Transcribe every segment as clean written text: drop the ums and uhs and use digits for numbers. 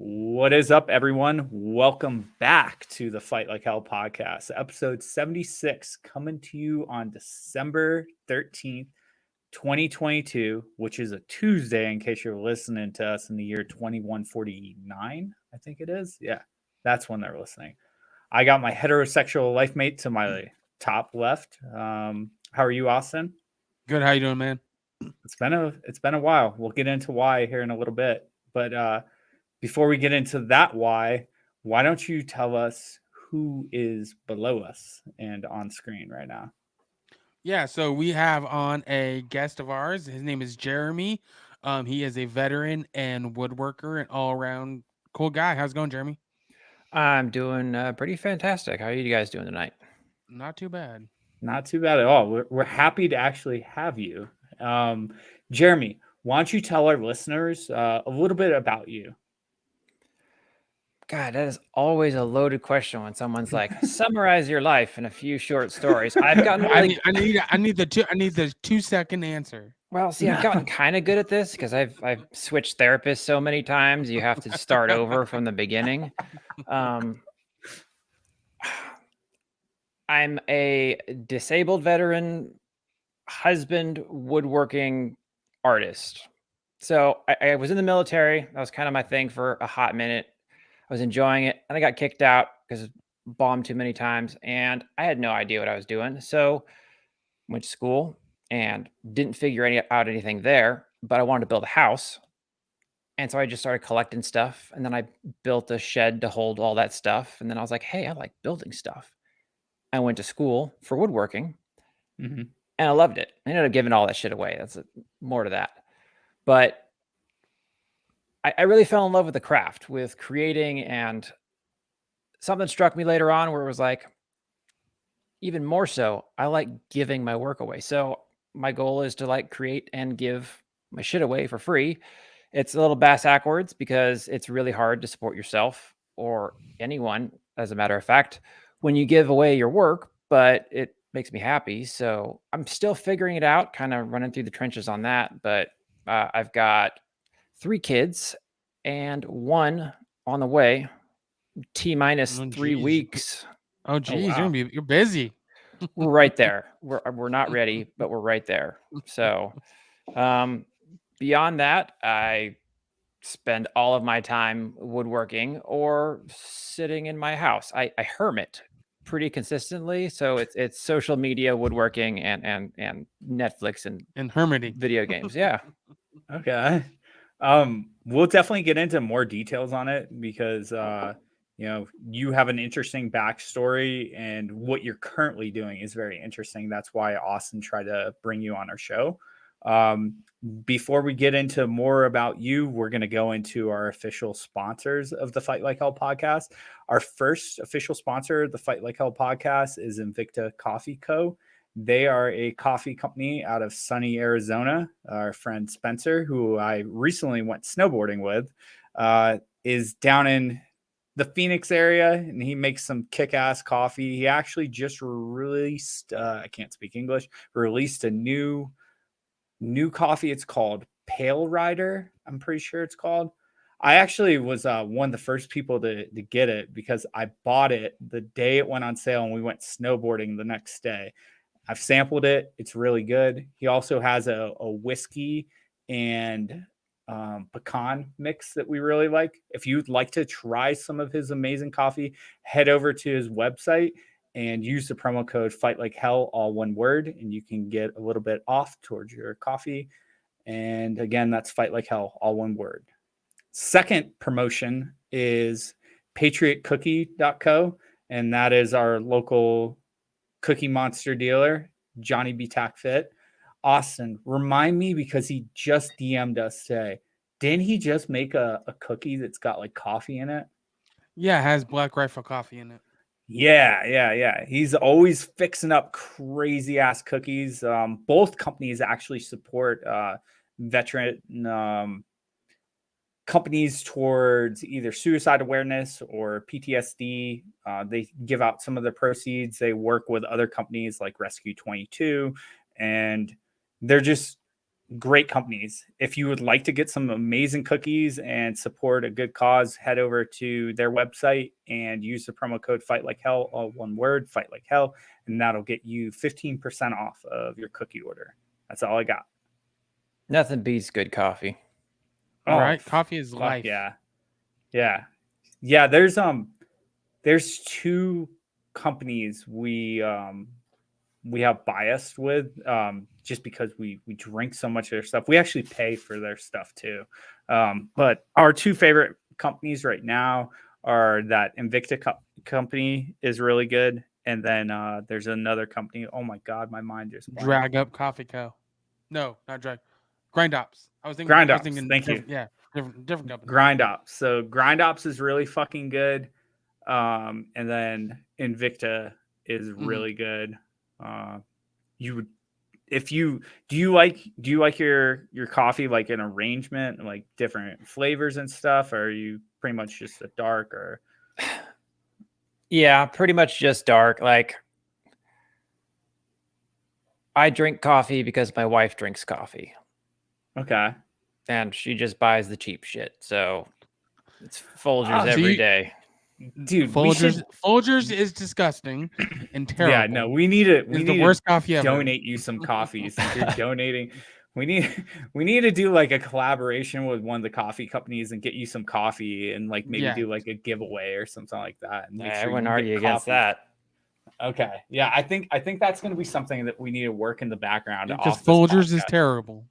What is up, everyone? Welcome back to the Fight Like Hell podcast, episode 76, coming to you on December 13th, 2022, which is a Tuesday in case you're listening to us in the year 2149, I think it is. Yeah, that's when they're listening. I got my heterosexual life mate to my top left. How are you, Austin? Good. How you doing, man? It's been a while. We'll get into why here in a little bit, but before we get into that why don't you tell us who is below us and on screen right now? Yeah. So we have on a guest of ours. His name is Jeremy. He is a veteran and woodworker and all around cool guy. How's it going, Jeremy? I'm doing pretty fantastic. How are you guys doing tonight? Not too bad. Not too bad at all. We're happy to actually have you. Jeremy, why don't you tell our listeners a little bit about you? God, that is always a loaded question when someone's like, "Summarize your life in a few short stories." I've gotten I really need the 2-second answer. well. See, I've gotten kind of good at this because I've switched therapists so many times. You have to start over from the beginning. Um, I'm a disabled veteran, husband, woodworking artist. So I was in the military. That was kind of my thing for a hot minute. I was enjoying it, and I got kicked out because bombed too many times, and I had no idea what I was doing. So went to school and didn't figure out anything there, but I wanted to build a house. And so I just started collecting stuff, and then I built a shed to hold all that stuff. And then I was like, hey, I like building stuff. I went to school for woodworking, Mhm. and I loved it. I ended up giving all that shit away. That's more to that. But I really fell in love with the craft, with creating, and something struck me later on where it was like, even more so, I like giving my work away. So my goal is to like create and give my shit away for free. It's a little bass backwards because it's really hard to support yourself or anyone, as a matter of fact, when you give away your work, but it makes me happy. So I'm still figuring it out, kind of running through the trenches on that. But I've got 3 kids and one on the way, T minus Oh, 3 weeks. Oh, geez, wow. you're busy. We're right there. We're not ready, but we're right there. So, um, beyond that, I spend all of my time woodworking or sitting in my house. I hermit pretty consistently, so it's social media, woodworking, and Netflix and And hermiting. video games. Yeah. Okay. We'll definitely get into more details on it because you have an interesting backstory and what you're currently doing is very interesting. That's why Austin tried to bring you on our show. Um, Before we get into more about you, we're going to go into our official sponsors of the Fight Like Hell podcast. Our first official sponsor of the Fight Like Hell podcast is Invicta Coffee Co. They are a coffee company out of sunny Arizona. Our friend Spencer, who I recently went snowboarding with, is down in the Phoenix area, and he makes some kick-ass coffee. He actually just released, I can't speak English, released a new coffee. It's called Pale Rider. I'm pretty sure it's called. I actually was one of the first people to get it because I bought it the day it went on sale, and we went snowboarding the next day. I've sampled it. It's really good. He also has a whiskey and pecan mix that we really like. If you'd like to try some of his amazing coffee, head over to his website and use the promo code Fight Like Hell, all one word, and you can get a little bit off towards your coffee. And again, that's Fight Like Hell, all one word. Second promotion is patriotcookie.co, and that is our local Cookie Monster dealer, Johnny B. Tack Fit. Austin, remind me because he just DM'd us today. Didn't he just make a cookie that's got like coffee in it? Yeah, it has Black Rifle coffee in it. Yeah. He's always fixing up crazy ass cookies. Both companies actually support veteran companies towards either suicide awareness or PTSD. They give out some of the proceeds. They work with other companies like Rescue 22, and they're just great companies. If you would like to get some amazing cookies and support a good cause, head over to their website and use the promo code Fight Like Hell, all one word, Fight Like Hell, and that'll get you 15% off of your cookie order. That's all I got. Nothing beats good coffee. Right? Coffee is fuck life. yeah. There's two companies we have biased with, just because we drink so much of their stuff. We actually pay for their stuff too. But our two favorite companies right now are that Invicta company is really good. And then there's another company. Oh my God, my mind just blanked. Drag Up Coffee Co. No, not Drag. Grind Ops. I was thinking Grind Ops. Thank you. Yeah, different company. Grind Ops. So Grind Ops is really fucking good. And then Invicta is really good. You would, if you do you like your coffee like an arrangement, like different flavors and stuff, or are you pretty much just a dark? Or Yeah, pretty much just dark. Like, I drink coffee because my wife drinks coffee. Okay. And she just buys the cheap shit. So it's Folgers every day. Dude, Folgers is disgusting and terrible. Yeah, no, we need the worst coffee ever. Donate you some coffee since you're donating. We need to do like a collaboration with one of the coffee companies and get you some coffee and like maybe do like a giveaway or something like that. And I wouldn't argue against that. Okay. Yeah, I think that's going to be something that we need to work in the background. Because Folgers is terrible.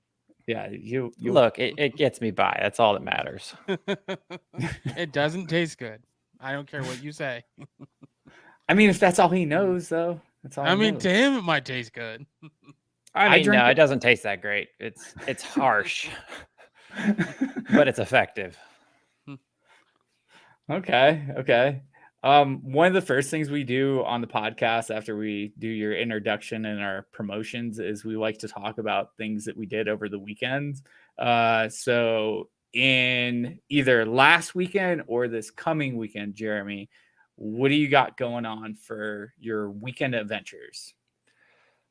Yeah, you look, it gets me by. That's all that matters. It doesn't taste good. I don't care what you say. I mean, if that's all he knows, though, that's all. I mean, to him, it might taste good. I mean, no, it doesn't taste that great. It's harsh, but it's effective. Okay. One of the first things we do on the podcast after we do your introduction and our promotions is we like to talk about things that we did over the weekends. So in either last weekend or this coming weekend, Jeremy, what do you got going on for your weekend adventures?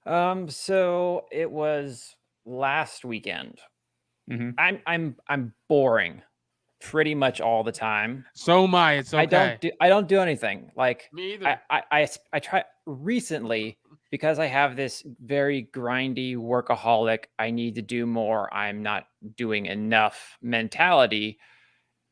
So it was last weekend. Mm-hmm. I'm boring pretty much all the time. So am I. It's okay. I don't do anything. Like, me either. I try recently because I have this very grindy workaholic. I need to do more. I'm not doing enough mentality.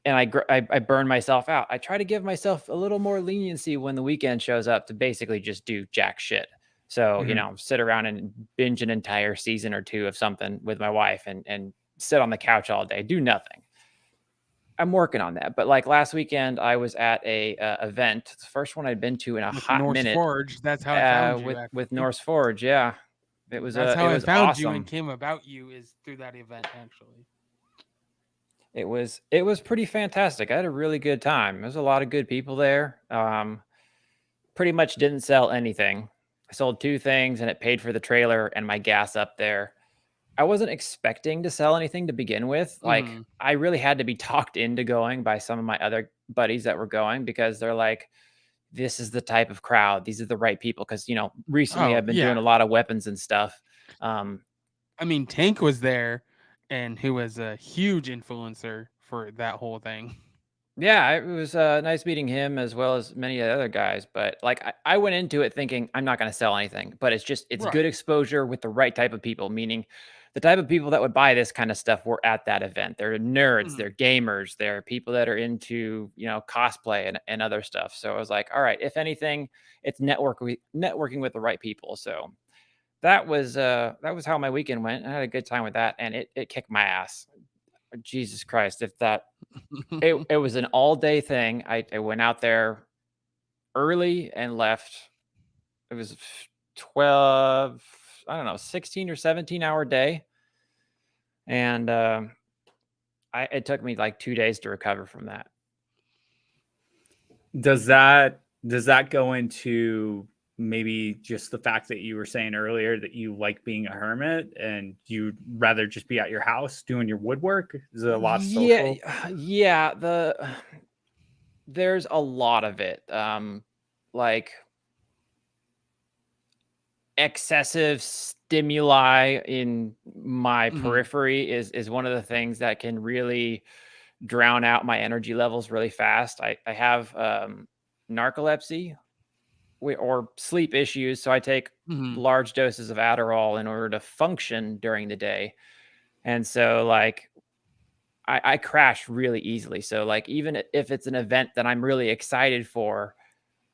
And I burn myself out. I try to give myself a little more leniency when the weekend shows up to basically just do jack shit. So, you know, sit around and binge an entire season or two of something with my wife and sit on the couch all day, do nothing. I'm working on that. But like last weekend, I was at a event. It's the first one I'd been to in a hot minute. Forge. That's how I found you. With Norse Forge. Yeah. It was That's how I found awesome. you and came about you is through that event, actually. It was pretty fantastic. I had a really good time. There's a lot of good people there. Pretty much didn't sell anything. I sold 2 things and it paid for the trailer and my gas up there. I wasn't expecting to sell anything to begin with. Like, I really had to be talked into going by some of my other buddies that were going because they're like, this is the type of crowd. These are the right people. Because, you know, recently I've been doing a lot of weapons and stuff. I mean, Tank was there and who was a huge influencer for that whole thing. Yeah, it was nice meeting him as well as many other guys. But like, I went into it thinking I'm not going to sell anything, but it's good exposure with the right type of people, meaning the type of people that would buy this kind of stuff were at that event. They're nerds, they're gamers, they're people that are into, you know, cosplay and other stuff. So I was like, all right, if anything, it's networking with the right people. So that was how my weekend went. I had a good time with that, and it kicked my ass. Jesus Christ, if that it was an all-day thing. I went out there early and left. It was 12, I don't know, 16 or 17-hour day. And it took me like 2 days to recover from that. Does that go into maybe just the fact that you were saying earlier that you like being a hermit and you'd rather just be at your house doing your woodwork? Is it a lot of social? Yeah, there's a lot of it. Like excessive stimuli in my Mhm. periphery is one of the things that can really drown out my energy levels really fast. I have narcolepsy or sleep issues, so I take Mhm. large doses of Adderall in order to function during the day. And so like I crash really easily. So like even if it's an event that I'm really excited for,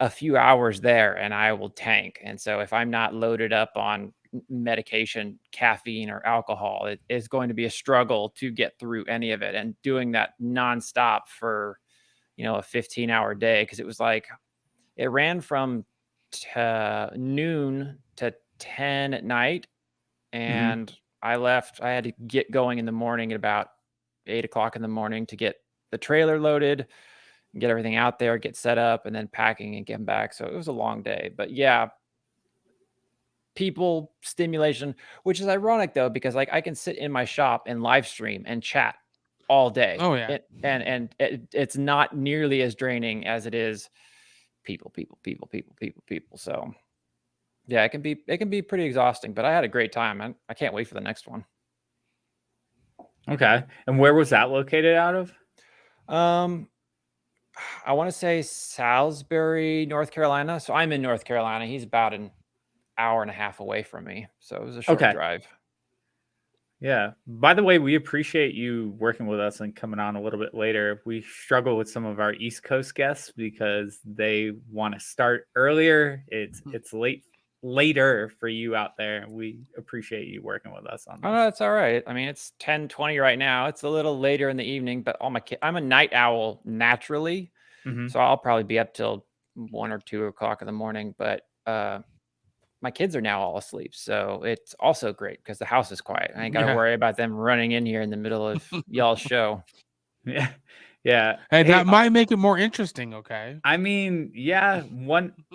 a few hours there and I will tank. And so if I'm not loaded up on medication, caffeine, or alcohol, it is going to be a struggle to get through any of it. And doing that nonstop for, a 15-hour day, because it was like it ran from noon to 10 at night. Mhm. And I had to get going in the morning at about 8 o'clock in the morning to get the trailer loaded, get everything out there, get set up, and then packing and getting back. So it was a long day. But yeah, people stimulation, which is ironic though, because like I can sit in my shop and live stream and chat all day. Oh yeah. It's not nearly as draining as it is people. So yeah, it can be pretty exhausting, but I had a great time. I can't wait for the next one. Okay. And where was that located out of? Um, I want to say Salisbury, North Carolina. So I'm in North Carolina. He's about an hour and a half away from me. So it was a short Okay. drive. Yeah. By the way, we appreciate you working with us and coming on a little bit later. We struggle with some of our East Coast guests because they want to start earlier. It's later for you out there. We appreciate you working with us on Oh, this. no, that's all right. I mean, it's 10:20 right now. It's a little later in the evening, but I'm a night owl naturally. Mhm. So I'll probably be up till 1 or 2 o'clock in the morning. But my kids are now all asleep. So it's also great because the house is quiet. I ain't got to Yeah. worry about them running in here in the middle of y'all's show. Yeah. Yeah. Hey, Hey, that might make it more interesting. Okay. I mean, yeah,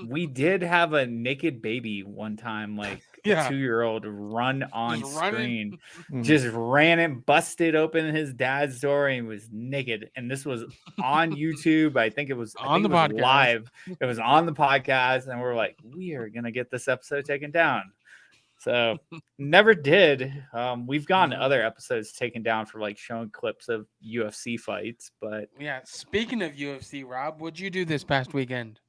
we did have a naked baby one time, like a Yeah. 2-year-old run Just on running. screen, Mhm. just ran and busted open his dad's door and was naked. And this was on YouTube. I think it was On the podcast. live. It was on the podcast, and we're like, we are gonna get this episode taken down. So never did. We've gotten Mhm. other episodes taken down for like showing clips of UFC fights, but Yeah. Speaking of UFC, Rob, what'd you do this past weekend?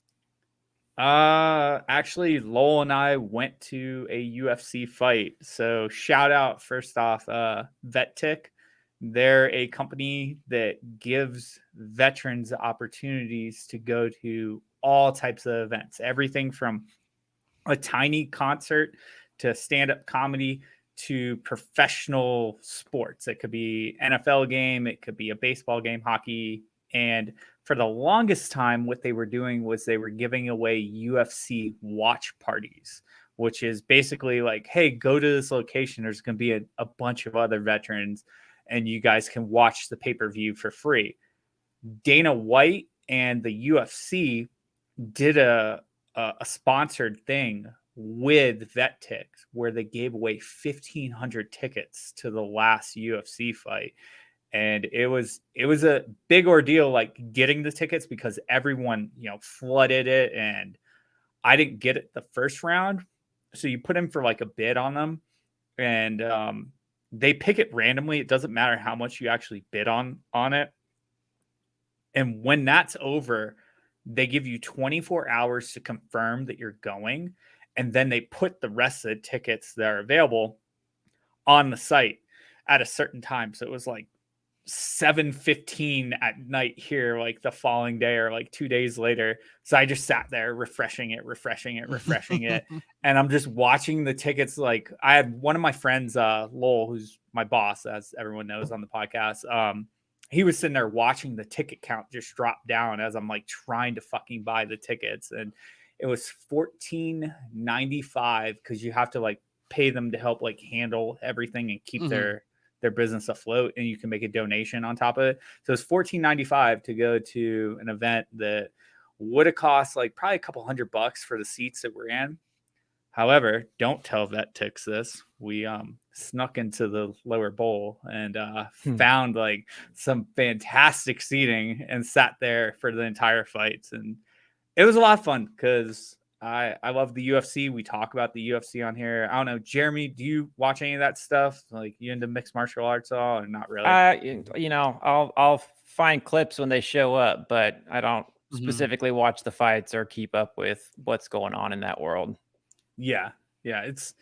actually Lowell and I went to a UFC fight. So shout out first off, VetTick. They're a company that gives veterans opportunities to go to all types of events, everything from a tiny concert to stand-up comedy to professional sports. It could be NFL game, it could be a baseball game, hockey. And for the longest time, what they were doing was they were giving away UFC watch parties, which is basically like, hey, go to this location. There's going to be a bunch of other veterans, and you guys can watch the pay-per-view for free. Dana White and the UFC did a sponsored thing with VetTix where they gave away 1,500 tickets to the last UFC fight. And it was a big ordeal, like getting the tickets, because everyone flooded it, and I didn't get it the first round. So you put in for like a bid on them, and they pick it randomly. It doesn't matter how much you actually bid on it. And when that's over, they give you 24 hours to confirm that you're going. And then they put the rest of the tickets that are available on the site at a certain time. So it was like 7:15 at night here, like the following day or like 2 days later. So I just sat there refreshing it. And I'm just watching the tickets. Like I had one of my friends, Lowell, who's my boss, as everyone knows on the podcast. He was sitting there watching the ticket count just drop down as I'm like trying to fucking buy the tickets. And it was $14.95 because you have to like pay them to help like handle everything and keep Mhm. their business afloat, and you can make a donation on top of it. So it's $14.95 to go to an event that would have cost like probably a couple $100 for the seats that we're in. However, don't tell VetTix this. We snuck into the lower bowl and found like some fantastic seating and sat there for the entire fights. And it was a lot of fun because I love the UFC. We talk about the UFC on here. I don't know, Jeremy, do you watch any of that stuff? Like, you into mixed martial arts at all, or not really? I'll find clips when they show up, but I don't Mhm. specifically watch the fights or keep up with what's going on in that world. Yeah, it's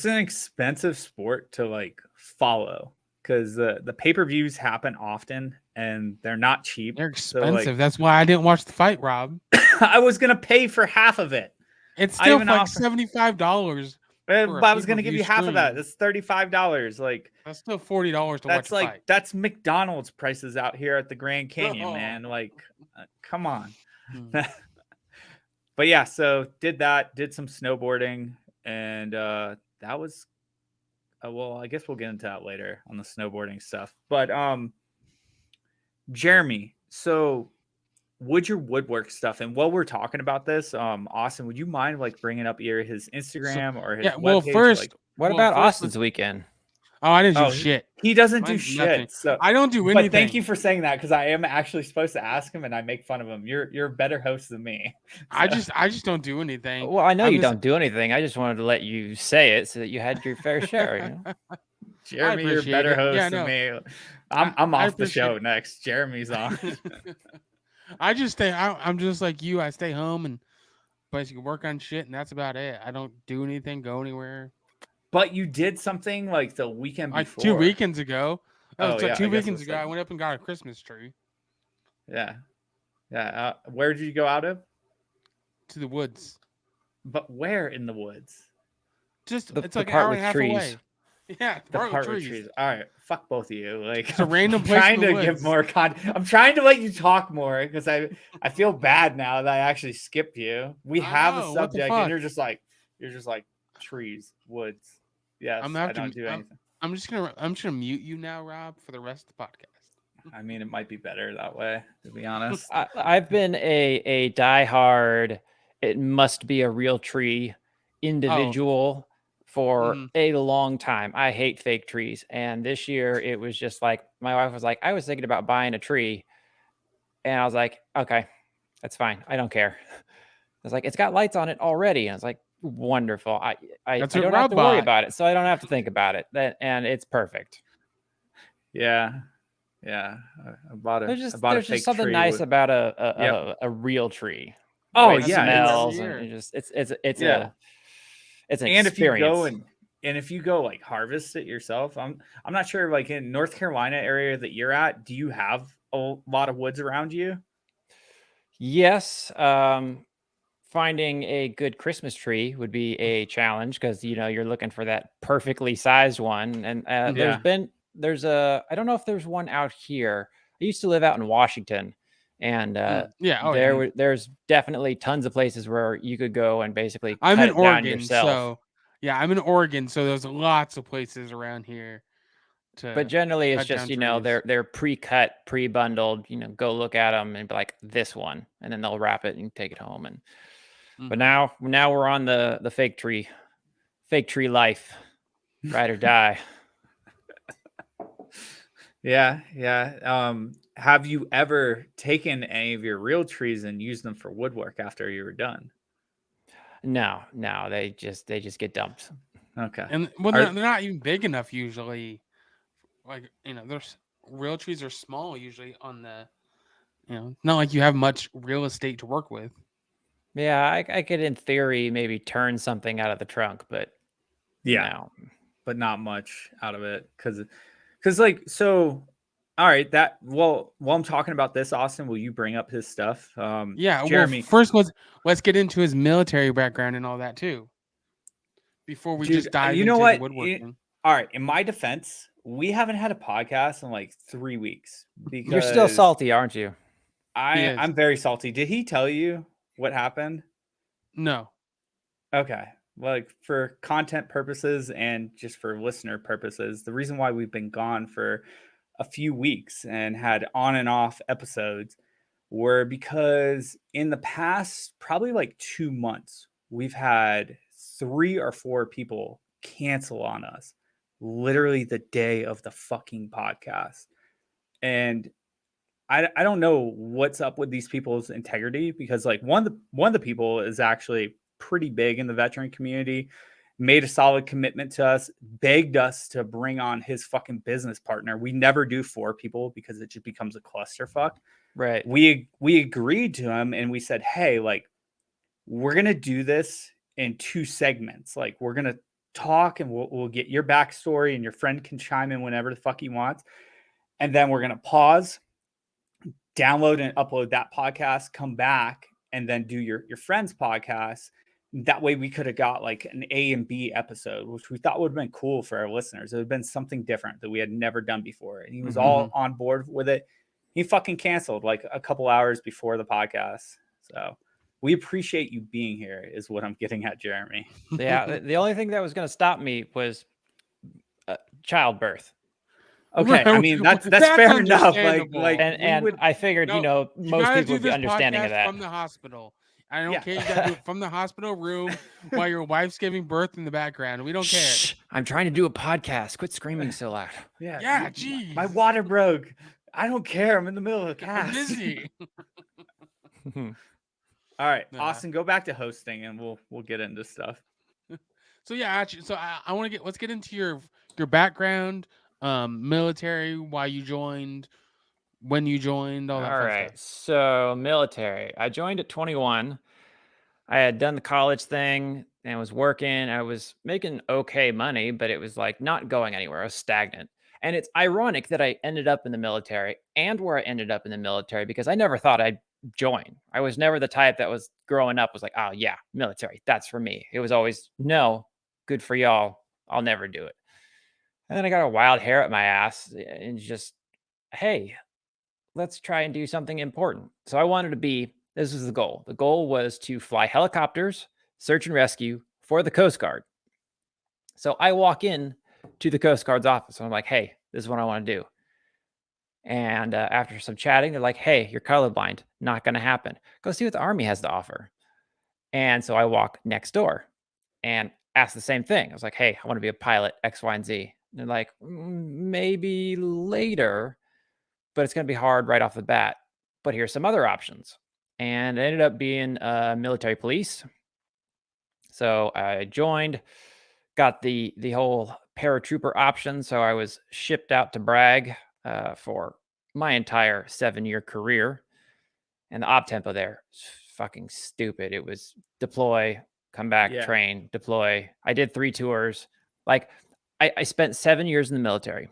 an expensive sport to like follow because the pay-per-views happen often and they're not cheap. They're So like, expensive. That's why I didn't watch the fight, Rob. I was gonna pay for half of it. It's I still even like offer, $75 for a but I was gonna give pay-per-view you half of that. stream. That's $35. Like, That's still $40 to watch that's a like fight. that's McDonald's prices out here at the Grand Canyon, man. Like, come on. Hmm. But yeah, so did some snowboarding, and that was well, I guess we'll get into that later on the snowboarding stuff. But Jeremy, so your woodwork stuff, and while we're talking about this, Austin, would you mind like bringing up either his Instagram or his Yeah, well, webpage? first, Like, What well, about first Austin's weekend? oh, I didn't do oh, shit. he doesn't do Mine's shit. nothing. So I don't do but anything. thank you for saying that, because I am actually supposed to ask him and I make fun of him. You're a better host than me. I just don't do anything. Well, I know I'm you just- don't do anything. I just wanted to let you say it so that you had your fair share. You know? Jeremy, you're a appreciate better it. host Yeah, than no. me. I'm I off the appreciate show it. next. Jeremy's on. I just stay. I'm just like you. I stay home and basically work on shit, and that's about it. I don't do anything, go anywhere. But you did something like the weekend Like before. 2 weekends ago. Oh, Like yeah, I 2 guess weekends it's ago, like- I went up and got a Christmas tree Yeah. Yeah. Where did you go out of? to the woods. But where in the woods? Just The- it's the like an part hour with and a half trees. away. Yeah, The part part with with trees. trees. All right, fuck both of you. Like, It's a random I'm place trying in the to give woods. more I'm trying to let you talk more because I feel bad now that I actually skipped you. We I have know, a what the subject, and fuck? you're just like trees, woods. Yes, I'm I gonna have don't to- do anything. I'm just gonna mute you now, Rob, for the rest of the podcast. I mean, it might be better that way, to be honest. I've been a diehard. It must be a real tree individual for Mhm. a long time. I hate fake trees, and this year it was just like my wife was like, I was thinking about buying a tree, and I was like, okay, that's fine. I don't care. I was like, it's got lights on it already, and I was like, wonderful. I That's don't what have Rob to worry bought. about it, so I don't have to think about it. And it's perfect. Yeah, yeah. I bought a There's I bought a just fake something tree nice with- about Yep. a real tree. Oh Great yeah, it's- smells Here. and it just it's Yeah. an and if you experience. go and if you go like harvest it yourself, I'm not sure, like in North Carolina area that you're at, do you have a lot of woods around you? Yes, finding a good Christmas tree would be a challenge because you're looking for that perfectly sized one. And Yeah. there's I don't know if there's one out here. I used to live out in Washington, and Yeah. Oh, yeah. there's definitely tons of places where you could go and basically I'm cut in it down Oregon, yourself. so yeah, I'm in Oregon, so there's lots of places around here. But generally, it's cut just down trees. they're pre-cut, pre-bundled. Go look at them and be like this one, and then they'll wrap it and take it home. And but Mhm. now we're on the fake tree life, ride or die. Yeah, yeah. Have you ever taken any of your real trees and used them for woodwork after you were done? No, they just get dumped. Okay. And well, Are- they're not even big enough usually. Like there's real trees are small usually on the. Not like you have much real estate to work with. Yeah, I could in theory maybe turn something out of the trunk, but Yeah, no. but not much out of it because like, so all right, that while I'm talking about this, Austin, will you bring up his stuff? Yeah, Jeremy, well, first let's get into his military background and all that too. Before we Dude, just dive you know into what? the woodworking. All right, in my defense, we haven't had a podcast in like 3 weeks because You're still salty, aren't you? He is. I'm very salty. Did he tell you what happened? No. Okay. Like, for content purposes and just for listener purposes, the reason why we've been gone for a few weeks and had on and off episodes were because in the past probably like 2 months, we've had 3 or 4 people cancel on us literally the day of the fucking podcast. And I don't know what's up with these people's integrity, because like one of the people is actually pretty big in the veteran community, made a solid commitment to us, begged us to bring on his fucking business partner. We never do 4 people because it just becomes a clusterfuck. Right. We agreed to him and we said, hey, like, we're going to do this in 2 segments. Like, we're going to talk and we'll get your backstory and your friend can chime in whenever the fuck he wants. And then we're going to pause, download and upload that podcast, come back, and then do your friend's podcast. That way we could have got like an A and B episode, which we thought would have been cool for our listeners. It would have been something different that we had never done before. And he was all on board with it. He fucking canceled like a couple hours before the podcast. So we appreciate you being here is what I'm getting at, Jeremy. Yeah. The only thing that was going to stop me was childbirth. Okay, I mean that's fair enough. Like, and I figured, you know, most people would be understanding of that from the hospital. I don't care. You got to do it from the hospital room while your wife's giving birth in the background. We don't care. Shh, I'm trying to do a podcast. Quit screaming so loud. Yeah. Geez. My water broke. I don't care. I'm in the middle of a cast. I'm busy. All right, Austin, go back to hosting, and we'll get into stuff. So yeah, actually, so I want to let's get into your background. Military, why you joined, when you joined, all that. All right. So military, I joined at 21. I had done the college thing and was working. I was making okay money, but it was like not going anywhere. I was stagnant. And it's ironic that I ended up in the military and where I ended up in the military, because I never thought I'd join. I was never the type that was growing up was like, oh yeah, military, that's for me. It was always, no, good for y'all. I'll never do it. And then I got a wild hair at my ass and just, hey, let's try and do something important. So I wanted to be, this was the goal. The goal was to fly helicopters, search and rescue for the Coast Guard. So I walk in to the Coast Guard's office and I'm like, hey, this is what I want to do. And after some chatting, they're like, hey, you're colorblind. Not going to happen. Go see what the Army has to offer. And so I walk next door and ask the same thing. I was like, hey, I want to be a pilot, X, Y, and Z. And they're like, maybe later, but it's going to be hard right off the bat. But here's some other options. And it ended up being military police. So I joined, got the whole paratrooper option. So I was shipped out to Bragg for my entire 7-year career. And the op tempo there is fucking stupid. It was deploy, come back, train, deploy. I did 3 tours. Like I spent 7 years in the military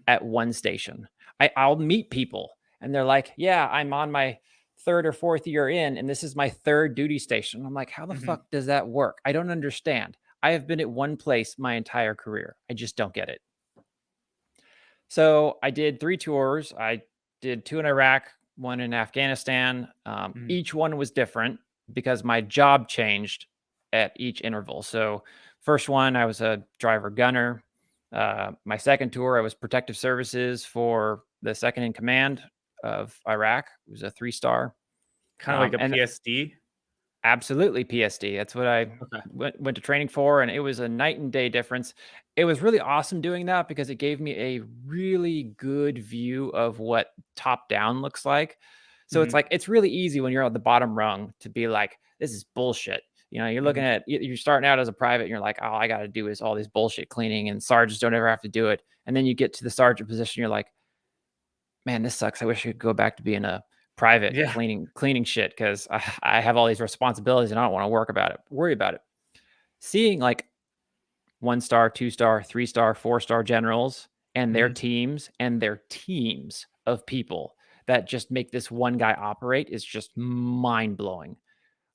at one station. I'll meet people and they're like, yeah, I'm on my 3rd or 4th year in, and this is my 3rd duty station. I'm like, how the fuck does that work? I don't understand. I have been at one place my entire career. I just don't get it. So I did 3 tours. I did 2 in Iraq, 1 in Afghanistan. Each one was different because my job changed at each interval. So first one, I was a driver gunner. My second tour, I was protective services for the second in command of Iraq. It was a 3-star. Kind of like a PSD? Absolutely PSD. That's what I went to training for. And it was a night and day difference. It was really awesome doing that because it gave me a really good view of what top down looks like. So it's like, it's really easy when you're on the bottom rung to be like, this is bullshit. You know, you're looking at, you're starting out as a private and you're like, all I got to do is all this bullshit cleaning, and sergeants don't ever have to do it. And then you get to the sergeant position. You're like, man, this sucks. I wish I could go back to being a private cleaning shit. Cause I have all these responsibilities and I don't want to worry about it. Seeing like 1-star, 2-star, 3-star, 4-star generals and their teams of people that just make this one guy operate is just mind blowing.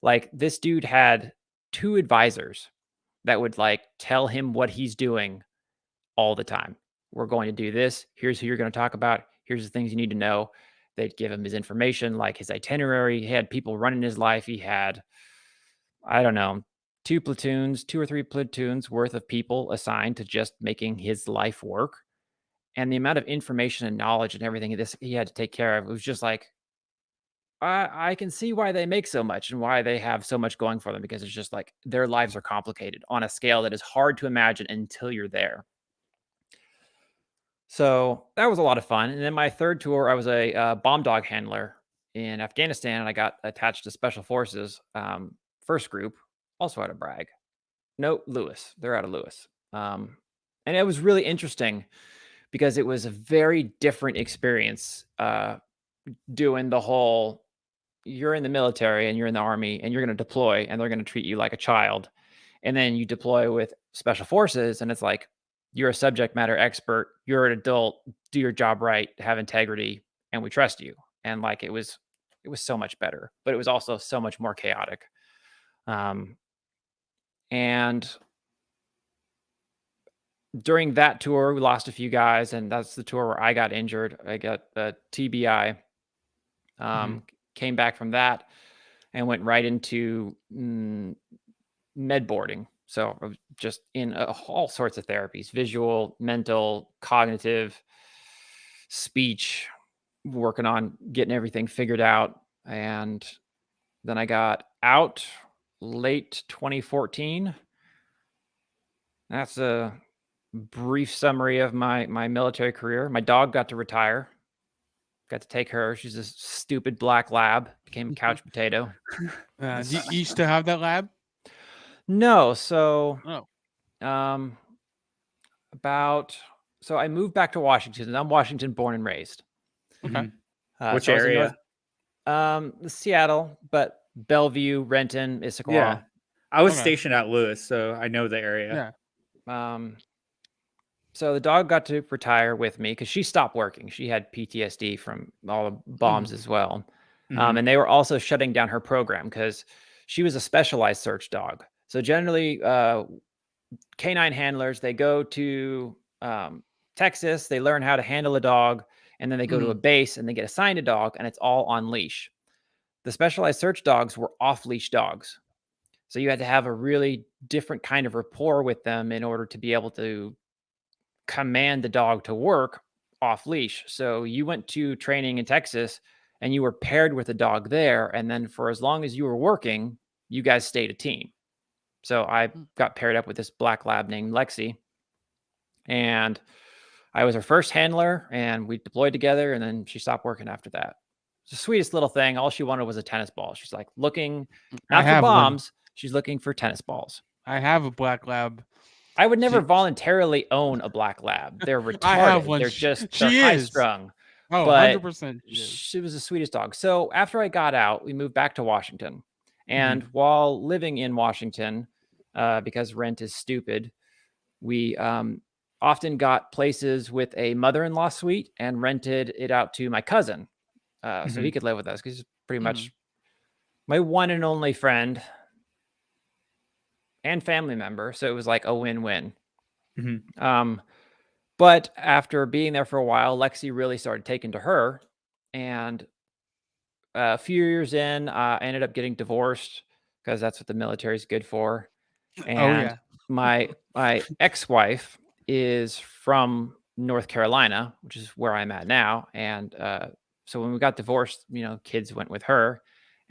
Like this dude had 2 advisors that would like tell him what he's doing all the time. We're going to do this. Here's who you're going to talk about. Here's the things you need to know. They'd give him his information, like his itinerary. He had people running his life. He had, I don't know, 2 or 3 platoons worth of people assigned to just making his life work. And the amount of information and knowledge and everything this he had to take care of, it was just like, I can see why they make so much and why they have so much going for them, because it's just like their lives are complicated on a scale that is hard to imagine until you're there. So that was a lot of fun. And then my 3rd tour, I was a bomb dog handler in Afghanistan, and I got attached to Special Forces, first group, also out of Bragg. No, Lewis. They're out of Lewis. And it was really interesting because it was a very different experience doing the whole, you're in the military and you're in the army and you're going to deploy and they're going to treat you like a child. And then you deploy with special forces and it's like, you're a subject matter expert, you're an adult, do your job right, have integrity, and we trust you. And like, it was so much better, but it was also so much more chaotic. And during that tour, we lost a few guys, and that's the tour where I got injured. I got a TBI. Came back from that and went right into med boarding. So I was just in all sorts of therapies: visual, mental, cognitive, speech, working on getting everything figured out. And then I got out late 2014. That's a brief summary of my military career. My dog got to retire. Got to take her. She's a stupid black lab. Became a couch potato. Do you still have that lab? No. So, Oh, so I moved back to Washington, and I'm Washington born and raised. okay. Which so I was in area? Seattle, but Bellevue, Renton, Issaquah. Yeah. I was Okay. stationed at Lewis, so I know the area. Yeah. So the dog got to retire with me because she stopped working. She had PTSD from all the bombs as well. And they were also shutting down her program because she was a specialized search dog. So generally, canine handlers, they go to Texas, they learn how to handle a dog, and then they go to a base and they get assigned a dog, and it's all on leash. The specialized search dogs were off-leash dogs. So you had to have a really different kind of rapport with them in order to be able to command the dog to work off leash. So you went to training in Texas and you were paired with a dog there. And then for as long as you were working, you guys stayed a team. So I got paired up with this black lab named Lexi. And I was her first handler and we deployed together. And then she stopped working after that. It's the sweetest little thing. All she wanted was a tennis ball. She's like looking, not for bombs. She's looking for tennis balls. I have a black lab. I would never voluntarily own a black lab. They're retarded. I have one. They're high strung. Oh, but 100%. She was the sweetest dog. So after I got out, we moved back to Washington. And while living in Washington, because rent is stupid, we often got places with a mother-in-law suite and rented it out to my cousin. So he could live with us because he's pretty much my one and only friend and family member. So it was like a win-win. But after being there for a while, Lexi really started taking to her. And a few years in, I ended up getting divorced because that's what the military is good for. And my ex-wife is from North Carolina, which is where I'm at now. And so when we got divorced, kids went with her.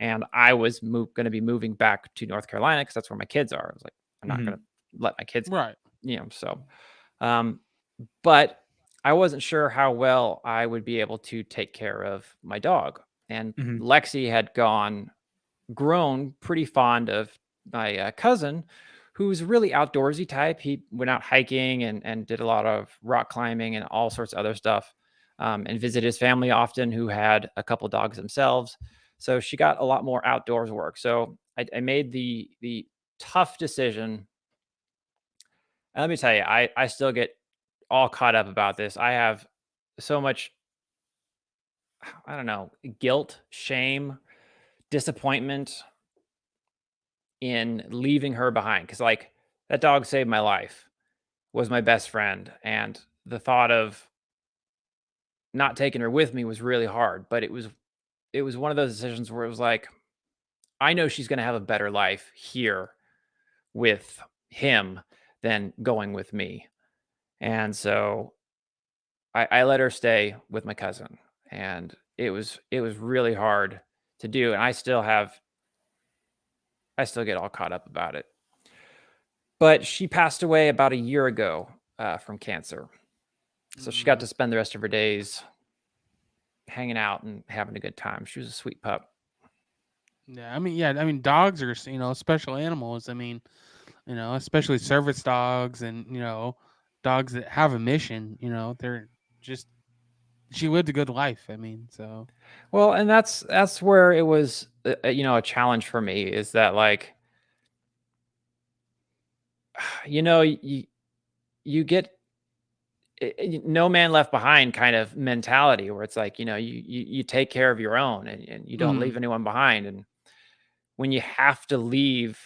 And I was going to be moving back to North Carolina because that's where my kids are. I was like, I'm not going to let my kids, so. But I wasn't sure how well I would be able to take care of my dog. And Lexi had grown pretty fond of my cousin, who's really outdoorsy type. He went out hiking and did a lot of rock climbing and all sorts of other stuff, and visited his family often, who had a couple dogs themselves. So she got a lot more outdoors work. So I made the tough decision. And let me tell you, I still get all caught up about this. I have so much, I don't know, guilt, shame, disappointment in leaving her behind. Because like that dog saved my life, was my best friend. And the thought of not taking her with me was really hard. But it was one of those decisions where it was like, I know she's going to have a better life here with him than going with me. And so I let her stay with my cousin, and it was really hard to do. And I still get all caught up about it. But she passed away about a year ago from cancer. So she got to spend the rest of her days hanging out and having a good time. She was a sweet pup. Yeah, I mean, dogs are special animals. I mean, especially service dogs and dogs that have a mission. They're just she lived a good life. I mean, so Well, and that's where it was, a challenge for me is that like, you know, you get no man left behind kind of mentality where it's like, you take care of your own and you don't mm, leave anyone behind. And when you have to leave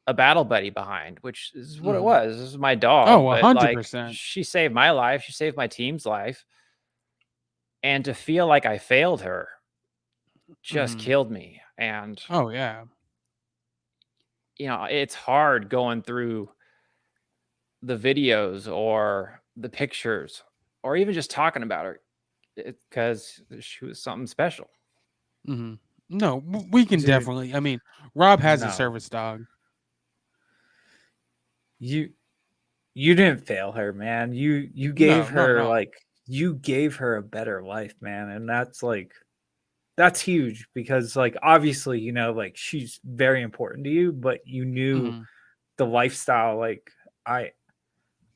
a battle buddy behind, which is what it mhm. was. This is my dog, Oh, a but hundred like percent. she saved my life, she saved my team's life, and to feel like I failed her just Mhm. killed me. And Oh yeah. it's hard going through the videos or the pictures or even just talking about her because she was something special. Mhm. No, we can Dude, definitely. I mean, Rob has a no. service dog. You you didn't fail her, man. You gave No, not at her all. like you gave her a better life, man. And that's like that's huge because like obviously, like she's very important to you, but you knew Mhm. the lifestyle like I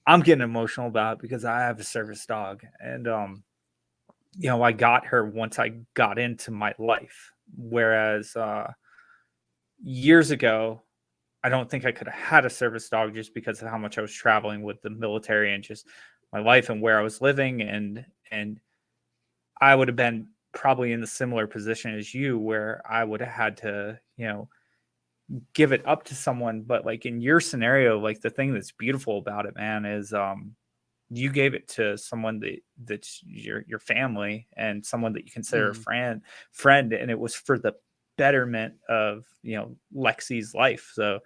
I'm getting emotional about it because I have a service dog and I got her once I got into my life. Whereas years ago, I don't think I could have had a service dog just because of how much I was traveling with the military and just my life and where I was living and I would have been probably in the similar position as you where I would have had to, give it up to someone. But like in your scenario, like the thing that's beautiful about it, man, is you gave it to someone that's your family and someone that you consider a Mhm. friend, and it was for the betterment of Lexi's life. So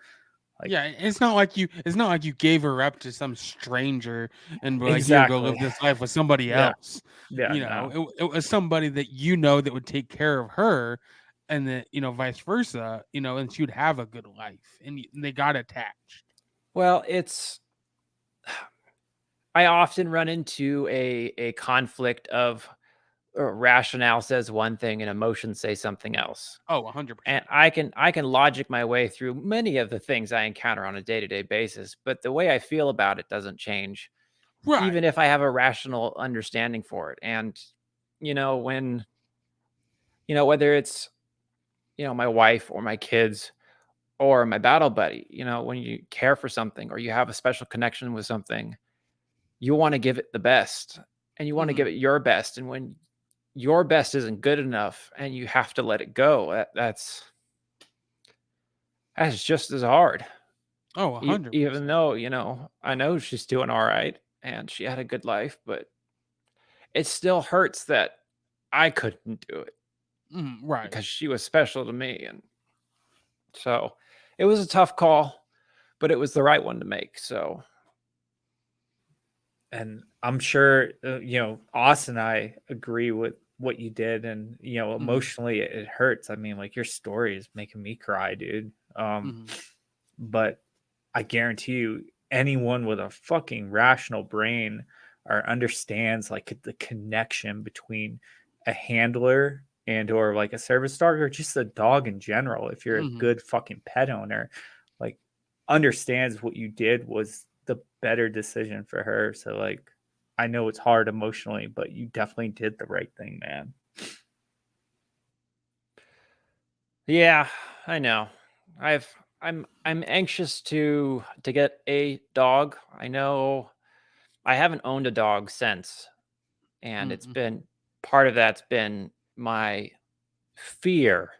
like Yeah, it's not like you gave her up to some stranger and be like, "Here, go exactly. live this life with somebody Yeah. else." Yeah. No. It was somebody that that would take care of her, and that vice versa. And she would have a good life, and they got attached. Well, I often run into a conflict of rationale says one thing and emotion say something else. Oh, 100 And percent. I can logic my way through many of the things I encounter on a day-to-day basis, but the way I feel about it doesn't change, Right. even if I have a rational understanding for it. And when whether it's my wife or my kids or my battle buddy, when you care for something or you have a special connection with something, you want to give it the best and you want to give Mhm. it your best. And when your best isn't good enough and you have to let it go, that's just as hard. Oh, Even 100%. though, I know she's doing all right and she had a good life, but it still hurts that I couldn't do it Mhm. Right. because she was special to me. And so it was a tough call, but it was the right one to make. So, And I'm sure Austin and I agree with what you did, and Mhm. emotionally it hurts. I mean, like your story is making me cry, dude. Mhm. But I guarantee you, anyone with a fucking rational brain or understands like the connection between a handler and or like a service dog or just a dog in general, if you're a Mhm. good fucking pet owner, like understands what you did was the better decision for her. So like I know it's hard emotionally, but you definitely did the right thing, man. yeah, I know. I'm anxious to get a dog. I know I haven't owned a dog since, and it's Mhm. been part of that's been my fear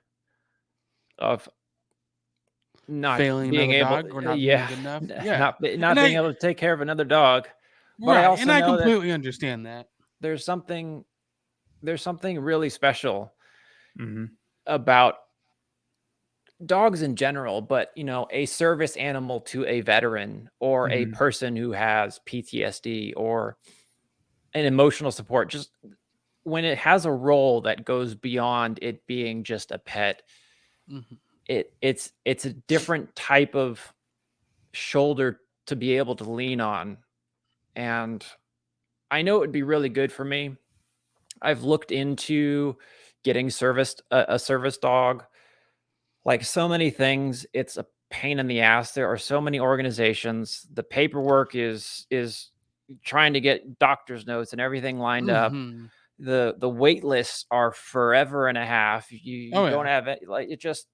of not Failing being another able, dog or not being yeah, good enough. Yeah. not And being able to take care of another dog. But I right, and also I know that completely understand that. there's something there's something really special Hmm. about dogs in general, but a service animal to a veteran or a Hmm. person who has PTSD or an emotional support, just when it has a role that goes beyond it being just a pet, Mhm. it's a different type of shoulder to be able to lean on. And I know it would be really good for me. I've looked into getting a service dog. like so many things, it's a pain in the ass. There are so many organizations. The paperwork is trying to get doctor's notes and everything lined up. Mhm. The wait lists are forever and a half. You Oh, don't yeah. have it, like, it just,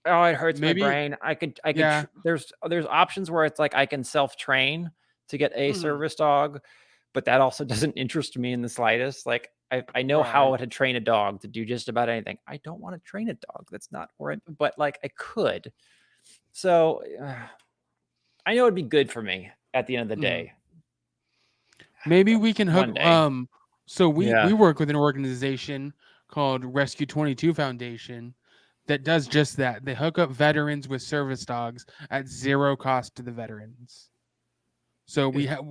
oh, it hurts my Maybe brain. I could yeah. there's options where it's like I can self-train to get a Mhm. service dog, but that also doesn't interest me in the slightest. Like, I know how Right. to train a dog to do just about anything. I don't want to train a dog. That's not where but like I could. So I know it'd be good for me at the end of the Mhm. day. Maybe we can hook One day. so we Yeah. work with an organization called Rescue 22 Foundation that does just that. They hook up veterans with service dogs at zero cost to the veterans. So we have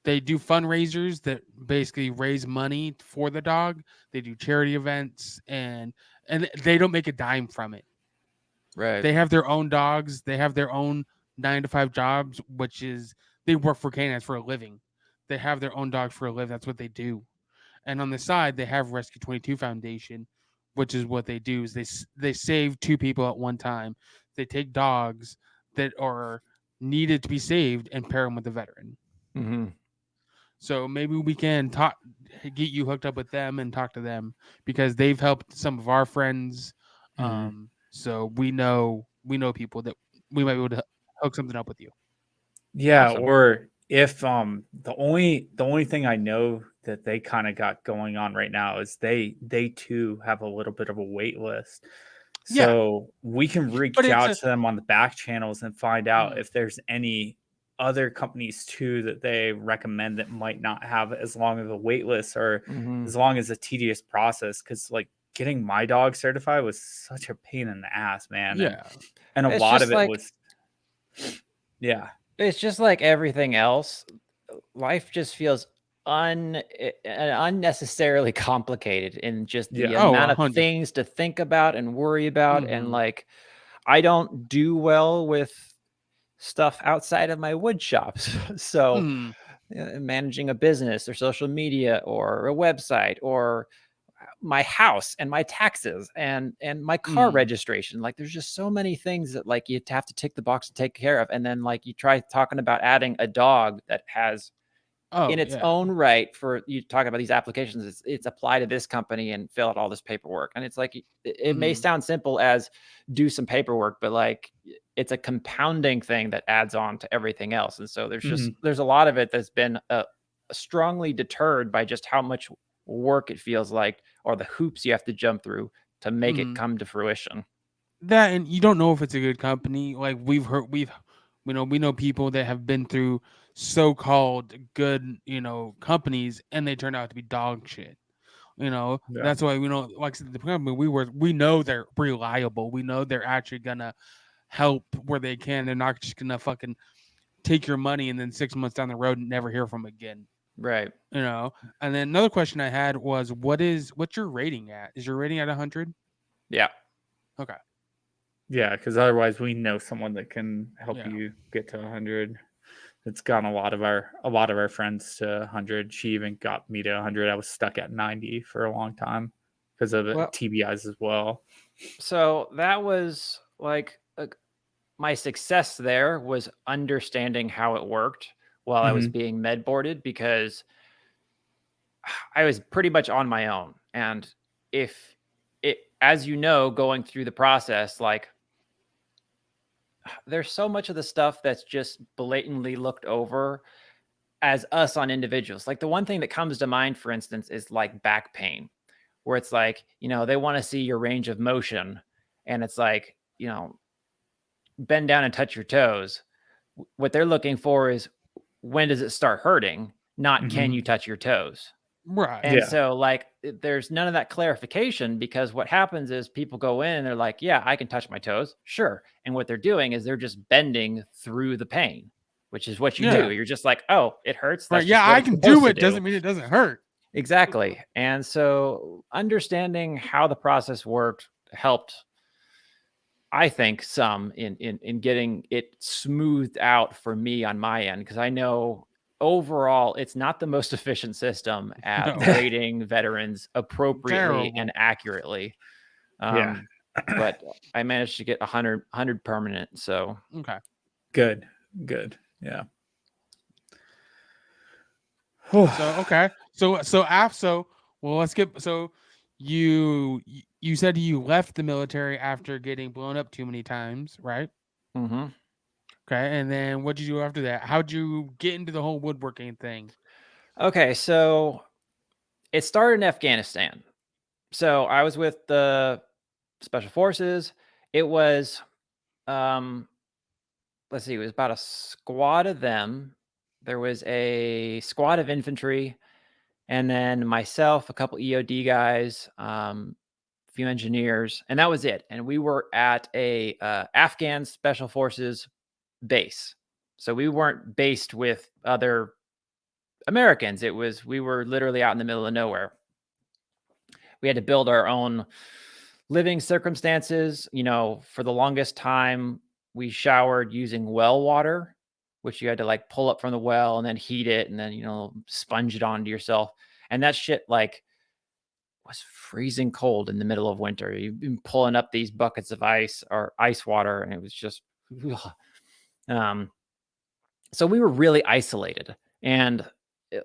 they do fundraisers that basically raise money for the dog. They do charity events and they don't make a dime from it. Right. They have their own dogs. They have their own 9 to 5 jobs, which is they work for canines for a living. They have their own dogs for a living. That's what they do. And on the side, they have Rescue 22 Foundation, which is what they do is they save 2 people at one time. They take dogs that are needed to be saved and pair them with a veteran. Mm-hmm. So maybe we can get you hooked up with them and talk to them because they've helped some of our friends. Mhm. So we know people that we might be able to hook something up with you. Yeah, Awesome. or if the only thing I know that they kind of got going on right now is they too have a little bit of a wait list. Yeah, So we can but reach it's out a to them on the back channels and find out mm, if there's any other companies too that they recommend that might not have as long of a wait list or Mm-hmm. as long as a tedious process. Cause like getting my dog certified was such a pain in the ass, man. yeah. And a It's lot of just it like was yeah. it's just like everything else. Life just feels unnecessarily complicated in just the Yeah. Oh, amount of 100. things to think about and worry about. And Mm-hmm. like, I don't do well with stuff outside of my wood shops. So Mm-hmm. managing a business or social media or a website or my house and my taxes and my car Mm-hmm. registration, like there's just so many things that like you have to tick the box to take care of. And then like you try talking about adding a dog that has in Oh its yeah. own right, for you talk about these applications, it's apply to this company and fill out all this paperwork. And it's like it may Mm-hmm. sound simple as do some paperwork, but like it's a compounding thing that adds on to everything else. And so Mhm. there's a lot of it that's been strongly deterred by just how much work it feels like, or the hoops you have to jump through to make it Mm-hmm. come to fruition. That and you don't know if it's a good company. Like we know people that have been through so-called good, companies and they turn out to be dog shit. Yeah. That's why we know like I said, the company we know they're reliable. We know they're actually gonna help where they can. They're not just gonna fucking take your money and then 6 months down the road and never hear from again. Right. And then another question I had was what's your rating at? Is your rating at 100? Yeah. Okay. Yeah, because otherwise we know someone that can help Yeah. you get to 100. It's gotten a lot of our friends to 100. She even got me to 100. I was stuck at 90 for a long time because of Well, TBIs as well. so that was like my success there was understanding how it worked while I was Mhm. being med boarded, because I was pretty much on my own. And if it, as you know, going through the process, like there's so much of the stuff that's just blatantly looked over as us on individuals. Like the one thing that comes to mind, for instance, is like back pain, where it's like, they want to see your range of motion. And it's like, bend down and touch your toes. What they're looking for is when does it start hurting, not can Mhm. you touch your toes. Right. And Yeah. so like there's none of that clarification, because what happens is people go in and they're like, yeah, I can touch my toes. Sure. And what they're doing is they're just bending through the pain, which is what you Yeah. do. You're just like, oh, it hurts. Right. That's Yeah, just what I it's can supposed do to it. do. Doesn't mean it doesn't hurt. Exactly. And so understanding how the process worked helped, I think, some in getting it smoothed out for me on my end, because I know overall it's not the most efficient system at No. rating veterans appropriately and Terrible. accurately. Yeah. Um, but I managed to get 100 permanent. So Okay. Good. Yeah. So okay. So well, let's get so you said you left the military after getting blown up too many times, right? hmm Okay, and then what did you do after that? How'd you get into the whole woodworking thing? okay, so it started in Afghanistan. So I was with the special forces. It was let's see, it was about a squad of them. There was a squad of infantry, and then myself, a couple EOD guys, a few engineers, and that was it. And we were at a Afghan special forces base, so we weren't based with other Americans. We were literally out in the middle of nowhere. We had to build our own living circumstances. For the longest time, we showered using well water, which you had to like pull up from the well and then heat it and then, sponge it onto yourself. And that shit like was freezing cold in the middle of winter. You've been pulling up these buckets of ice or ice water, and it was just, ugh. um, so we were really isolated. And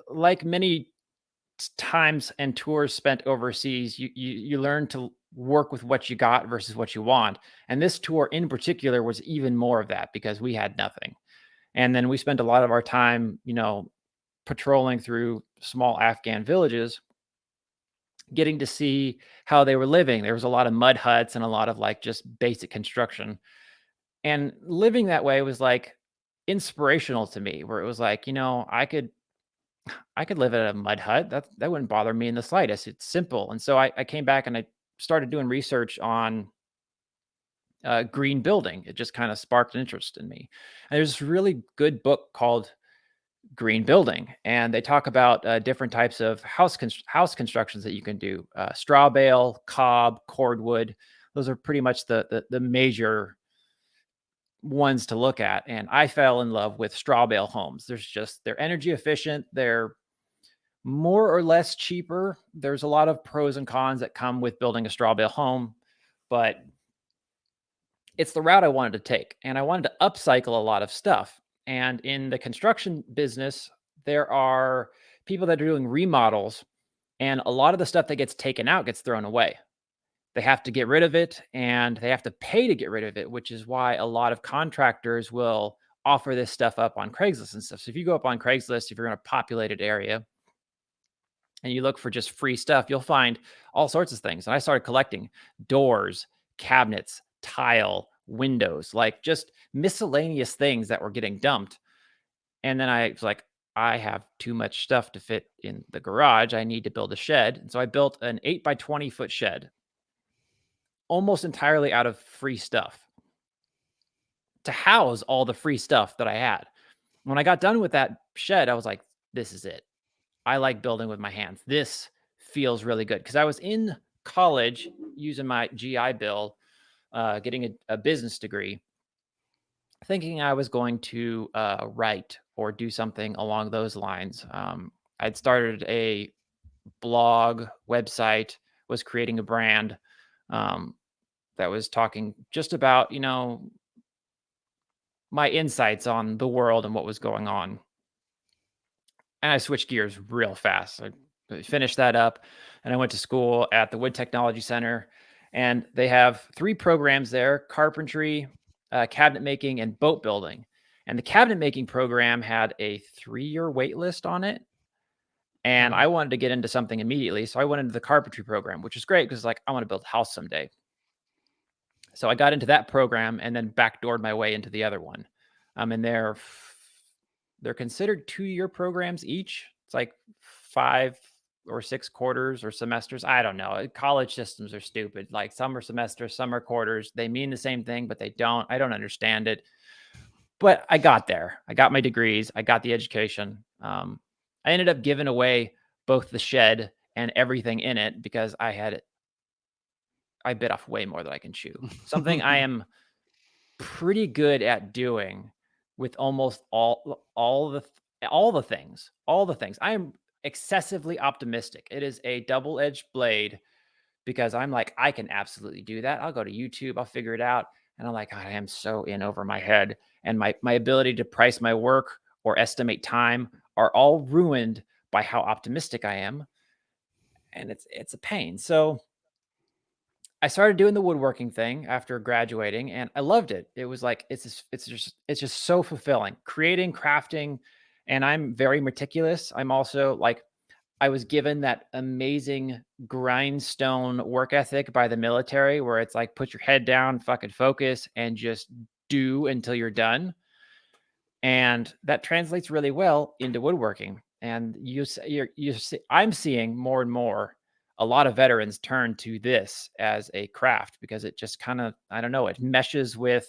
like many times and tours spent overseas, you learn to work with what you got versus what you want. And this tour in particular was even more of that because we had nothing. And then we spent a lot of our time, patrolling through small Afghan villages, getting to see how they were living. There was a lot of mud huts and a lot of like just basic construction. And living that way was like inspirational to me, where it was like, I could live in a mud hut. That wouldn't bother me in the slightest. It's simple. And so I came back and I started doing research on green building. It just kind of sparked an interest in me. And there's this really good book called Green Building, and they talk about different types of house constructions that you can do: straw bale, cob, cordwood. Those are pretty much the major ones to look at. And I fell in love with straw bale homes. They're energy efficient. They're more or less cheaper. There's a lot of pros and cons that come with building a straw bale home, but it's the route I wanted to take. And I wanted to upcycle a lot of stuff. And in the construction business, there are people that are doing remodels, and a lot of the stuff that gets taken out gets thrown away. They have to get rid of it and they have to pay to get rid of it, which is why a lot of contractors will offer this stuff up on Craigslist and stuff. So if you go up on Craigslist, if you're in a populated area, and you look for just free stuff, you'll find all sorts of things. And I started collecting doors, cabinets, tile, windows, like just miscellaneous things that were getting dumped. And then I was like, I have too much stuff to fit in the garage. I need to build a shed. And so I built an 8 by 20 foot shed, almost entirely out of free stuff, to house all the free stuff that I had. When I got done with that shed, I was like, this is it. I like building with my hands. This feels really good because I was in college using my GI Bill, getting a business degree, thinking I was going to write or do something along those lines. I'd started a blog website, was creating a brand that was talking just about, my insights on the world and what was going on. And I switched gears real fast. I finished that up and I went to school at the Wood Technology Center. And they have 3 programs there: carpentry, cabinet making, and boat building. And the cabinet making program had a 3-year wait list on it. And I wanted to get into something immediately. So I went into the carpentry program, which is great because like I want to build a house someday. So I got into that program and then backdoored my way into the other one. And they're considered 2-year programs each. It's like 5 or 6 quarters or semesters. I don't know. College systems are stupid. Like some are semesters, some are quarters. They mean the same thing, but they don't. I don't understand it. But I got there. I got my degrees. I got the education. I ended up giving away both the shed and everything in it because I bit off way more than I can chew. Something I am pretty good at doing with almost all the things. I am excessively optimistic. It is a double-edged blade because I'm like, I can absolutely do that. I'll go to YouTube, I'll figure it out. And I'm like, God, I am so in over my head. And my ability to price my work or estimate time are all ruined by how optimistic I am. And it's a pain. So I started doing the woodworking thing after graduating, and I loved it. It was like it's just so fulfilling. Creating, crafting, and I'm very meticulous. I'm also like I was given that amazing grindstone work ethic by the military where it's like put your head down, fucking focus, and just do until you're done. And that translates really well into woodworking. And I'm seeing more and more a lot of veterans turn to this as a craft because it just kind of, I don't know, it meshes with,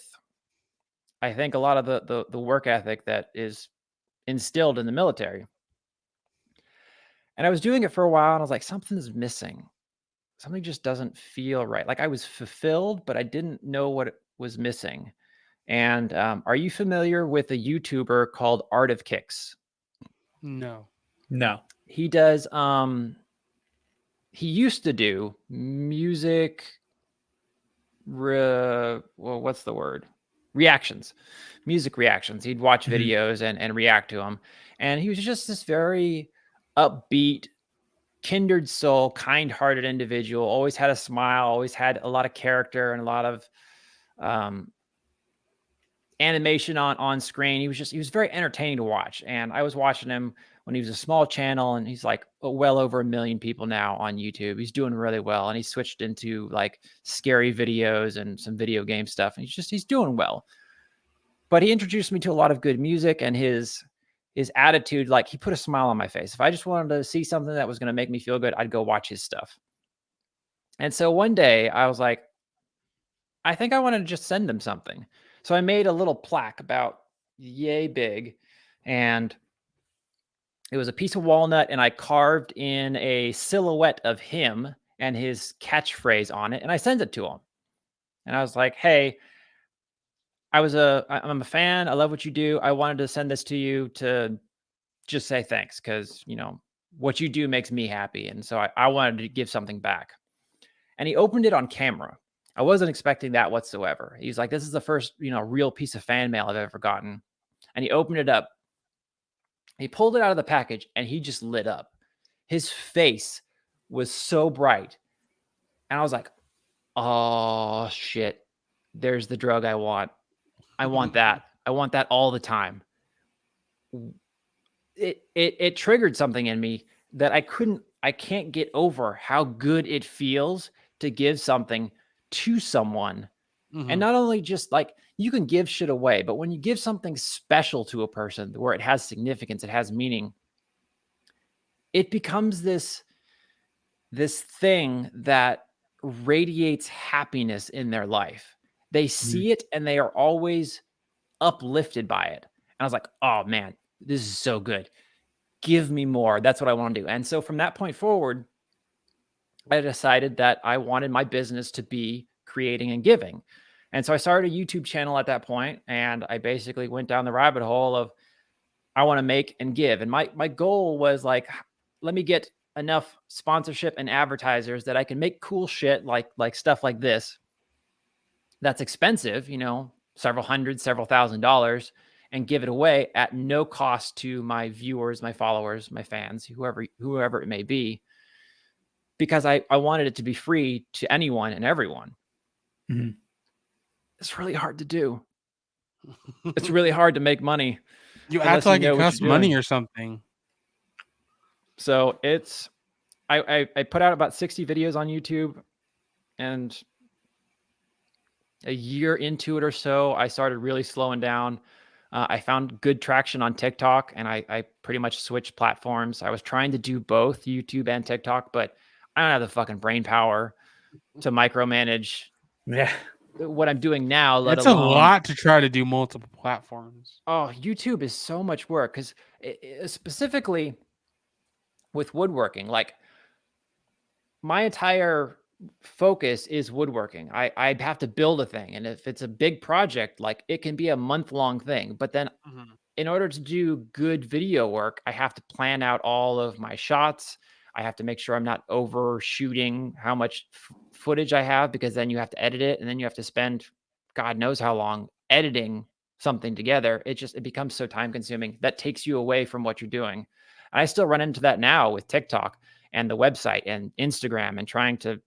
I think, a lot of the work ethic that is instilled in the military. And I was doing it for a while and I was like, something's missing. Something just doesn't feel right. Like I was fulfilled, but I didn't know what was missing. And are you familiar with a YouTuber called Art of Kicks? No. He does he used to do music what's the word? Reactions. Music reactions. He'd watch videos and react to them. And he was just this very upbeat, kindred soul, kind-hearted individual, always had a smile, always had a lot of character and a lot of animation on screen. He was very entertaining to watch. And I was watching him when he was a small channel, and he's like well over 1 million people now on YouTube. He's doing really well. And he switched into like scary videos and some video game stuff. And he's doing well. But he introduced me to a lot of good music, and his attitude, like he put a smile on my face. If I just wanted to see something that was going to make me feel good, I'd go watch his stuff. And so one day I was like, I think I want to just send him something. So I made a little plaque about yay big, and it was a piece of walnut, and I carved in a silhouette of him and his catchphrase on it, and I sent it to him. And I was like, hey, I'm a fan. I love what you do. I wanted to send this to you to just say thanks because, you know, what you do makes me happy. And so I wanted to give something back. And he opened it on camera. I wasn't expecting that whatsoever. He's like, this is the first, you know, real piece of fan mail I've ever gotten. And he opened it up. He pulled it out of the package and he just lit up. His face was so bright. And I was like, oh shit, there's the drug I want. I want that. I want that all the time. It triggered something in me that I can't get over how good it feels to give something to someone. And not only just like you can give shit away, but when you give something special to a person where it has significance, it has meaning, it becomes this thing that radiates happiness in their life. They see it and they are always uplifted by it. And I was like, oh man, this is so good. Give me more. That's what I want to do. And so from that point forward, I decided that I wanted my business to be creating and giving. And so I started a YouTube channel at that point, and I basically went down the rabbit hole of I want to make and give. And my goal was like, let me get enough sponsorship and advertisers that I can make cool shit like stuff like this. That's expensive, you know, several hundred, several $1,000s, and give it away at no cost to my viewers, my followers, my fans, whoever it may be, because I wanted it to be free to anyone and everyone. It's really hard to do. It's really hard to make money. You act like it costs money or something. So I put out about 60 videos on YouTube, and a year into it or so, I started really slowing down. I found good traction on TikTok, and I pretty much switched platforms. I was trying to do both YouTube and TikTok, but I don't have the fucking brain power to micromanage what I'm doing now. It's a lot to try to do multiple platforms. Oh, YouTube is so much work because specifically with woodworking, like my entire focus is woodworking. I have to build a thing, and if it's a big project, like it can be a month-long thing. But then in order to do good video work, I have to plan out all of my shots. I have to make sure I'm not overshooting how much footage I have, because then you have to edit it, and then you have to spend God knows how long editing something together. It becomes so time consuming. That takes you away from what you're doing. And I still run into that now with TikTok and the website and Instagram, and trying to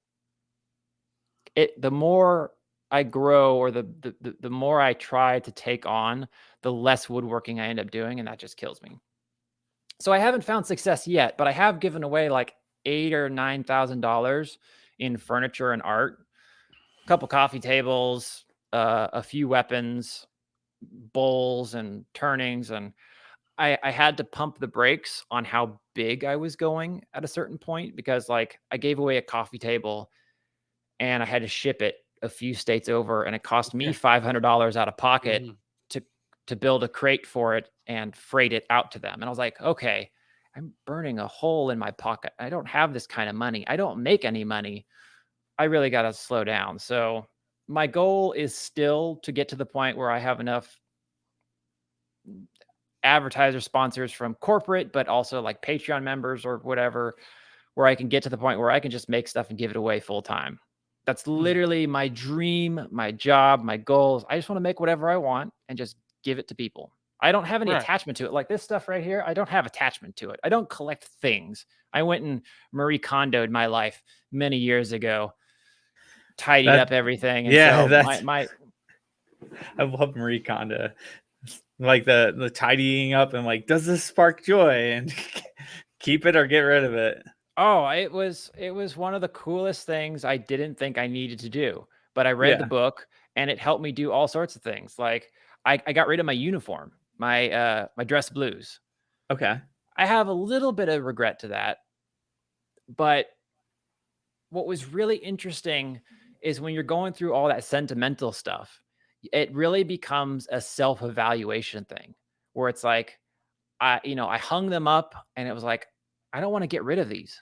the more I grow, or the more I try to take on, the less woodworking I end up doing, and that just kills me. So I haven't found success yet, but I have given away like $8,000 or $9,000 in furniture and art, a couple coffee tables, a few weapons, bowls and turnings, and I had to pump the brakes on how big I was going at a certain point, because like I gave away a coffee table and I had to ship it a few states over, and it cost me $500 out of pocket to build a crate for it and freight it out to them. And I was like, okay, I'm burning a hole in my pocket. I don't have this kind of money. I don't make any money. I really got to slow down. So my goal is still to get to the point where I have enough advertiser sponsors from corporate, but also like Patreon members or whatever, where I can get to the point where I can just make stuff and give it away full time. That's literally my dream, my job, my goals. I just want to make whatever I want and just give it to people. I don't have any attachment to it. Like this stuff right here, I don't have attachment to it. I don't collect things. I went and Marie Kondoed my life many years ago, tidied up everything. And yeah, so that's my I love Marie Kondo. Like the tidying up and like, does this spark joy? And keep it or get rid of it. Oh, it was one of the coolest things I didn't think I needed to do. But I read the book, and it helped me do all sorts of things. Like I got rid of my uniform, my dress blues. Okay. I have a little bit of regret to that. But what was really interesting is when you're going through all that sentimental stuff, it really becomes a self-evaluation thing, where it's like, I hung them up, and it was like, I don't want to get rid of these.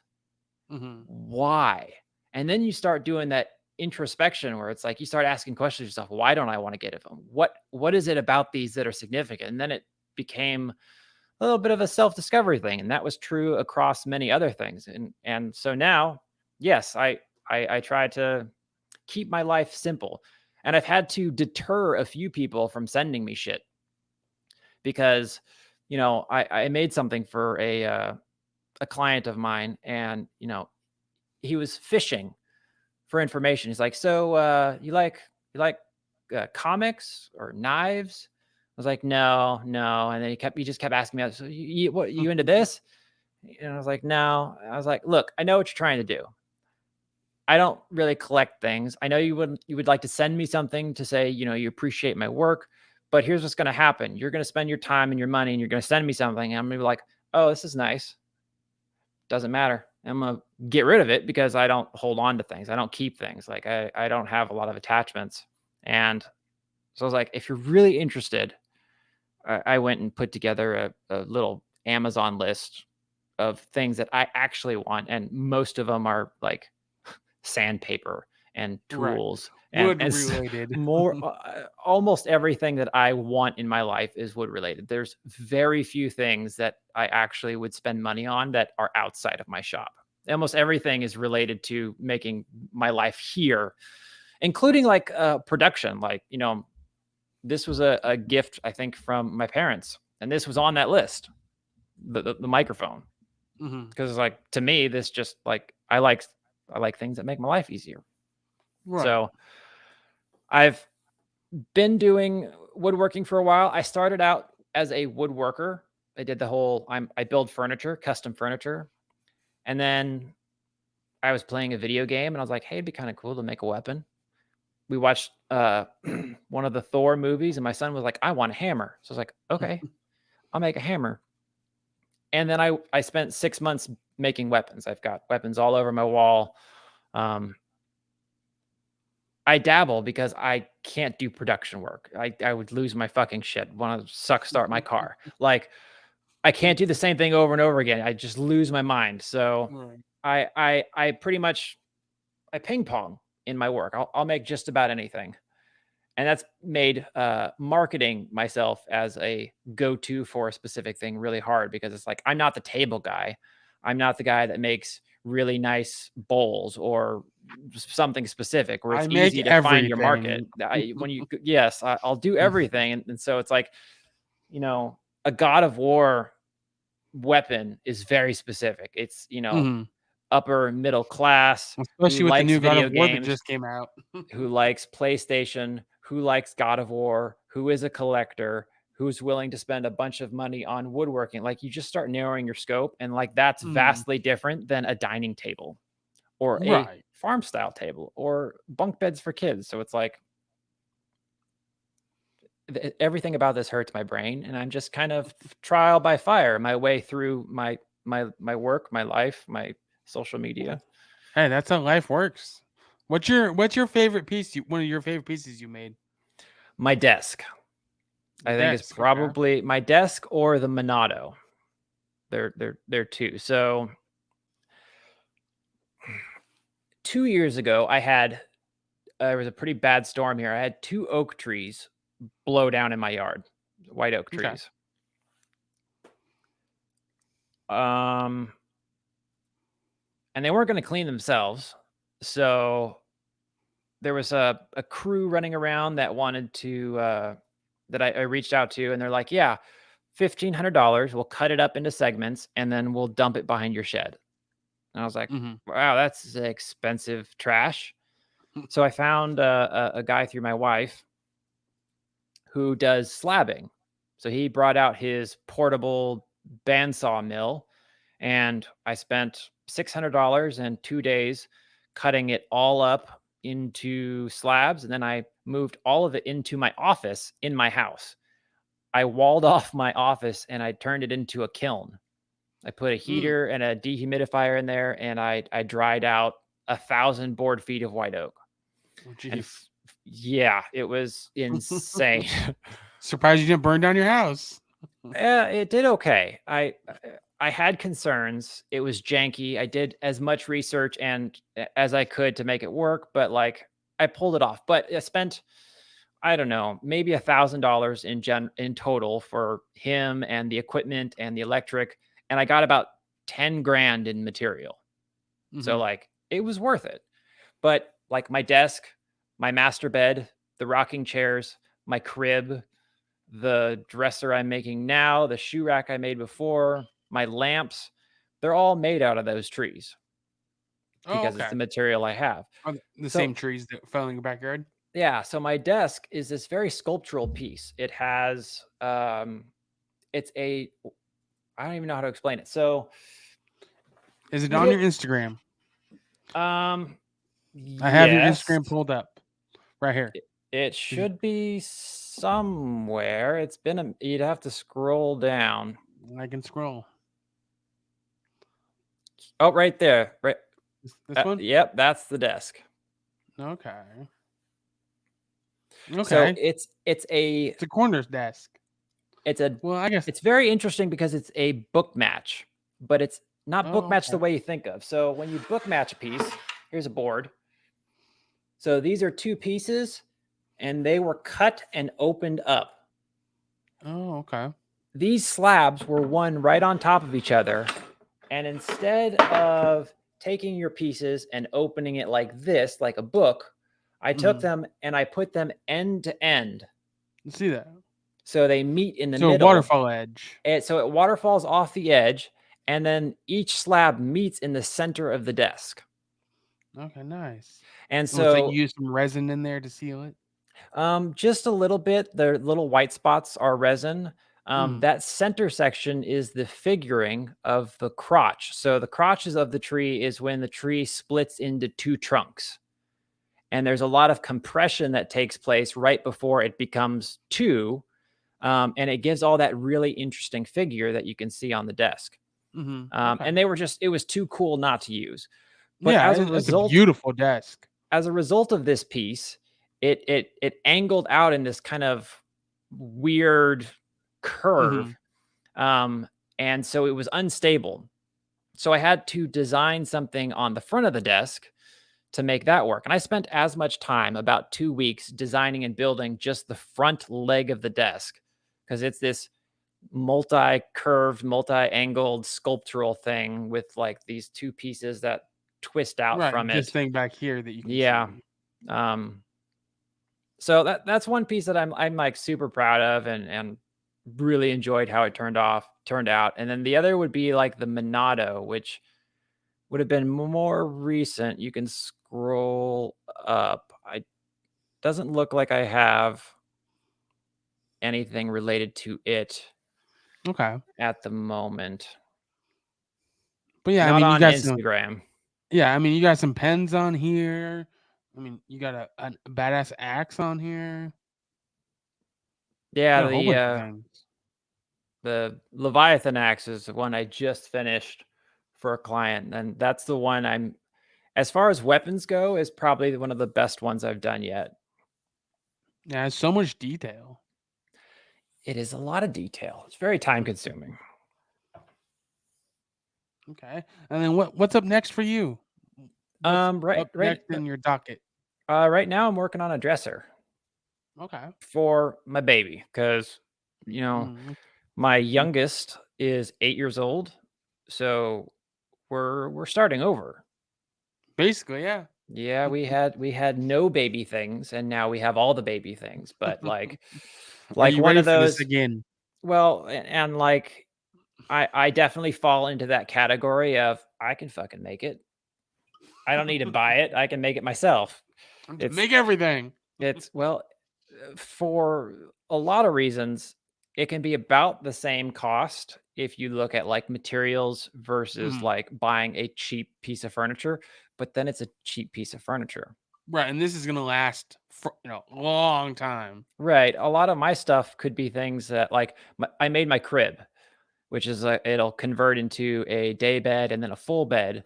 Why? And then you start doing that introspection, where it's like you start asking questions yourself, why don't I want to get rid of them? What is it about these that are significant? And then it became a little bit of a self-discovery thing. And that was true across many other things. And so now, yes, I try to keep my life simple. And I've had to deter a few people from sending me shit, because I made something for a client of mine, and he was fishing for information. He's like, so you like comics or knives? I was like, no. And then he just kept asking me, so you into this? And I was like, no. I was like, look, I know what you're trying to do. I don't really collect things. I know you would like to send me something to say, you appreciate my work, but here's what's going to happen. You're going to spend your time and your money, and you're going to send me something. And I'm going to be like, oh, this is nice. Doesn't matter. I'm going to get rid of it, because I don't hold on to things. I don't keep things. Like I don't have a lot of attachments. And so I was like, if you're really interested, I went and put together a little Amazon list of things that I actually want. And most of them are like sandpaper and tools and wood related. more. Almost everything that I want in my life is wood related. There's very few things that I actually would spend money on that are outside of my shop. Almost everything is related to making my life here, including like production. Like, this was a gift, I think, from my parents, and this was on that list, the microphone, because like, to me, this just like, I like things that make my life easier. So I've been doing woodworking for a while. I started out as a woodworker. I did the whole, I build furniture, custom furniture. And then I was playing a video game, and I was like, hey, it'd be kind of cool to make a weapon. We watched one of the Thor movies, and my son was like, I want a hammer. So I was like, okay, I'll make a hammer. And then I spent 6 months making weapons. I've got weapons all over my wall. I dabble because I can't do production work. I would lose my fucking shit. Want to start my car. Like, I can't do the same thing over and over again. I just lose my mind. So I pretty much, I ping pong in my work. I'll make just about anything. And that's made marketing myself as a go-to for a specific thing really hard, because it's like, I'm not the table guy. I'm not the guy that makes really nice bowls or something specific where I it's make easy to find your market. everything. Yes, I'll do everything. And so it's like, a God of War weapon is very specific. It's, Mhm. upper middle class, who Especially with the likes new God video of War that games, just came out. who likes PlayStation, who likes God of War, who is a collector, who's willing to spend a bunch of money on woodworking. Like, you just start narrowing your scope, and like that's Mhm. vastly different than a dining table or a Right. farm style table or bunk beds for kids. So it's like everything about this hurts my brain, and I'm just kind of trial by fire my way through my work, my life, my social media. Hey, that's how life works. What's your favorite piece? One of your favorite pieces you made? My desk, The I think, is desk. Okay. probably my desk or the Monado. They're two. So 2 years ago, there was a pretty bad storm here. I had 2 oak trees blow down in my yard, white oak Okay. trees. Um, and they weren't going to clean themselves, so there was a crew running around that wanted to that I reached out to, and they're like, "Yeah, $1,500. We'll cut it up into segments, and then we'll dump it behind your shed." And I was like, Mhm. "Wow, that's expensive trash." So I found a guy through my wife who does slabbing. So he brought out his portable bandsaw mill, and I spent $600 and 2 days cutting it all up into slabs. And then I moved all of it into my office in my house. I walled off my office and I turned it into a kiln. I put a Mm. heater and a dehumidifier in there, and I dried out 1,000 board feet of white oak. Oh, And jeez. yeah, it was insane. Surprised you didn't burn down your house. It did okay. I had concerns. It was janky. I did as much research and as I could to make it work, but like I pulled it off. But I spent, I don't know, maybe $1,000 in total for him and the equipment and the electric, and I got about 10 grand in material. So Mhm. like it was worth it. But like my desk, my master bed, the rocking chairs, my crib, the dresser I'm making now, the shoe rack I made before, my lamps, they're all made out of those trees Oh, because it's the okay. material I have. Are the So, same trees that fell in your backyard? yeah, so my desk is this very sculptural piece. It has it's a I don't even know how to explain it. So, Is it you on your hit Instagram? um I have your yes, Instagram pulled up right here. it If you, should be somewhere. You'd have to scroll down. I can scroll. Oh, right there. Right. This one? Yep, that's the desk. Okay. So Okay. It's a corner's desk. it's a Well, I guess. it's very interesting because it's a book match, but it's not book Oh, match the okay. way you think of. So when you book match a piece, here's a board. So these are 2 pieces, and they were cut and opened up. Oh, okay. These slabs were one right on top of each other, and instead of taking your pieces and opening it like this, like a book, I took Mhm. them and I put them end to end. Let's see that. So they meet in the So a middle. waterfall edge. So it waterfalls off the edge, and then each slab meets in the center of the desk. Okay, nice. And Looks like you so used some resin in there to seal it. just a little bit, the little white spots are resin. Mhm. That center section is the figuring of the crotch. So the crotches of the tree is when the tree splits into 2 trunks. And there's a lot of compression that takes place right before it becomes 2. And it gives all that really interesting figure that you can see on the desk. Mhm. Okay. And it was too cool not to use. But Yeah, it's a beautiful desk. as a result of this piece, it angled out in this kind of weird curve. Mhm. And so it was unstable. So I had to design something on the front of the desk to make that work. And I spent as much time, about 2 weeks, designing and building just the front leg of the desk, because it's this multi-curved, multi-angled sculptural thing with like these two pieces that twist out Right. from This it. thing back here that you can Yeah. see. So that's one piece that I'm like super proud of and really enjoyed how it turned out. And then the other would be like the Monado, which would have been more recent. You can scroll up. I doesn't look like I have anything related to it Okay. at the moment. But yeah, I Not mean, you on got some. Instagram. Yeah, I mean, you got some pens on here. I mean, you got a badass axe on here. Yeah, Got a whole bunch of things. the Leviathan axe is the one I just finished for a client, and that's the one I'm, as far as weapons go, is probably one of the best ones I've done yet. Yeah, it's so much detail. It is a lot of detail. It's very time consuming. Okay, and then what's up next for you? What's Right up next in your docket? right now I'm working on a dresser Okay. for my baby because my youngest is 8 years old, so we're starting over. Basically, yeah. Yeah, we had no baby things, and now we have all the baby things. But like Are you one ready of for this those. again? Well, and like I definitely fall into that category of I can fucking make it. I don't need to buy it. I can make it myself. Make everything. It's well, for a lot of reasons, it can be about the same cost if you look at like materials versus like buying a cheap piece of furniture, but then it's a cheap piece of furniture. Right, and this is gonna last for a long time. Right. A lot of my stuff could be things that like I made my crib, which is it'll convert into a day bed and then a full bed.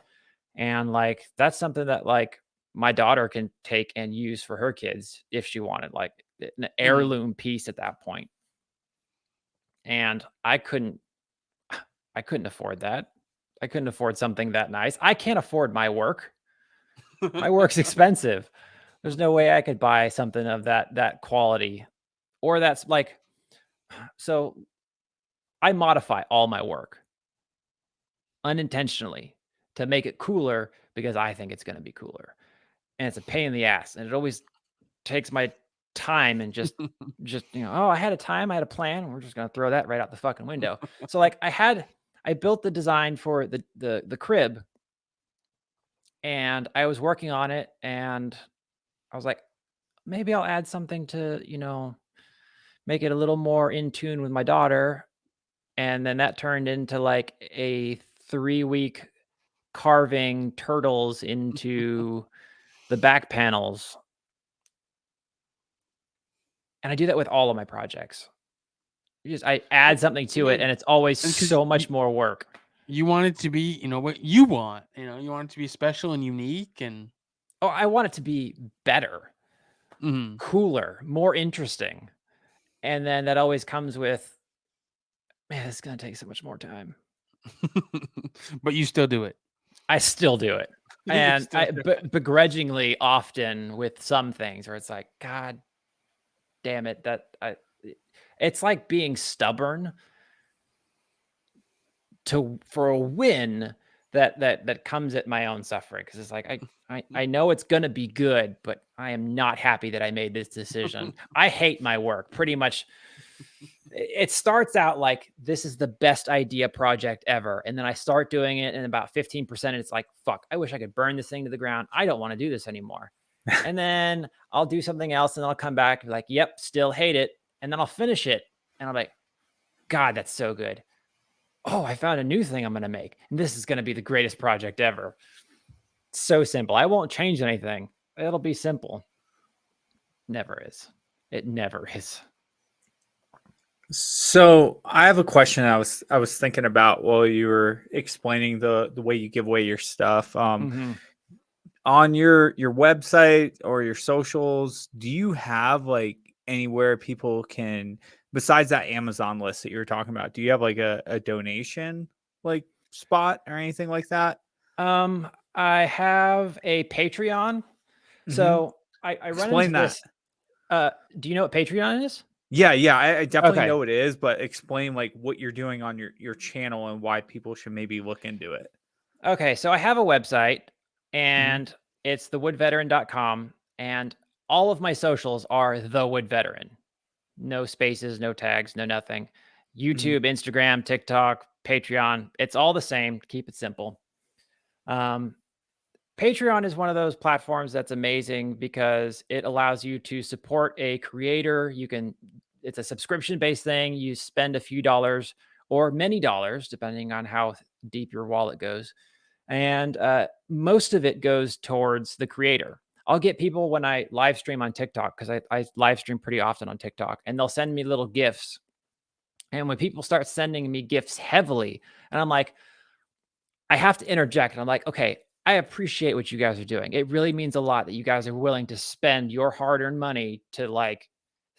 And like that's something that like my daughter can take and use for her kids if she wanted, like an heirloom piece at that point. And I couldn't afford that. I couldn't afford something that nice. I can't afford my work. My work's expensive. There's no way I could buy something of that quality, or that's like, so I modify all my work unintentionally to make it cooler because I think it's going to be cooler. And it's a pain in the ass. And it always takes my time and just, oh, I had a plan. We're just going to throw that right out the fucking window. So like I built the design for the crib, and I was working on it, and I was like, maybe I'll add something to, make it a little more in tune with my daughter. And then that turned into like a 3-week carving turtles into the back panels. And I do that with all of my projects. I add something to it, and it's always so much more work. You want it to be, what you want. You want it to be special and unique, and I want it to be better, cooler, more interesting. And then that always comes with, man, it's going to take so much more time. But you still do it. I still do it. And begrudgingly often with some things where it's like, God damn it, it's like being stubborn for a win that comes at my own suffering. Cause it's like, I know it's going to be good, but I am not happy that I made this decision. I hate my work pretty much. It starts out like this is the best idea project ever. And then I start doing it, and about 15%, it's like, fuck, I wish I could burn this thing to the ground. I don't want to do this anymore. And then I'll do something else, and I'll come back and be like, yep, still hate it. And then I'll finish it, and I'm like, God, that's so good. Oh, I found a new thing I'm going to make. And this is going to be the greatest project ever. It's so simple. I won't change anything. It'll be simple. Never is. It never is. So I have a question I was thinking about while you were explaining the way you give away your stuff. On your website or your socials, do you have like anywhere people can, besides that Amazon list that you were talking about, do you have like a donation like spot or anything like that? I have a Patreon. So I run into this. Do you know what Patreon is? Yeah, I definitely Okay. know what it is, but explain like what you're doing on your channel and why people should maybe look into it. Okay, so I have a website Mhm, and it's thewoodveteran.com and all of my socials are the wood veteran. No spaces, no tags, no nothing. mhm, YouTube, Instagram, TikTok, Patreon, it's all the same. Keep it simple. Um, Patreon is one of those platforms that's amazing because it allows you to support a creator. It's a subscription based thing. You spend a few dollars or many dollars, depending on how deep your wallet goes. And most of it goes towards the creator. I'll get people when I live stream on TikTok because I live stream pretty often on TikTok, and they'll send me little gifts. And when people start sending me gifts heavily, and I'm like, I have to interject, and I'm like, okay, I appreciate what you guys are doing. It really means a lot that you guys are willing to spend your hard-earned money to like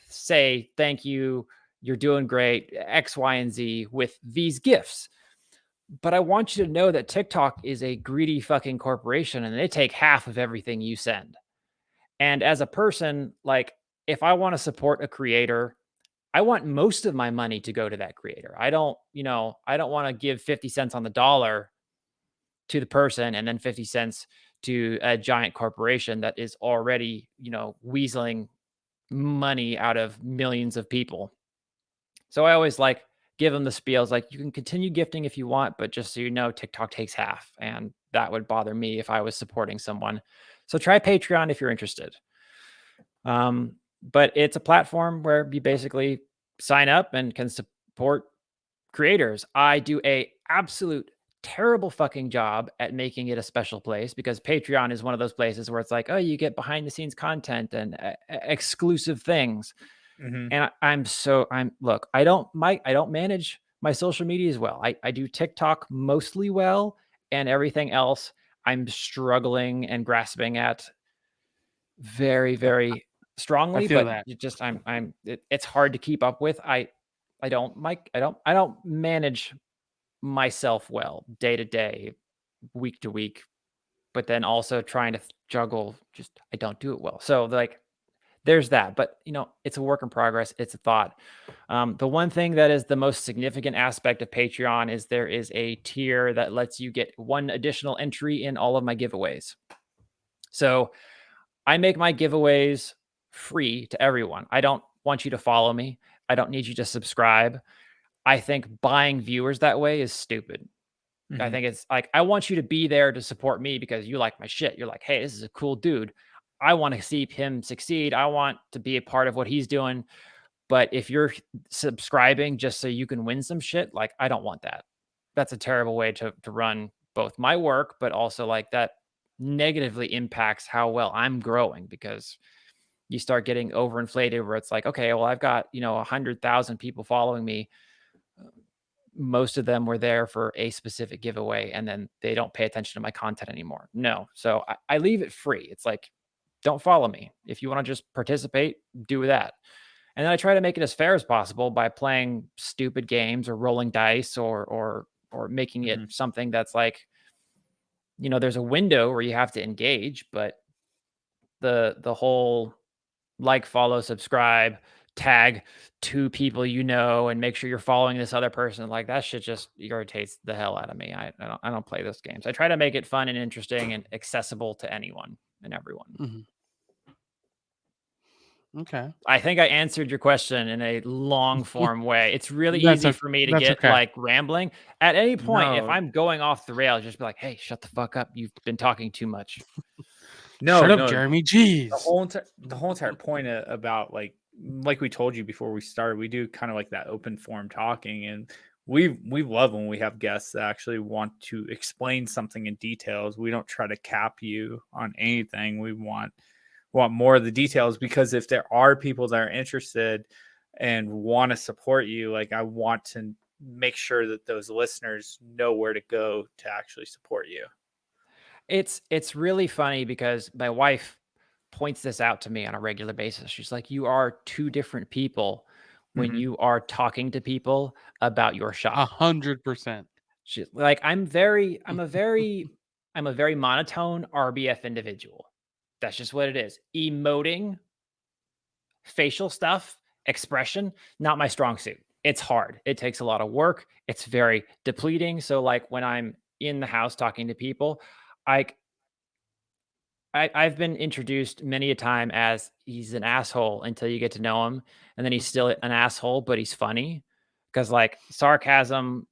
say thank you, you're doing great, X, Y, and Z with these gifts. But I want you to know that TikTok is a greedy fucking corporation and they take half of everything you send. And as a person, like if I want to support a creator, I want most of my money to go to that creator. I don't want to give 50 cents on the dollar to the person and then 50 cents to a giant corporation that is already, weaseling money out of millions of people. So I always like give them the spiels like you can continue gifting if you want, but just so you know, TikTok takes half. And that would bother me if I was supporting someone. So try Patreon if you're interested. But it's a platform where you basically sign up and can support creators. I do a absolute terrible fucking job at making it a special place because Patreon is one of those places where it's like, oh, you get behind the scenes content and exclusive things. mhm. And I don't manage my social media as well. I do TikTok mostly well, and everything else I'm struggling and grasping at very, very I strongly, feel but that. it's hard to keep up with. I don't manage myself well day to day, week to week, but then also trying to juggle just I don't do it well. So like there's that, but it's a work in progress. It's a thought. The one thing that is the most significant aspect of Patreon is there is a tier that lets you get one additional entry in all of my giveaways. So I make my giveaways free to everyone. I don't want you to follow me. I don't need you to subscribe. I think buying viewers that way is stupid. I Mhm. think it's like, I want you to be there to support me because you like my shit. You're like, hey, this is a cool dude. I want to see him succeed. I want to be a part of what he's doing. But if you're subscribing just so you can win some shit, like, I don't want that. That's a terrible way to run both my work, but also like that negatively impacts how well I'm growing because you start getting overinflated where it's like, okay, well, I've got, 100,000 people following me. Most of them were there for a specific giveaway and then they don't pay attention to my content anymore. No. So I leave it free. It's like, don't follow me. If you want to just participate, do that. And then I try to make it as fair as possible by playing stupid games or rolling dice or making it Mhm. something that's like, there's a window where you have to engage, but the whole like, follow, subscribe, tag 2 people and make sure you're following this other person, like, that shit just irritates the hell out of me. I don't play those games. I try to make it fun and interesting and accessible to anyone and everyone. Mhm. Okay. I think I answered your question in a long form way. It's really That's easy okay. for me to That's get, okay. like, rambling. At any point, if No, I'm going off the rails, just be like, "Hey, shut the fuck up. You've been talking too much." Shut up, no. Jeremy. Jeez. The whole entire point about like we told you before we started, we do kind of like that open forum talking, and we love when we have guests that actually want to explain something in details. We don't try to cap you on anything. We want more of the details because if there are people that are interested and want to support you, like I want to make sure that those listeners know where to go to actually support you. It's really funny because my wife points this out to me on a regular basis. She's like, "You are 2 different people when Mhm. you are talking to people about your shop." 100%. She's like, I'm a very monotone RBF individual. That's just what it is. Emoting, facial stuff expression, not my strong suit. It's hard. It takes a lot of work. It's very depleting. So like when I'm in the house talking to people, I I've been introduced many a time as he's an asshole until you get to know him, and then he's still an asshole, but he's funny because like sarcasm,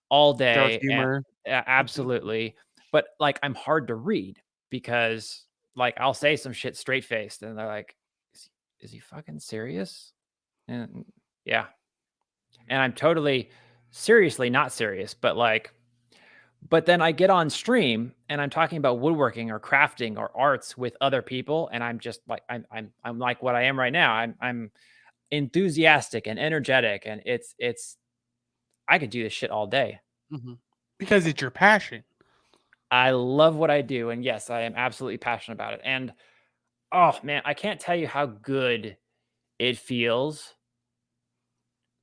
all Dark day and humor. absolutely. But like I'm hard to read because like I'll say some shit straight faced, and they're like, is he fucking serious?" And yeah, and I'm totally seriously not serious, but then I get on stream and I'm talking about woodworking or crafting or arts with other people, and I'm just like I'm like what I am right now. I'm enthusiastic and energetic, and it's I could do this shit all day. Mhm. Because it's your passion. I love what I do, and yes, I am absolutely passionate about it. And oh man, I can't tell you how good it feels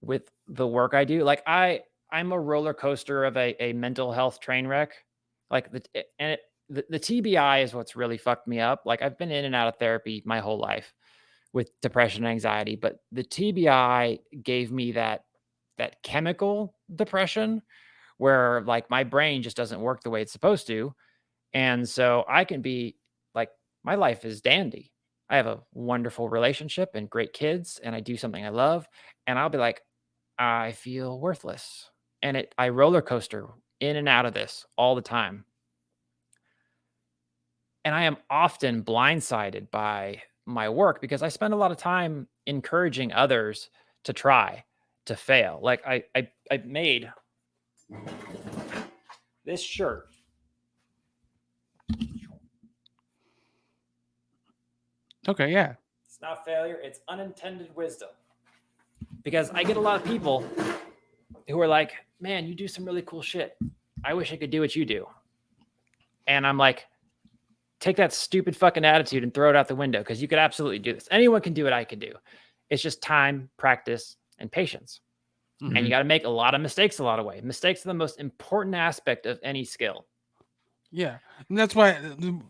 with the work I do. Like I'm a roller coaster of a mental health train wreck. Like the TBI is what's really fucked me up. Like I've been in and out of therapy my whole life with depression and anxiety, but the TBI gave me that chemical depression where like my brain just doesn't work the way it's supposed to. And so I can be like my life is dandy. I have a wonderful relationship and great kids and I do something I love, and I'll be like, I feel worthless. And I roller coaster in and out of this all the time. And I am often blindsided by my work because I spend a lot of time encouraging others to try, to fail. Like I made this shirt. Okay, yeah. It's not failure, it's unintended wisdom. Because I get a lot of people who are like, man, you do some really cool shit. I wish I could do what you do. And I'm like, take that stupid fucking attitude and throw it out the window because you could absolutely do this. Anyone can do what I can do. It's just time, practice, and patience. Mhm. And you got to make a lot of mistakes a lot of ways. Mistakes are the most important aspect of any skill. Yeah, and that's why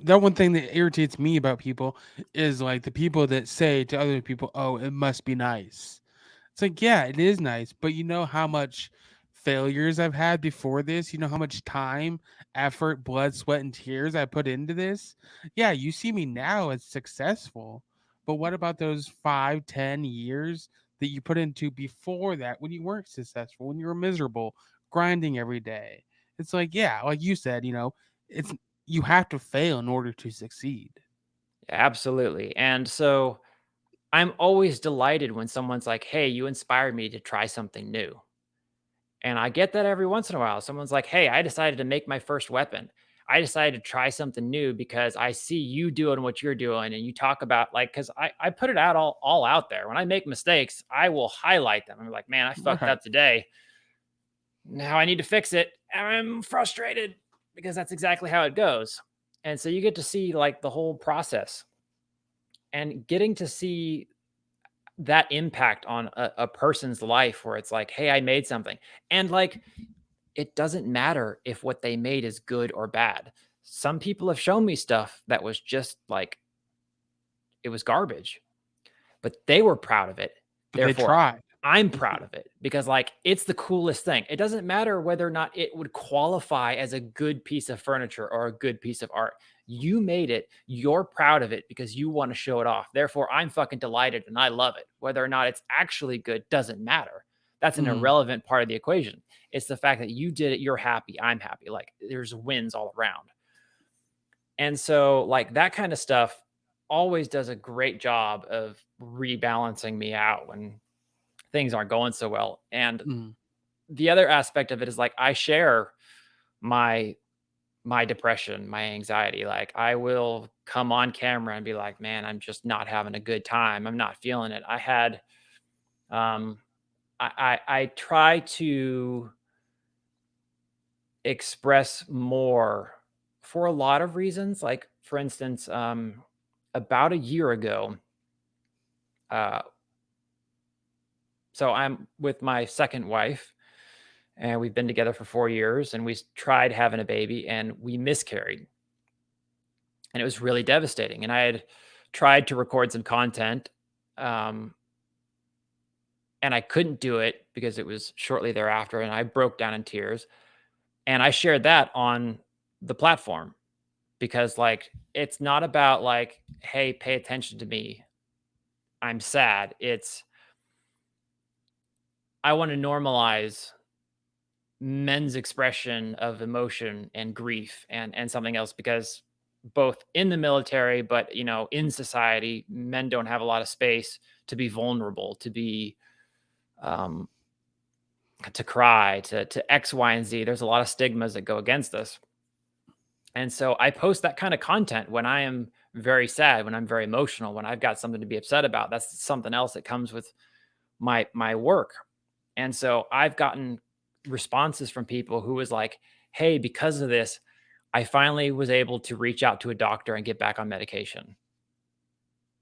that one thing that irritates me about people is like the people that say to other people, "Oh, it must be nice." It's like, yeah, it is nice, but you know how much failures I've had before this? You know how much time, effort, blood, sweat, and tears I put into this? Yeah, you see me now as successful, but what about those 5, 10 years that you put into before that when you weren't successful, when you were miserable, grinding every day? It's like, yeah, like you said, it's you have to fail in order to succeed. Absolutely. And so I'm always delighted when someone's like, hey, you inspired me to try something new. And I get that every once in a while. Someone's like, hey, I decided to make my first weapon. I decided to try something new because I see you doing what you're doing. And you talk about like, because I put it out all out there. When I make mistakes, I will highlight them. I'm like, man, I fucked Right. up today. Now I need to fix it. And I'm frustrated because that's exactly how it goes. And so you get to see like the whole process and getting to see that impact on a person's life where it's like, hey, I made something. And like, it doesn't matter if what they made is good or bad. Some people have shown me stuff that was just like, it was garbage, but they were proud of it. But they Therefore, tried. I'm proud of it because like it's the coolest thing. It doesn't matter whether or not it would qualify as a good piece of furniture or a good piece of art. You made it. You're proud of it because you want to show it off. Therefore, I'm fucking delighted and I love it. Whether or not it's actually good doesn't matter. That's an Mhm. irrelevant part of the equation. It's the fact that you did it. You're happy. I'm happy. Like there's wins all around. And so, like that kind of stuff always does a great job of rebalancing me out when things aren't going so well. And Mhm. the other aspect of it is like I share my depression, my anxiety. Like I will come on camera and be like, "Man, I'm just not having a good time. I'm not feeling it." I had um I try to express more for a lot of reasons. Like for instance, about a year ago, uh so I'm with my second wife and we've been together for 4 years and we tried having a baby and we miscarried. And it was really devastating. And I had tried to record some content, um, and I couldn't do it because it was shortly thereafter, and I broke down in tears. And I shared that on the platform because, like, it's not about like, hey, pay attention to me, I'm sad. It's, I want to normalize men's expression of emotion and grief and something else, because both in the military, but in society, men don't have a lot of space to be vulnerable, to be um to cry, to X, Y, and Z. There's a lot of stigmas that go against us. And so I post that kind of content when I am very sad, when I'm very emotional, when I've got something to be upset about. That's something else that comes with my work. And so I've gotten responses from people who was like, "Hey, because of this, I finally was able to reach out to a doctor and get back on medication."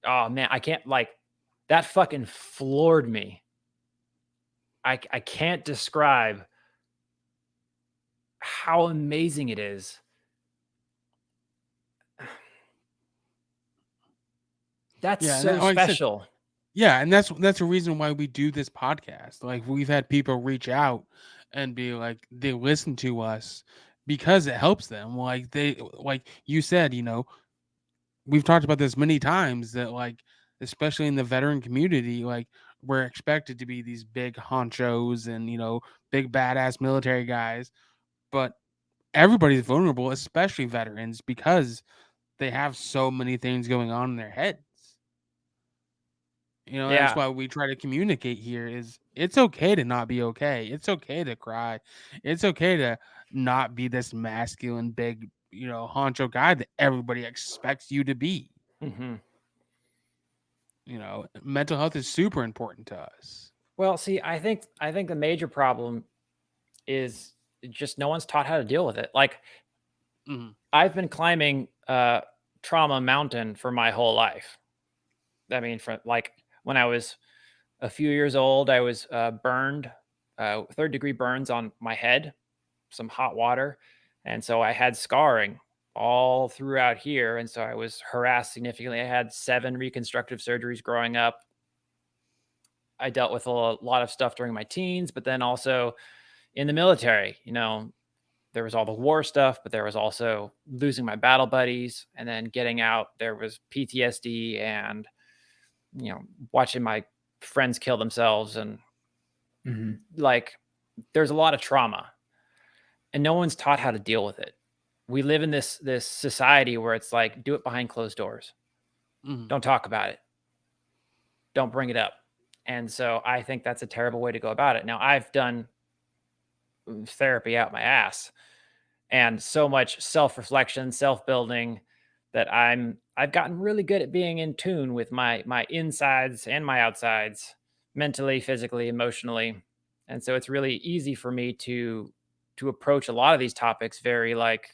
Oh man, I can't, like, that fucking floored me. I can't describe how amazing it is. That's Yeah, and so like I said, special. yeah, and that's a reason why we do this podcast. Like we've had people reach out and be like they listen to us because it helps them. Like they like you said, we've talked about this many times that like especially in the veteran community, like we're expected to be these big honchos and big badass military guys, but everybody's vulnerable, especially veterans, because they have so many things going on in their heads. That's Yeah. why we try to communicate here is it's okay to not be okay. It's okay to cry. It's okay to not be this masculine, big, honcho guy that everybody expects you to be. Mhm. Mental health is super important to us. Well, see, I think the major problem is just no one's taught how to deal with it. Like, Mhm. I've been climbing trauma mountain for my whole life. I mean, from like when I was a few years old, I was burned, third-degree burns on my head, some hot water, and so I had scarring all throughout here, and so I was harassed significantly. I had 7 reconstructive surgeries growing up. I dealt with a lot of stuff during my teens, but then also in the military, there was all the war stuff, but there was also losing my battle buddies, and then getting out, there was PTSD and, watching my friends kill themselves. And Mhm. like, there's a lot of trauma and no one's taught how to deal with it. We live in this society where it's like, do it behind closed doors. Mhm. Don't talk about it. Don't bring it up. And so I think that's a terrible way to go about it. Now, I've done therapy out my ass and so much self-reflection, self-building, that I've gotten really good at being in tune with my insides and my outsides, mentally, physically, emotionally. And so it's really easy for me to approach a lot of these topics very, like,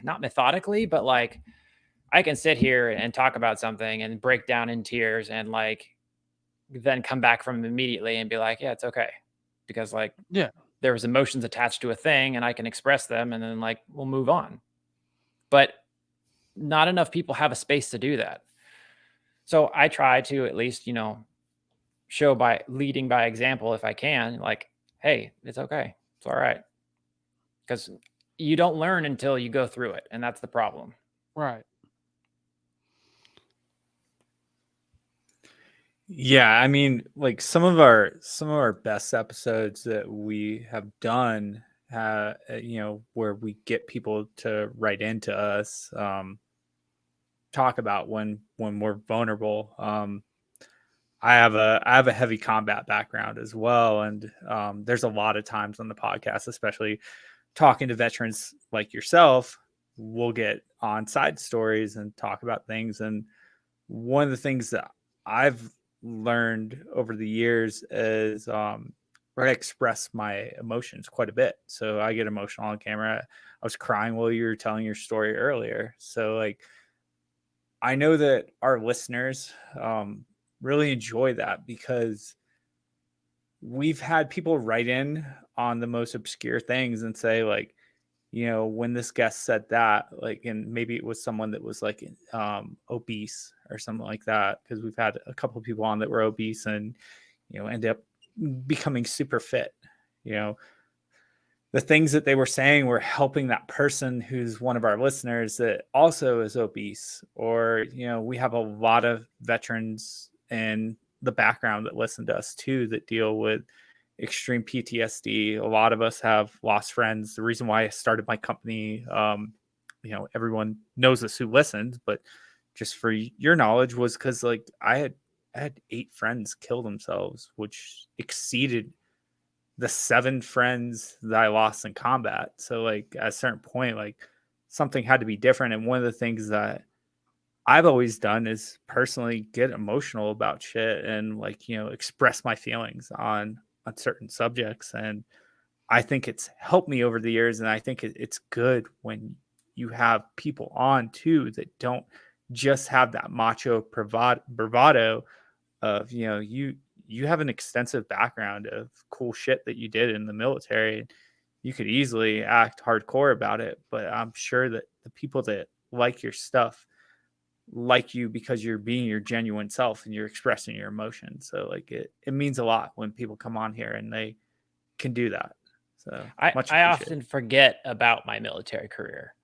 not methodically, but like I can sit here and talk about something and break down in tears and like then come back from 'em immediately and be like, yeah, it's okay. Because like Yeah. there was emotions attached to a thing and I can express them and then like we'll move on. But not enough people have a space to do that. So I try to at least, show by leading by example if I can, like, hey, it's okay. It's all right. Because you don't learn until you go through it. And that's the problem. Right. Yeah, I mean, like some of our best episodes that we have done, where we get people to write into us, talk about when we're vulnerable. I have a heavy combat background as well, and there's a lot of times on the podcast, especially talking to veterans like yourself, we'll get on side stories and talk about things. And one of the things that I've learned over the years is where I express my emotions quite a bit. So I get emotional on camera. I was crying while you were telling your story earlier. So like I know that our listeners really enjoy that because we've had people write in on the most obscure things and say like, when this guest said that, like, and maybe it was someone that was like obese or something like that, because we've had a couple of people on that were obese, and end up becoming super fit. The things that they were saying were helping that person who's one of our listeners that also is obese. Or, we have a lot of veterans in the background that listen to us too, that deal with extreme PTSD. A lot of us have lost friends. The reason why I started my company, everyone knows this who listens, but just for your knowledge, was because I had 8 friends kill themselves, which exceeded the 7 friends that I lost in combat. So at a certain point, something had to be different. And one of the things that I've always done is personally get emotional about shit and express my feelings on certain subjects. And I think it's helped me over the years. And I think it's good when you have people on too that don't just have that macho bravado of, you have an extensive background of cool shit that you did in the military. You could easily act hardcore about it, but I'm sure that the people that like your stuff like you because you're being your genuine self and you're expressing your emotions. So it means a lot when people come on here and they can do that. So I often forget about my military career.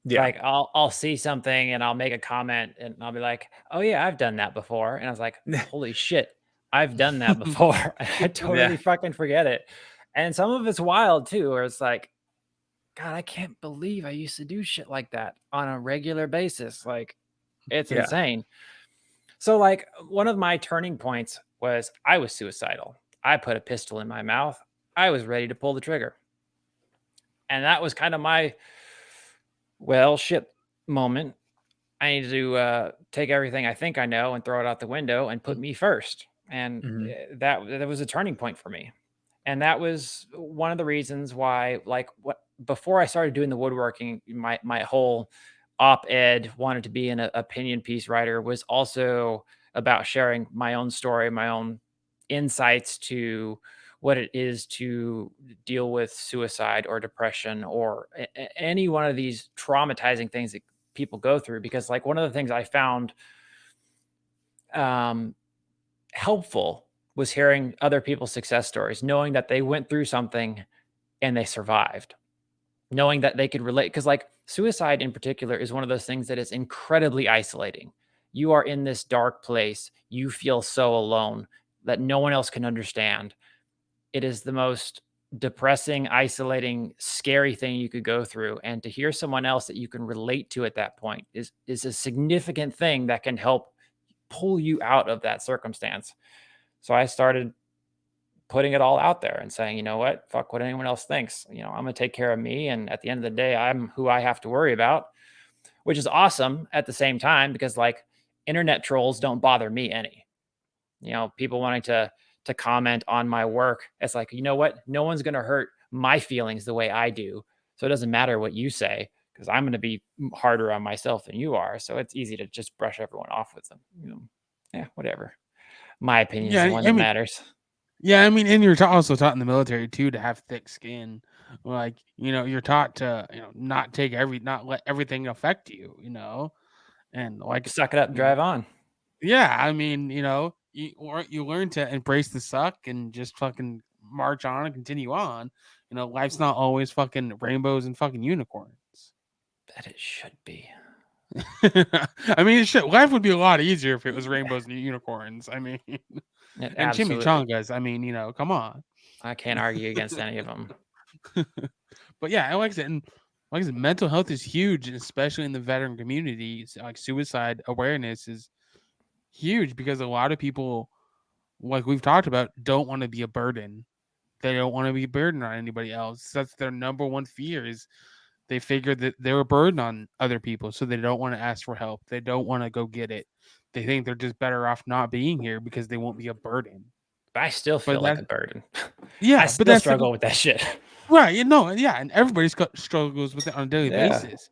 Yeah. Like I'll see something and I'll make a comment and I'll be like, "Oh yeah, I've done that before." And I was like, "Holy shit, I've done that before." I totally fucking forget it. And some of it's wild too, where it's like, God, I can't believe I used to do shit like that on a regular basis. Like, it's insane. So one of my turning points was I was suicidal. I put a pistol in my mouth. I was ready to pull the trigger. And that was kind of my, well, shit moment. I need to take everything I think I know and throw it out the window and put me first. And that was a turning point for me. And that was one of the reasons why, before I started doing the woodworking, my whole op-ed wanted to be an opinion piece writer was also about sharing my own story, my own insights to what it is to deal with suicide or depression or any one of these traumatizing things that people go through. Because one of the things I found helpful was hearing other people's success stories, knowing that they went through something and they survived, knowing that they could relate. Because suicide in particular is one of those things that is incredibly isolating. You are in this dark place. You feel so alone that no one else can understand. It is the most depressing, isolating, scary thing you could go through. And to hear someone else that you can relate to at that point is a significant thing that can help pull you out of that circumstance. So I started putting it all out there and saying, you know what, fuck what anyone else thinks. I'm going to take care of me. And at the end of the day, I'm who I have to worry about, which is awesome at the same time, because internet trolls don't bother me any. People wanting to comment on my work. It's you know what? No one's going to hurt my feelings the way I do. So it doesn't matter what you say, because I'm going to be harder on myself than you are. So it's easy to just brush everyone off with them. Yeah, whatever. My opinion is the one that matters. Yeah, I mean, and you're also taught in the military too to have thick skin. You're taught to not let everything affect you. And suck it up and drive on. Yeah, I mean, you learn to embrace the suck and just fucking march on and continue on. Life's not always fucking rainbows and fucking unicorns. That it should be. I mean, life would be a lot easier if it was rainbows and unicorns. I mean, and chimichangas. I mean, come on. I can't argue against any of them. But yeah, I like it. And like I said, mental health is huge, especially in the veteran community. Suicide awareness is huge because a lot of people, like we've talked about, don't want to be a burden. They don't want to be a burden on anybody else. That's their number one fear, is they figure that they're a burden on other people, so they don't want to ask for help. They don't want to go get it. They think they're just better off not being here because they won't be a burden. But I still feel like a burden. Yeah, I still struggle with that shit. Right, and everybody struggles with it on a daily basis.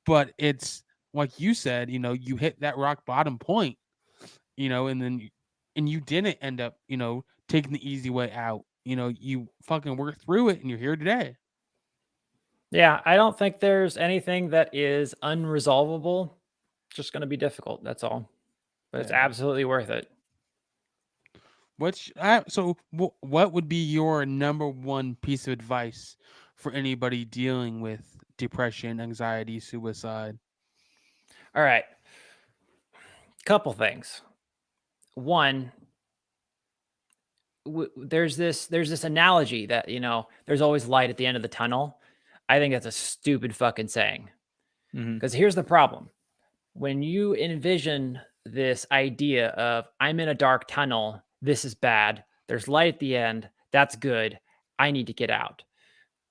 But it's like you said, you hit that rock bottom point, and you didn't end up, taking the easy way out. You fucking worked through it and you're here today. Yeah, I don't think there's anything that is unresolvable. It's just going to be difficult. That's all. But it's absolutely worth it. What would be your number one piece of advice for anybody dealing with depression, anxiety, suicide? All right. Couple things. One, there's this analogy that, there's always light at the end of the tunnel. I think that's a stupid fucking saying, Mhm. because here's the problem. When you envision this idea of, I'm in a dark tunnel, this is bad, there's light at the end, that's good, I need to get out.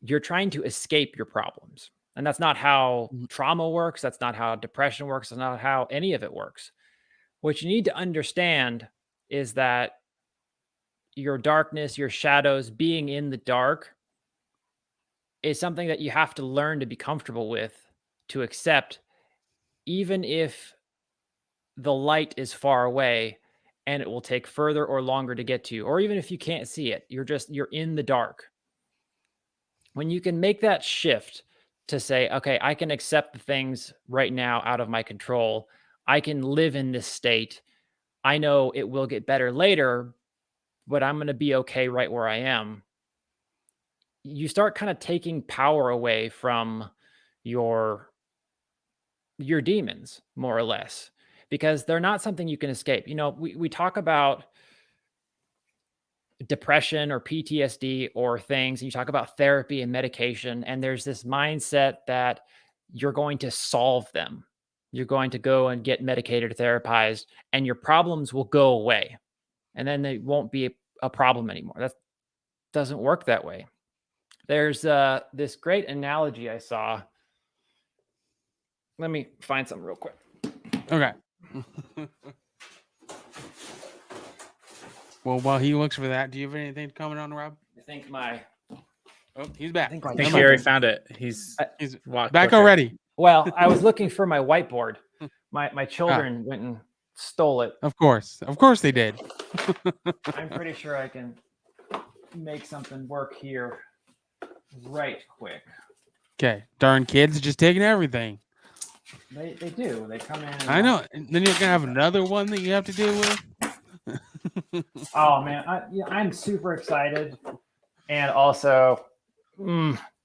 You're trying to escape your problems. And that's not how Mhm. trauma works. That's not how depression works. That's not how any of it works. What you need to understand is that your darkness, your shadows, being in the dark is something that you have to learn to be comfortable with, to accept, even if the light is far away and it will take further or longer to get to you, or even if you can't see it, you're in the dark. When you can make that shift to say, okay, I can accept the things right now out of my control, I can live in this state, I know it will get better later, but I'm going to be okay right where I am. You start kind of taking power away from your demons, more or less, because they're not something you can escape. We talk about depression or PTSD or things, and you talk about therapy and medication, and there's this mindset that you're going to solve them. You're going to go and get medicated or therapized, and your problems will go away, and then they won't be a problem anymore. That doesn't work that way. There's this great analogy I saw. Let me find something real quick. Okay. Well, while he looks for that, do you have anything to comment on, Rob? I think my Oh, he's back. I think I think he already found it. He's He's walked back quicker. already. Well, I was looking for my whiteboard. My children went and stole it. Of course they did. I'm pretty sure I can make something work here right quick. Okay, darn kids just taking everything. They do. They come in. And I know. And then you're gonna have another one that you have to deal with. Oh man, I'm super excited, and also,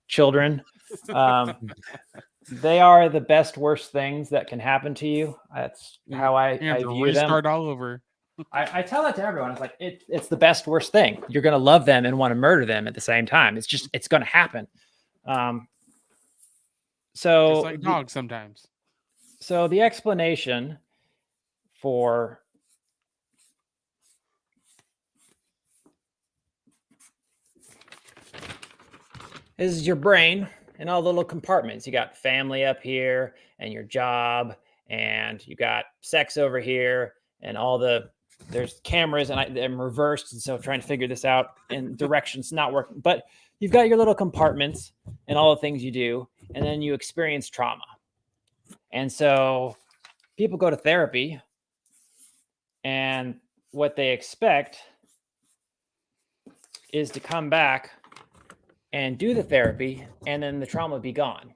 children. They are the best worst things that can happen to you. That's how I have to view them. restart all over. I tell that to everyone. It's like it's the best worst thing. You're gonna love them and want to murder them at the same time. It's gonna happen. So Just like dogs sometimes. So the explanation for is your brain and all the little compartments. You got family up here and your job, and you got sex over here, and there's cameras, and I'm reversed, and so trying to figure this out, and directions not working. But you've got your little compartments and all the things you do, and then you experience trauma. And so people go to therapy, and what they expect is to come back and do the therapy, and then the trauma be gone.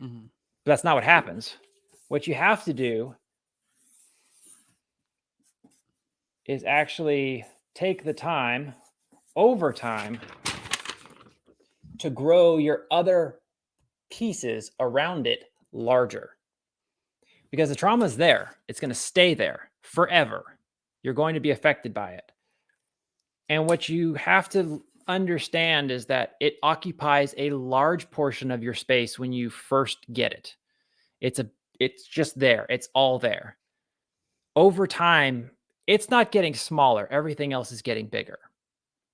Mm-hmm. But that's not what happens. What you have to do is actually take the time, over time, to grow your other pieces around it larger. Because the trauma is there. It's going to stay there forever. You're going to be affected by it. And what you have to understand is that it occupies a large portion of your space when you first get it. It's just there. It's all there. Over time, it's not getting smaller. Everything else is getting bigger.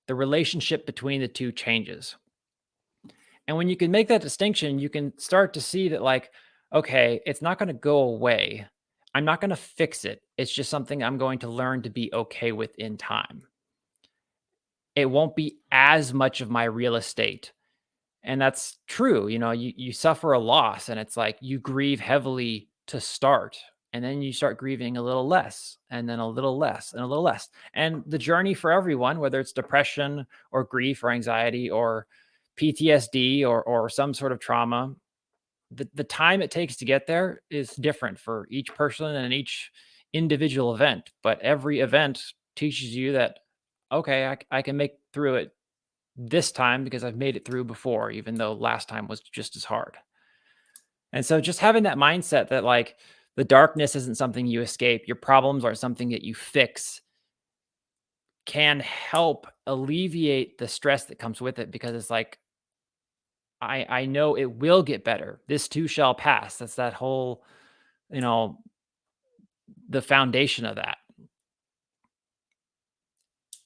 The relationship between the two changes. And when you can make that distinction, you can start to see that, like, okay, it's not going to go away. I'm not going to fix it. It's just something I'm going to learn to be okay with in time. It won't be as much of my real estate. And that's true. You suffer a loss, and it's like you grieve heavily to start, and then you start grieving a little less, and then a little less, and a little less. And the journey for everyone, whether it's depression or grief or anxiety or PTSD or some sort of trauma, the time it takes to get there is different for each person and each individual event. But every event teaches you that okay, I can make through it this time because I've made it through before, even though last time was just as hard. And so just having that mindset that like the darkness isn't something you escape, your problems are something that you fix can help alleviate the stress that comes with it because it's like, I know it will get better. This too shall pass. That's that whole, you know, the foundation of that.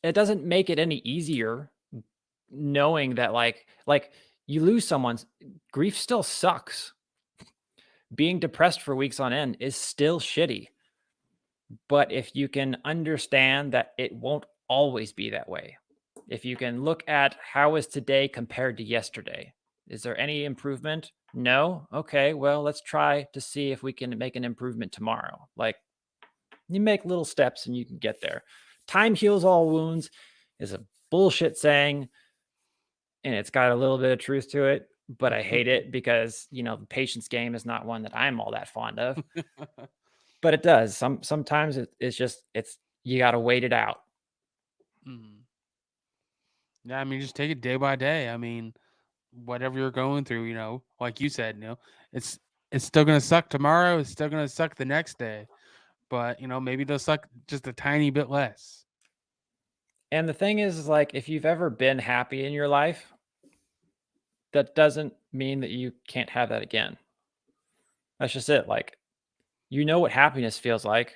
It doesn't make it any easier knowing that like you lose someone's grief still sucks. Being depressed for weeks on end is still shitty. But if you can understand that it won't always be that way, if you can look at how is today compared to yesterday, is there any improvement? No? Okay, well, let's try to see if we can make an improvement tomorrow. Like you make little steps and you can get there. Time heals all wounds is a bullshit saying, and it's got a little bit of truth to it, but I hate it because, you know, the patience game is not one that I'm all that fond of. But it does. Sometimes it's just you got to wait it out. Mhm. Yeah, I mean, just take it day by day. I mean, whatever you're going through, you know, like you said, you know, it's it's still gonna suck tomorrow. It's still gonna suck the next day, but you know, maybe they'll suck just a tiny bit less. And the thing is like if you've ever been happy in your life, that doesn't mean that you can't have that again. That's just it. Like you know what happiness feels like.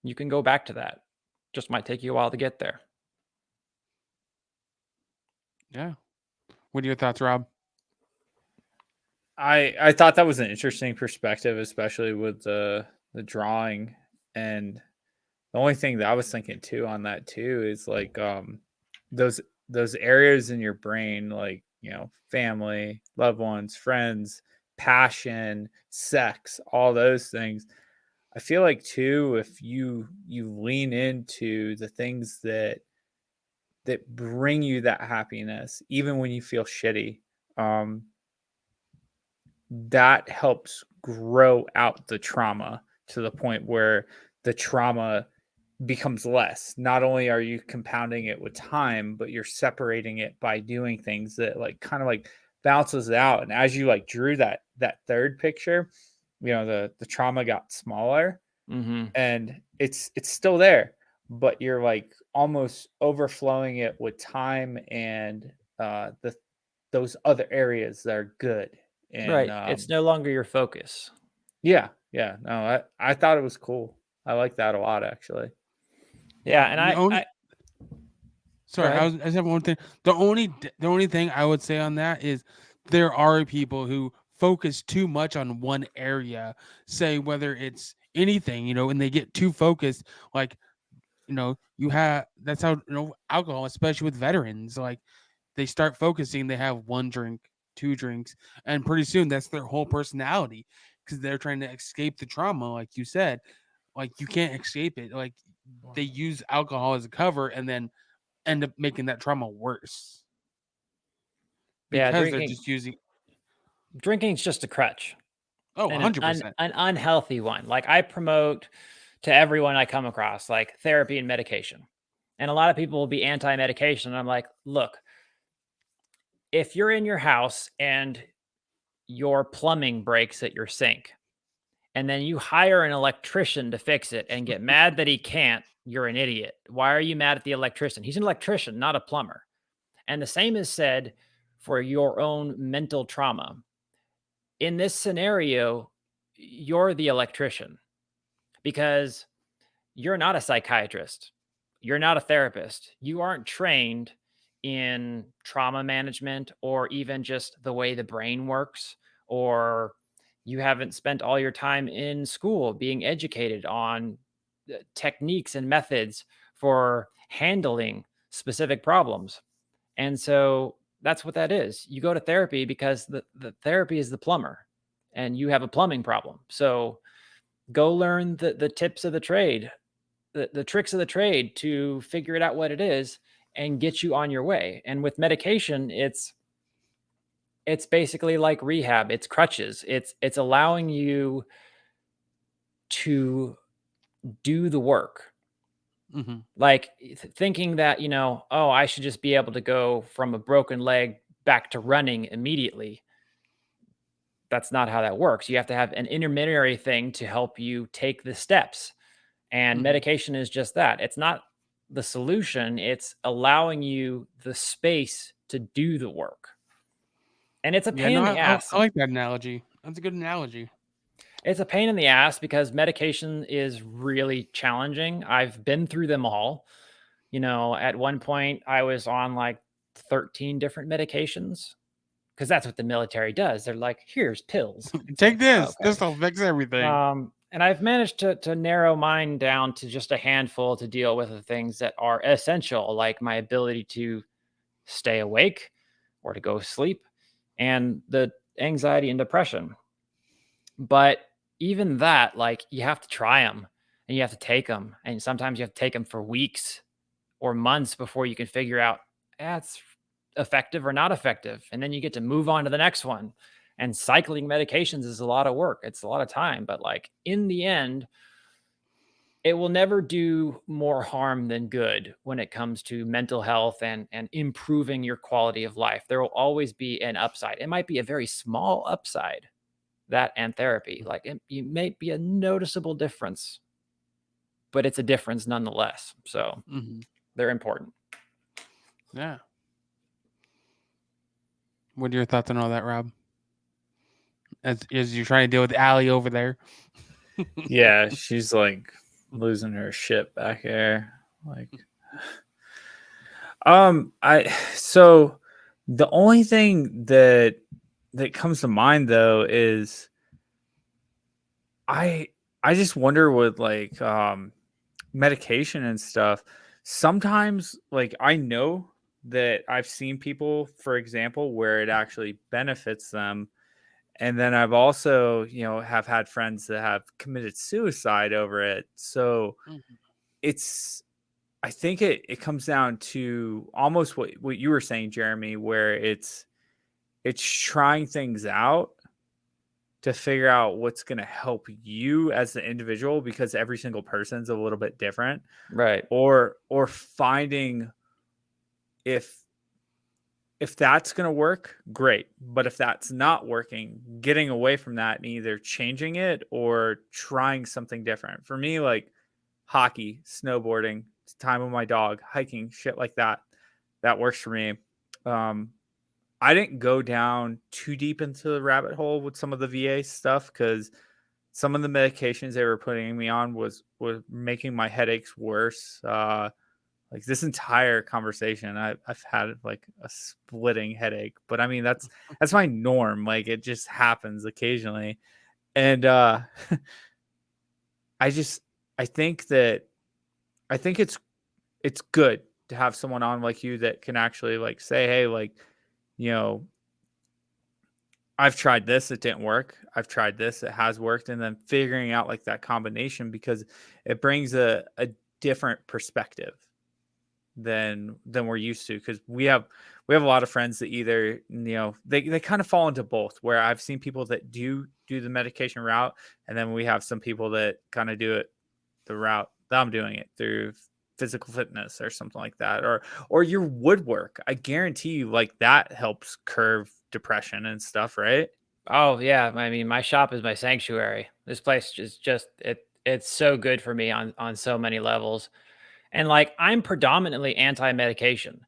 You can go back to that. Just might take you a while to get there. Yeah. What are your thoughts, Rob? I thought that was an interesting perspective, especially with the drawing. And the only thing that I was thinking too on that too is like those those areas in your brain, like, you know, family, loved ones, friends, passion, sex, all those things. I feel like too, if you lean into the things that bring you that happiness, even when you feel shitty, um, that helps grow out the trauma to the point where the trauma becomes less. Not only are you compounding it with time, but you're separating it by doing things that like kind of like bounces it out. And as you like drew that third picture, you know, the trauma got smaller Mm-hmm. and it's still there, but you're like almost overflowing it with time and the those other areas that are good. And Right. It's no longer your focus. yeah, yeah, no, I thought it was cool. I like that a lot actually. Yeah. And The only I go sorry, ahead. I just have one thing. The only thing I would say on that is there are people who focus too much on one area, say whether it's anything, you know, and they get too focused. Like, you know, you have that's how, you know, alcohol, especially with veterans, like they start focusing, they have one drink, two drinks, and pretty soon that's their whole personality because they're trying to escape the trauma, like you said. Like you can't escape it. Like they use alcohol as a cover and then end up making that trauma worse Yeah, because they're just using drinking's just a crutch oh and an 100%. an unhealthy one. Like I promote to everyone I come across like therapy and medication. And a lot of people will be anti-medication. And I'm like, look, if you're in your house and your plumbing breaks at your sink, and then you hire an electrician to fix it and get mad that he can't, you're an idiot. Why are you mad at the electrician? He's an electrician, not a plumber. And the same is said for your own mental trauma. In this scenario, you're the electrician because you're not a psychiatrist. You're not a therapist. You aren't trained in trauma management or even just the way the brain works, or you haven't spent all your time in school being educated on techniques and methods for handling specific problems. And so that's what that is. You go to therapy because the therapy is the plumber and you have a plumbing problem. So go learn the tips of the trade, the tricks of the trade to figure it out what it is and get you on your way. And with medication, it's basically like rehab. It's crutches. It's allowing you to do the work. Like thinking that, oh, I should just be able to go from a broken leg back to running immediately. That's not how that works. You have to have an intermediary thing to help you take the steps. And medication is just that. It's not the solution, it's allowing you the space to do the work. And it's a Yeah, pain no, in the ass. I like that analogy. That's a good analogy. It's a pain in the ass because medication is really challenging. I've been through them all. At one point I was on like 13 different medications because that's what the military does. They're like, here's pills. It's Take like, this. okay. This will fix everything. And I've managed to narrow mine down to just a handful to deal with the things that are essential, like my ability to stay awake or to go sleep and the anxiety and depression. But even that, like, you have to try them and you have to take them. And sometimes you have to take them for weeks or months before you can figure out it's effective or not effective. And then you get to move on to the next one. And cycling medications is a lot of work. It's a lot of time. But like in the end, it will never do more harm than good when it comes to mental health and improving your quality of life. There will always be an upside. It might be a very small upside, that and therapy. Like it may be a noticeable difference, but it's a difference nonetheless. So they're important. Yeah. What are your thoughts on all that, Rob? As you're trying to deal with Allie over there. Yeah, she's like losing her shit back there. Like, so the only thing that comes to mind though is I just wonder with like medication and stuff. Sometimes, like, I know that I've seen people, for example, where it actually benefits them. And then I've also, have had friends that have committed suicide over it. So I think it comes down to almost what you were saying, Jeremy, where it's trying things out to figure out what's going to help you as the individual, because every single person's a little bit different. Right. Or finding if that's going to work, great. But if that's not working, getting away from that and either changing it or trying something different. For me, like hockey, snowboarding, time with my dog, hiking, shit like that, that works for me. I didn't go down too deep into the rabbit hole with some of the VA stuff because some of the medications they were putting me on was making my headaches worse. Like this entire conversation, I've had like a splitting headache, but I mean that's my norm. Like it just happens occasionally, and I think it's good to have someone on like you that can actually like say, hey, like, I've tried this, it didn't work. I've tried this, it has worked, and then figuring out like that combination because it brings a different perspective than we're used to, because we have a lot of friends that either they kind of fall into both, where I've seen people that do the medication route, and then we have some people that kind of do it the route that I'm doing it through physical fitness or something like that, or your woodwork. I guarantee you like that helps curb depression and stuff, right? Oh yeah. I mean, my shop is my sanctuary. This place is just it's so good for me on so many levels. And like I'm predominantly anti-medication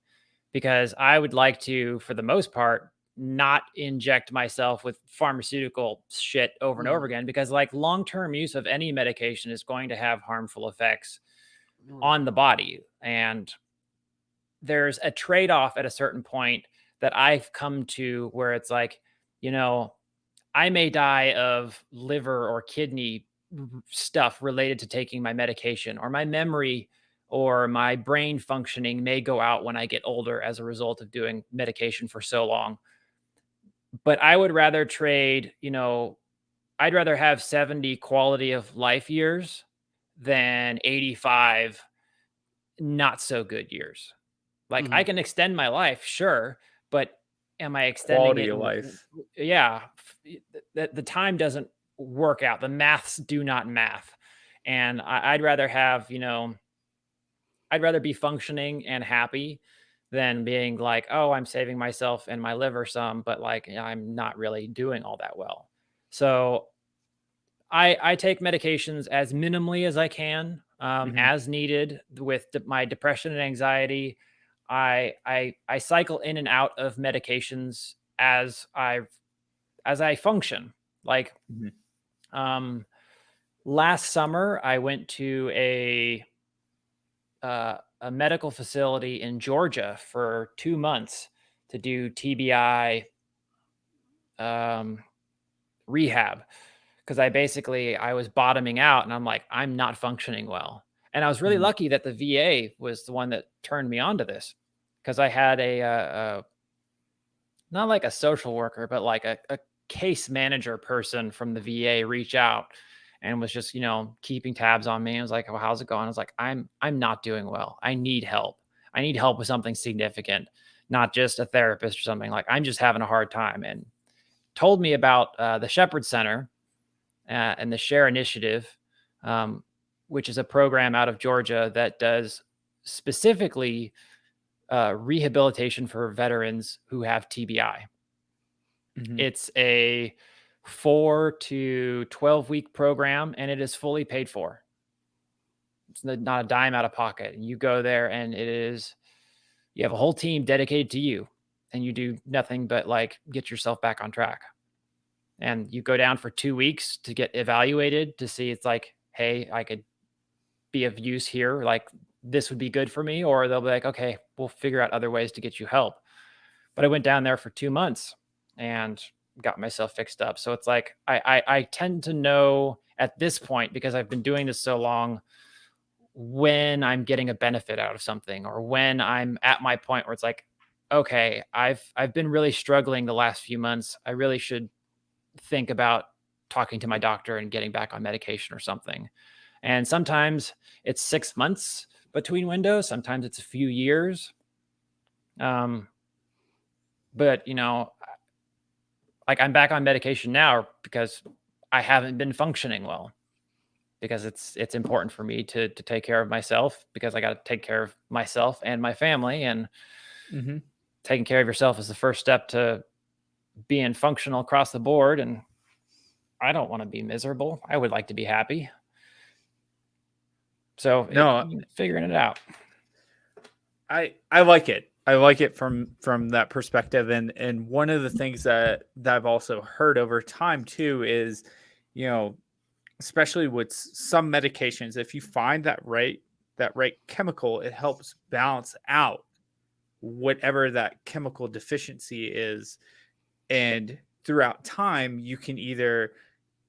because I would like to, for the most part, not inject myself with pharmaceutical shit over and over again, because like long-term use of any medication is going to have harmful effects on the body. And there's a trade-off at a certain point that I've come to where it's like, I may die of liver or kidney stuff related to taking my medication, or my memory or my brain functioning may go out when I get older as a result of doing medication for so long. But I would rather trade, I'd rather have 70 quality of life years than 85 not so good years. Like I can extend my life, sure, but am I extending Quality it? of life. Yeah, the time doesn't work out. The maths do not math, and I'd rather have I'd rather be functioning and happy than being like, oh, I'm saving myself and my liver some, but like I'm not really doing all that well. So I take medications as minimally as I can, Mhm. as needed with my depression and anxiety. I cycle in and out of medications as I function. Like Mhm. um, last summer, I went to a medical facility in Georgia for 2 months to do TBI um, rehab because I was bottoming out and I'm like, I'm not functioning well. And I was really Mhm. lucky that the VA was the one that turned me on to this because I had a not like a social worker, but like a case manager person from the VA reach out and was just, keeping tabs on me. I was like, well, how's it going? I was like, I'm not doing well. I need help. I need help with something significant, not just a therapist or something. Like I'm just having a hard time. And told me about the Shepherd Center and the Share Initiative, um, which is a program out of Georgia that does specifically rehabilitation for veterans who have TBI. Mhm. It's a 4 to 12 week program, and it is fully paid for. It's not a dime out of pocket. And you go there, and you have a whole team dedicated to you, and you do nothing but like get yourself back on track. And you go down for 2 weeks to get evaluated to see it's like, hey, I could be of use here. Like this would be good for me, or they'll be like, okay, we'll figure out other ways to get you help. But I went down there for 2 months and got myself fixed up. So it's like I tend to know at this point because I've been doing this so long when I'm getting a benefit out of something or when I'm at my point where it's like, okay, I've been really struggling the last few months. I really should think about talking to my doctor and getting back on medication or something. And sometimes it's 6 months between windows, sometimes it's a few years. Um, but like I'm back on medication now because I haven't been functioning well because it's important for me to take care of myself because I got to take care of myself and my family, and Mhm. taking care of yourself is the first step to being functional across the board. And I don't want to be miserable. I would like to be happy. So No, figuring it out. I like it. I like it from that perspective. And one of the things that I've also heard over time too is, you know, especially with some medications, if you find that right chemical, it helps balance out whatever that chemical deficiency is. And throughout time, you can either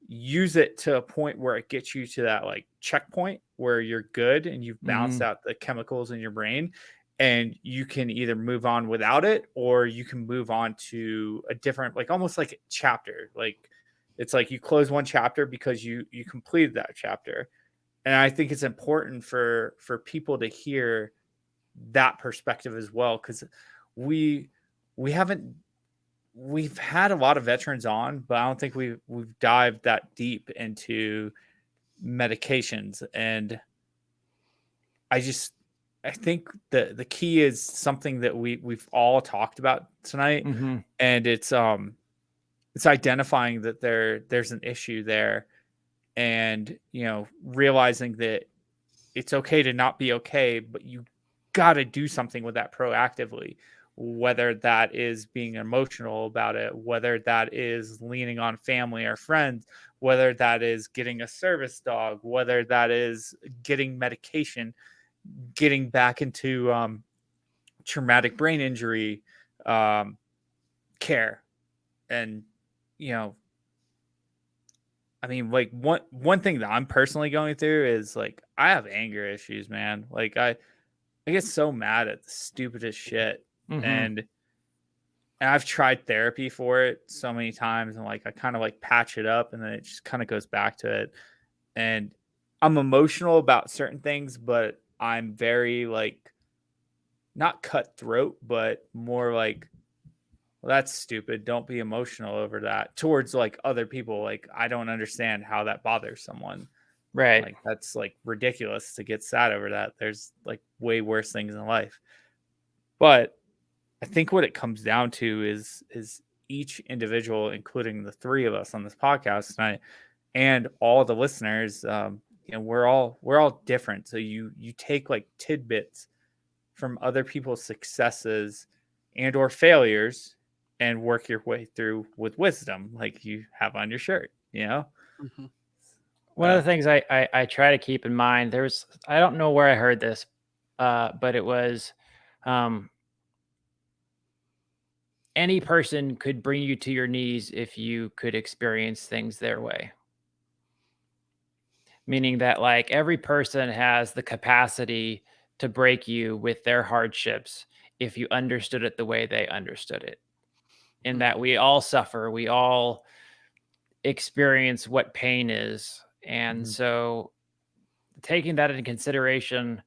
use it to a point where it gets you to that like checkpoint where you're good and you've balanced Mhm. out the chemicals in your brain, and you can either move on without it or you can move on to a different, like almost like a chapter. Like it's like you close one chapter because you completed that chapter. And I think it's important for people to hear that perspective as well, because we we haven't we've had a lot of veterans on, but I don't think we've dived that deep into medications. And I just I think the key is something that we've all talked about tonight, Mhm. and it's identifying that there's an issue there, and realizing that it's okay to not be okay, but you got to do something with that proactively, whether that is being emotional about it, whether that is leaning on family or friends, whether that is getting a service dog, whether that is getting medication, getting back into traumatic brain injury um, care. And you know I mean, like one thing that I'm personally going through is like I have anger issues, man. Like I get so mad at the stupidest shit. Mhm. And I've tried therapy for it so many times, and like I kind of like patch it up and then it just kind of goes back to it. And I'm emotional about certain things, but I'm very like not cutthroat, but more like, well, that's stupid. Don't be emotional over that towards like other people. Like I don't understand how that bothers someone. Right. Like that's like ridiculous to get sad over that. There's like way worse things in life. But I think what it comes down to is each individual, including the three of us on this podcast tonight, and all the listeners, we're all different. So you take like tidbits from other people's successes and or failures and work your way through with wisdom, like you have on your shirt. Mhm. One of the things I try to keep in mind, I don't know where I heard this, but it was, any person could bring you to your knees if you could experience things their way. Meaning that like every person has the capacity to break you with their hardships if you understood it the way they understood it. In that we all suffer, we all experience what pain is. And so taking that into consideration,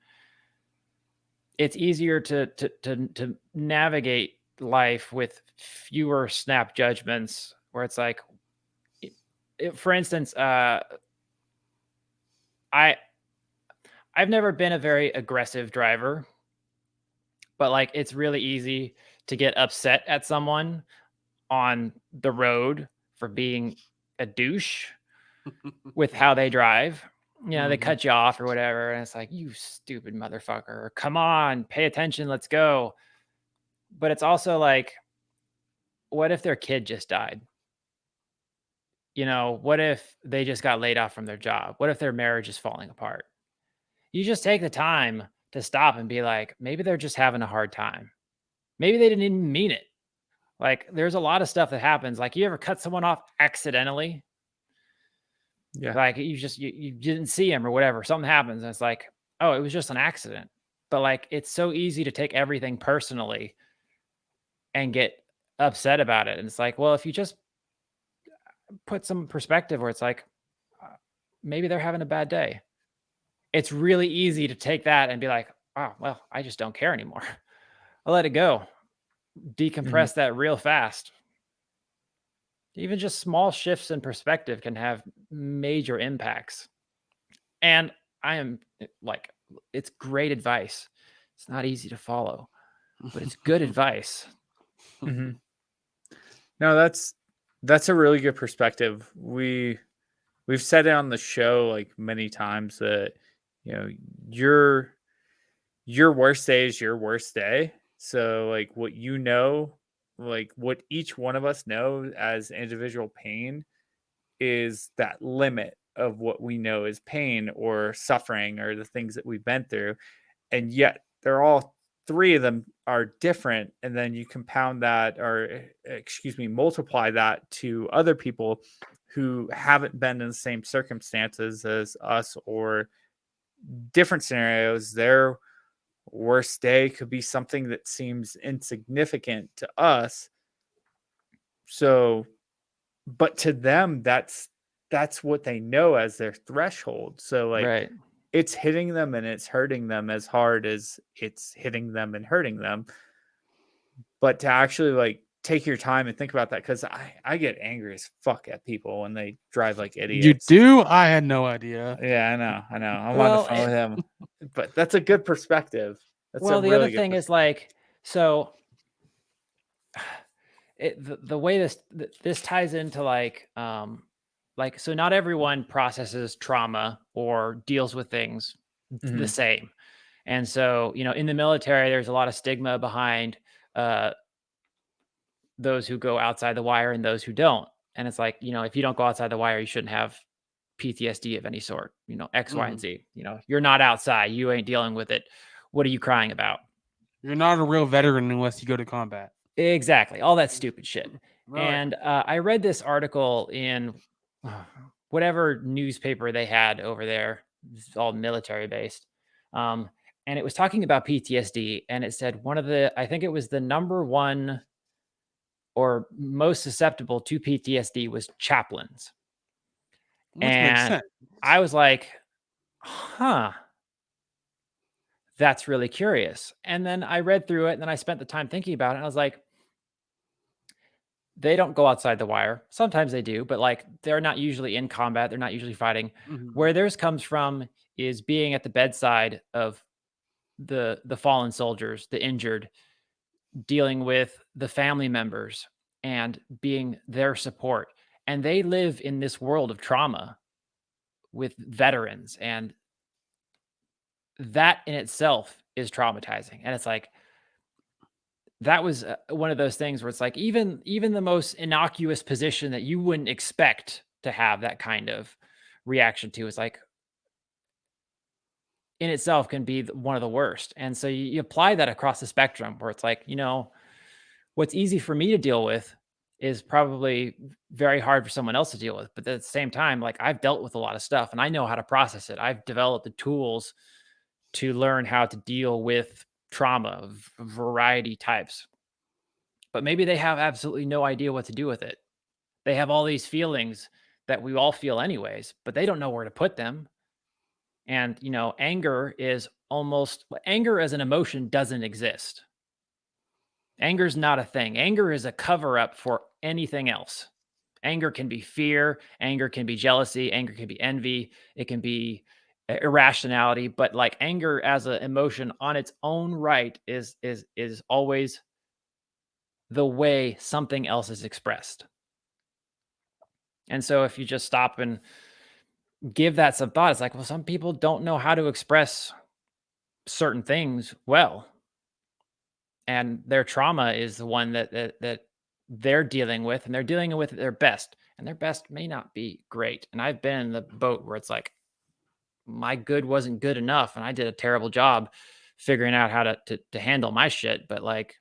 it's easier to navigate life with fewer snap judgments where it's like, for instance, I've never been a very aggressive driver, but like it's really easy to get upset at someone on the road for being a douche with how they drive. They cut you off or whatever, and it's like, you stupid motherfucker. Or, come on, pay attention, let's go. But it's also like, what if their kid just died? What if they just got laid off from their job? What if their marriage is falling apart? You just take the time to stop and be like, maybe they're just having a hard time. Maybe they didn't even mean it. Like, there's a lot of stuff that happens. Like, you ever cut someone off accidentally? Yeah. Like, you didn't see him or whatever. Something happens and it's like, oh, it was just an accident. But like, it's so easy to take everything personally and get upset about it. And it's like, well, if you just put some perspective where it's like, maybe they're having a bad day. It's really easy to take that and be like, oh, well, I just don't care anymore. I'll let it go. Decompress that real fast. Even just small shifts in perspective can have major impacts. And I am like, it's great advice. It's not easy to follow, but it's good advice. No, that's a really good perspective. We've said it on the show like many times that your worst day is your worst day. So like like what each one of us know as individual pain is that limit of what we know is pain or suffering or the things that we've been through. And yet they're all three of them are different. And then you compound that or multiply that to other people who haven't been in the same circumstances as us or different scenarios. Their worst day could be something that seems insignificant to us. So, but to them, that's what they know as their threshold. So like Right. it's hitting them and it's hurting them as hard as it's hitting them and hurting them. But to actually like take your time and think about that, because I get angry as fuck at people when they drive like You idiots. do? I had no idea. Yeah, I know. I'm on Well, the phone with him. But that's a good perspective. That's well, a the really other good thing is like, so the way this ties into like so not everyone processes trauma or deals with things the same. And so, in the military, there's a lot of stigma behind those who go outside the wire and those who don't. And it's like, if you don't go outside the wire, you shouldn't have PTSD of any sort, X, Y, and Z. You're not outside. You ain't dealing with it. What are you crying about? You're not a real veteran unless you go to combat. Exactly. All that stupid shit. Right. And I read this article in whatever newspaper they had over there. It's all military based. And it was talking about PTSD. And it said I think it was the number one or most susceptible to PTSD was chaplains. Which makes sense. I was like, huh, that's really curious. And then I read through it and then I spent the time thinking about it. And I was like, they don't go outside the wire. Sometimes they do, but like they're not usually in combat. They're not usually fighting. Mhm. Where theirs comes from is being at the bedside of the fallen soldiers, the injured, dealing with the family members and being their support. And they live in this world of trauma with veterans, and that in itself is traumatizing. And it's like that was one of those things where it's like even the most innocuous position that you wouldn't expect to have that kind of reaction to is like in itself can be one of the worst. And so you apply that across the spectrum where it's like, what's easy for me to deal with is probably very hard for someone else to deal with. But at the same time, like I've dealt with a lot of stuff and I know how to process it. I've developed the tools to learn how to deal with trauma of variety types. But maybe they have absolutely no idea what to do with it. They have all these feelings that we all feel anyways, but they don't know where to put them. And, anger as an emotion doesn't exist. Anger is not a thing. Anger is a cover up for anything else. Anger can be fear, anger can be jealousy, anger can be envy, it can be irrationality, but like anger as an emotion on its own right is always the way something else is expressed. And so if you just stop and give that some thought, it's like, well, some people don't know how to express certain things well. And their trauma is the one that they're dealing with, and they're dealing with their best. And their best may not be great. And I've been in the boat where it's like my good wasn't good enough, and I did a terrible job figuring out how to handle my shit. But like,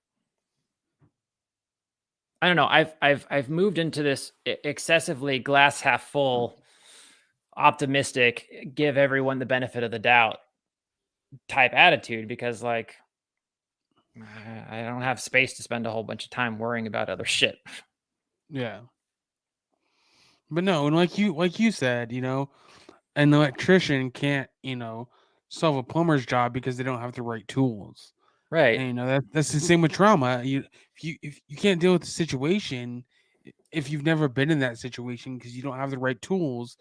I don't know. I've moved into this excessively glass half full, optimistic, give everyone the benefit of the doubt type attitude because like I don't have space to spend a whole bunch of time worrying about other shit. Yeah. But no, and like you said, an electrician can't, solve a plumber's job because they don't have the right tools. Right. And that's the same with trauma. If you can't deal with the situation if you've never been in that situation because you don't have the right tools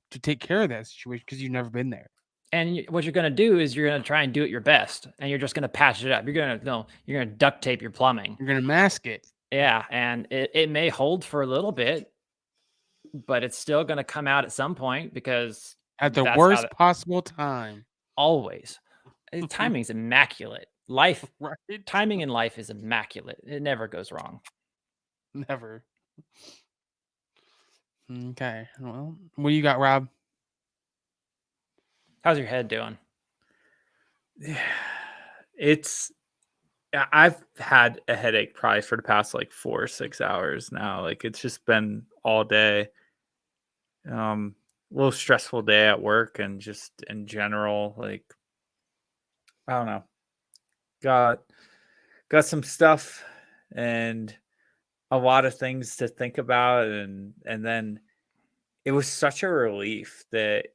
to take care of that situation because you've never been there. And what you're going to do is you're going to try and do it your best, and you're just going to patch it up. You're going to duct tape your plumbing. You're gonna mask it. Yeah, and it may hold for a little bit, but it's still going to come out at some point because At the that's worst possible time. always. Timing's immaculate. Life, Right? timing in life is immaculate. It never goes wrong. Never. Okay. Well, what do you got, Rob? How's your head doing? I've had a headache probably for the past like 4 or 6 hours now. Like it's just been all day. A little stressful day at work and just in general, like I don't know. Got some stuff and a lot of things to think about, and then it was such a relief that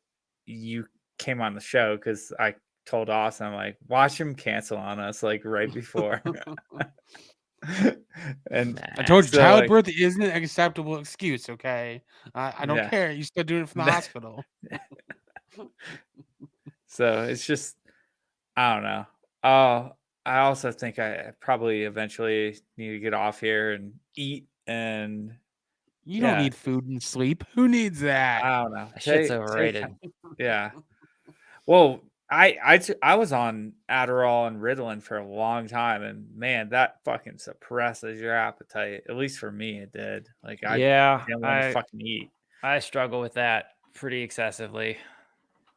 you came on the show because I told Austin, I'm like, watch him cancel on us like right before. And I told you, so, childbirth isn't an acceptable excuse. Okay, I don't Yeah. care. You still doing it from the hospital. So it's just, I don't know. I also think I probably eventually need to get off here and eat, and You don't Yeah. need food and sleep. Who needs that? I don't know. That shit's Take overrated. Yeah. Well, I was on Adderall and Ritalin for a long time, and man, that fucking suppresses your appetite. At least for me, it did. Like I Yeah, didn't want to fucking eat. I struggle with that pretty excessively.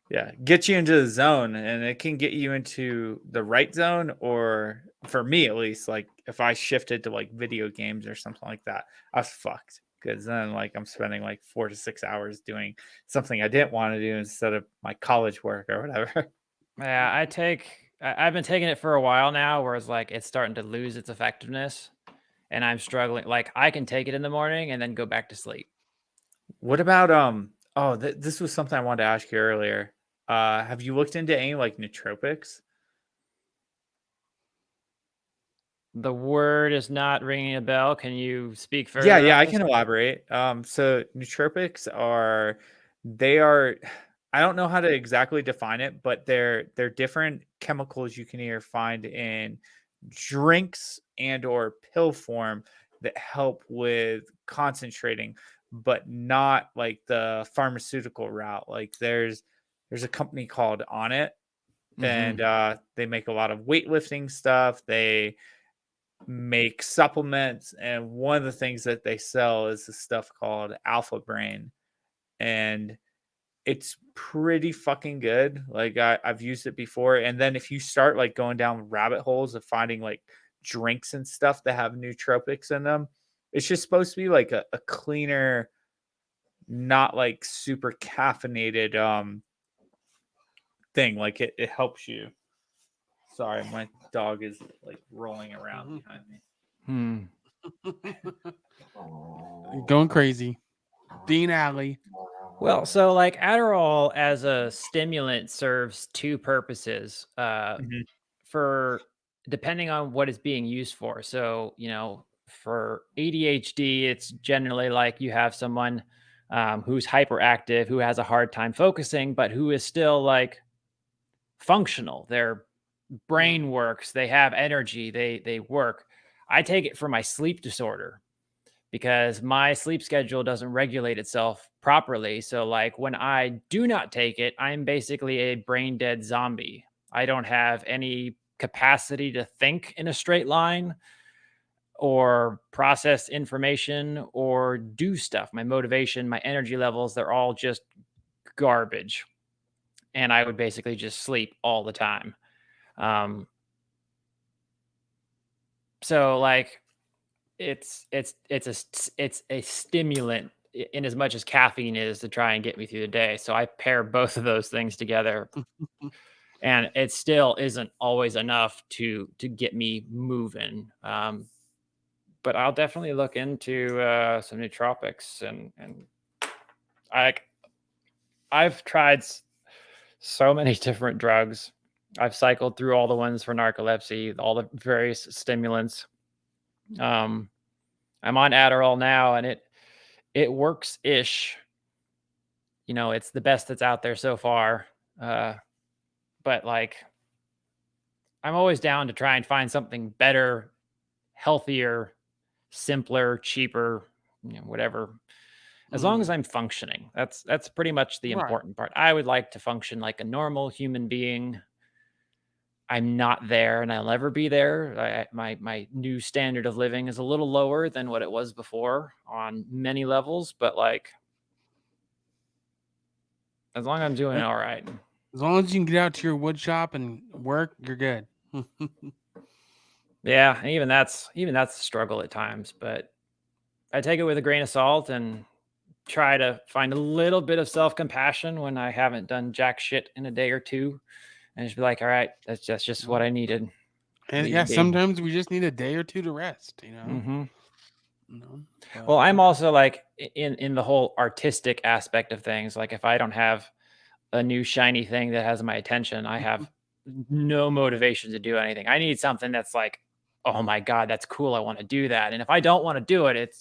Yeah, get you into the zone, and it can get you into the right zone, or for me at least, like if I shifted to like video games or something like that, I was fucked. Because then like I'm spending like 4 to 6 hours doing something I didn't want to do instead of my college work or whatever. Yeah, I've been taking it for a while now, whereas like it's starting to lose its effectiveness, and I'm struggling. Like I can take it in the morning and then go back to sleep. What about this was something I wanted to ask you earlier. Have you looked into any like nootropics? The word is not ringing a bell. Can you speak further? Yeah, on I this? can elaborate. So nootropics are they are I don't know how to exactly define it, but they're different chemicals you can either find in drinks and or pill form that help with concentrating, but not like the pharmaceutical route. Like there's a company called On It, and they make a lot of weightlifting stuff. They make supplements, and one of the things that they sell is this stuff called Alpha Brain, and it's pretty fucking good. Like I've used it before, and then if you start like going down rabbit holes of finding like drinks and stuff that have nootropics in them, it's just supposed to be like a cleaner, not like super caffeinated thing. Like it helps you. Sorry, my dog is like rolling around behind me. Going crazy. Dean Alley. Well, so like Adderall as a stimulant serves two purposes. Mhm. For depending on what it's being used for. So, for ADHD, it's generally like you have someone who's hyperactive, who has a hard time focusing, but who is still like functional. Their brain works, they have energy, they work. I take it for my sleep disorder because my sleep schedule doesn't regulate itself properly. So, like, when I do not take it, I'm basically a brain dead zombie. I don't have any capacity to think in a straight line or process information or do stuff. My motivation, my energy levels, they're all just garbage. And I would basically just sleep all the time. Um, so, like, it's a stimulant in as much as caffeine is to try and get me through the day. So I pair both of those things together, and it still isn't always enough to get me moving. But I'll definitely look into some nootropics, and I I've tried so many different drugs. I've cycled through all the ones for narcolepsy, all the various stimulants. Um, I'm on Adderall now, and it works ish. It's the best that's out there so far. But like, I'm always down to try and find something better, healthier, simpler, cheaper, whatever. As long as I'm functioning, that's pretty much the Right. important part. I would like to function like a normal human being. I'm not there, and I'll never be there. My new standard of living is a little lower than what it was before on many levels, but like, as long as I'm doing all right. As long as you can get out to your wood shop and work, you're good. Yeah, and even that's a struggle at times, but I take it with a grain of salt and try to find a little bit of self-compassion when I haven't done jack shit in a day or two, and just be like, all right, that's just what I needed. And Leave yeah, it be. sometimes we just need a day or two to rest, Mm-hmm. But, Well, I'm also like in the whole artistic aspect of things. Like, if I don't have a new shiny thing that has my attention, I have no motivation to do anything. I need something that's like, oh my god, that's cool. I want to do that. And if I don't want to do it, it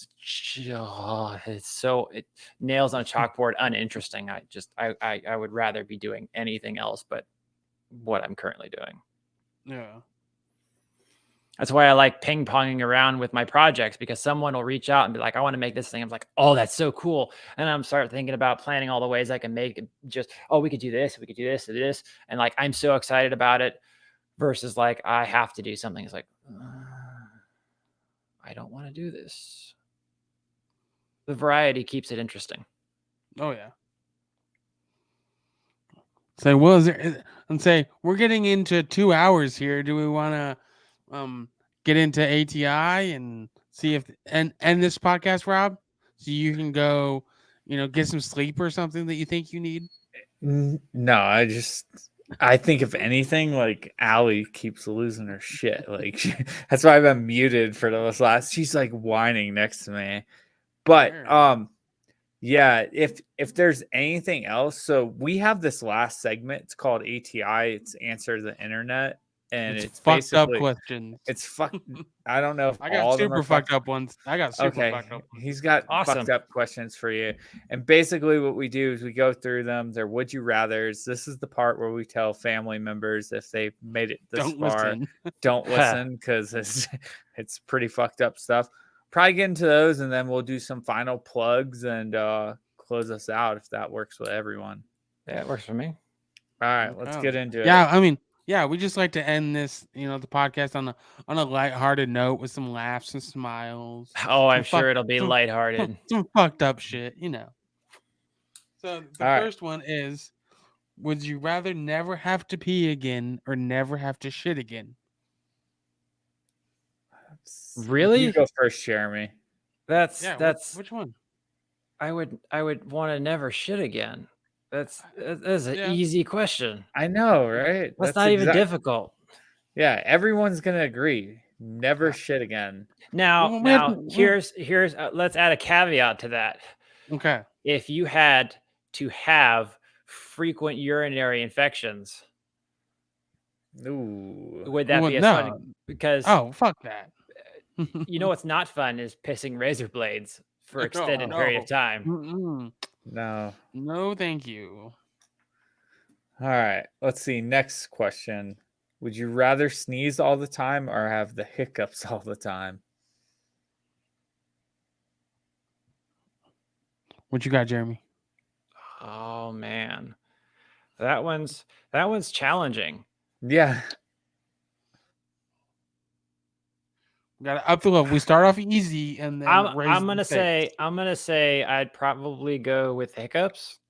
nails on a chalkboard uninteresting. I would rather be doing anything else but what I'm currently doing. yeah. That's why I like ping ponging around with my projects, because someone will reach out and be like, I want to make this thing. I'm like, oh, that's so cool. And I'm start thinking about planning all the ways I can make it. Just, oh, we could do this, we could do this, and this. And like, I'm so excited about it versus like, I have to do something. It's like, I don't want to do this. The variety keeps it interesting. Oh yeah. Say, well, is there? And say we're getting into 2 hours here. Do we want to get into ATI and see if and end this podcast, Rob, so you can go, get some sleep or something that you think you need? No, I think if anything, like Allie keeps losing her shit. Like that's why I've been muted for those last. She's like whining next to me, but Sure. yeah. If there's anything else, so we have this last segment. It's called ATI. It's Answer the Internet, and It's it's fucked up basically questions. it's fuck. I don't know if I all got of them are super fucked up ones. Okay, Fucked up ones. he's got Awesome. fucked up questions for you. And basically what we do is we go through them. They're would you rathers. This is the part where we tell family members if they've made it this Don't far, listen. don't listen because it's pretty fucked up stuff. Probably get into those and then we'll do some final plugs and close us out if that works with everyone. Yeah, it works for me. All right, let's get into it. Yeah, I mean, yeah, we just like to end this, the podcast on a lighthearted note with some laughs and smiles. Oh, I'm Some sure it'll be lighthearted. Some fucked up shit, So the All right. first one is, would you rather never have to pee again or never have to shit again? Really? You go first, Jeremy. That's which one? I would want to never shit again. That's an easy question. I know, right? That's not even difficult. Yeah, everyone's gonna agree. Never shit again. Now, here's let's add a caveat to that. Okay. If you had to have frequent urinary infections, ooh, would that be fun? Because fuck that. You know what's not fun is pissing razor blades for an extended period of time. Mm-mm. No, thank you. All right, let's see. Next question. Would you rather sneeze all the time or have the hiccups all the time? What you got, Jeremy? Oh man. That one's challenging. Yeah. Got to up the level. We start off easy and then I'm gonna say I'd probably go with hiccups.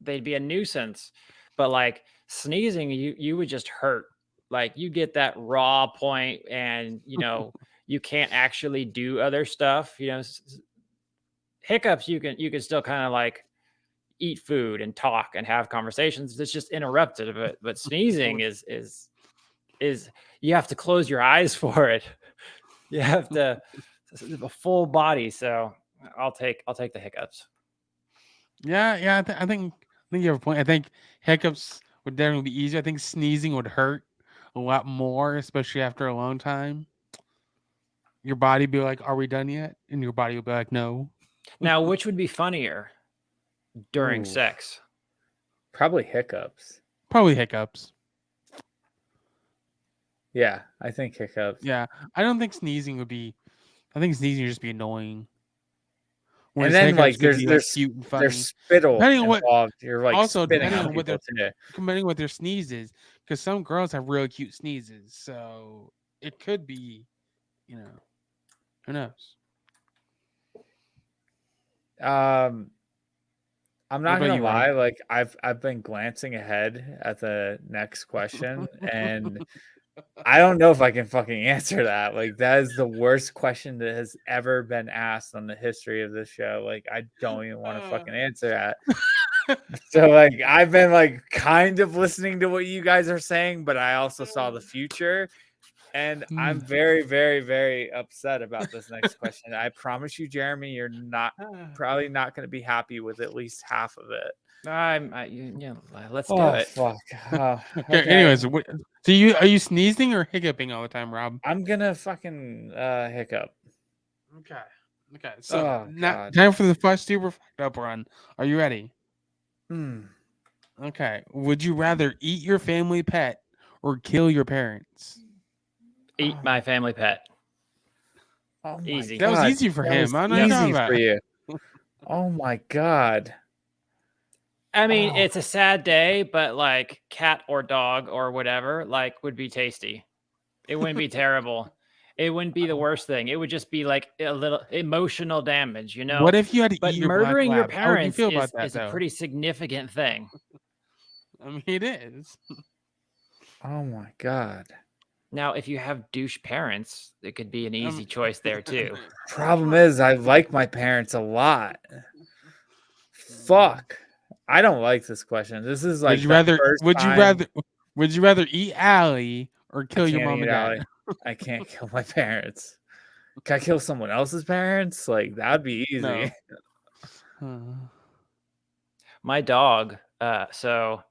They'd be a nuisance, but like sneezing, you would just hurt. Like you get that raw point, and you can't actually do other stuff. Hiccups you can still kind of like eat food and talk and have conversations. It's just interrupted. But sneezing is you have to close your eyes for it. You have to a full body. So I'll take the hiccups. Yeah. I think you have a point. I think hiccups would definitely be easier. I think sneezing would hurt a lot more, especially after a long time. Your body be like, "Are we done yet?" And your body will be like, "No." Now, which would be funnier during sex? Probably hiccups. Probably hiccups. Yeah, I think hiccups. Yeah, I don't think sneezing would be. I think sneezing would just be annoying. And then like there's cute and funny. There's spittle involved. You're like also spitting depending on on what people what their sneeze is, because some girls have really cute sneezes, so it could be, who knows. I'm not gonna lie, like I've been glancing ahead at the next question, and I don't know if I can fucking answer that. Like that is the worst question that has ever been asked on the history of this show. Like I don't even want to fucking answer that. So like I've been like kind of listening to what you guys are saying, but I also saw the future. And I'm very, very, very upset about this next question. I promise you, Jeremy, you're probably not going to be happy with at least half of it. Let's do it. Fuck. Okay. Anyways, so are you sneezing or hiccuping all the time, Rob? I'm gonna fucking hiccup. Okay. So time for the first super fucked up run. Are you ready? Okay. Would you rather eat your family pet or kill your parents? Eat my family pet. Oh easy. That was easy for him. I know easy for you. Oh my god. I mean, it's a sad day, but like cat or dog or whatever, like would be tasty. It wouldn't be terrible. It wouldn't be the worst thing. It would just be like a little emotional damage, What if you had to eat your murdering your How would you parents feel about that, is a pretty significant thing. I mean, it is. Oh my god. Now, if you have douche parents, it could be an easy choice there too. Problem is, I like my parents a lot. Fuck. I don't like this question. This is like would you rather eat Allie or kill your mom and dad? I can't kill my parents. Can I kill someone else's parents? Like that'd be easy. No. My dog, so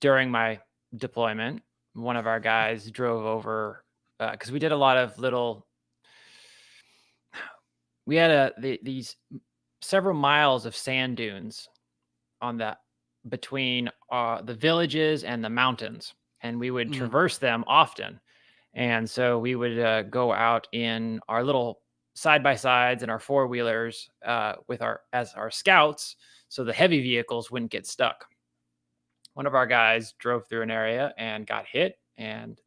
during my deployment, one of our guys drove over because we did a lot of little. We had these several miles of sand dunes on the between the villages and the mountains, and we would traverse them often. And so we would go out in our little side by sides and our four wheelers with our scouts, so the heavy vehicles wouldn't get stuck. One of our guys drove through an area and got hit and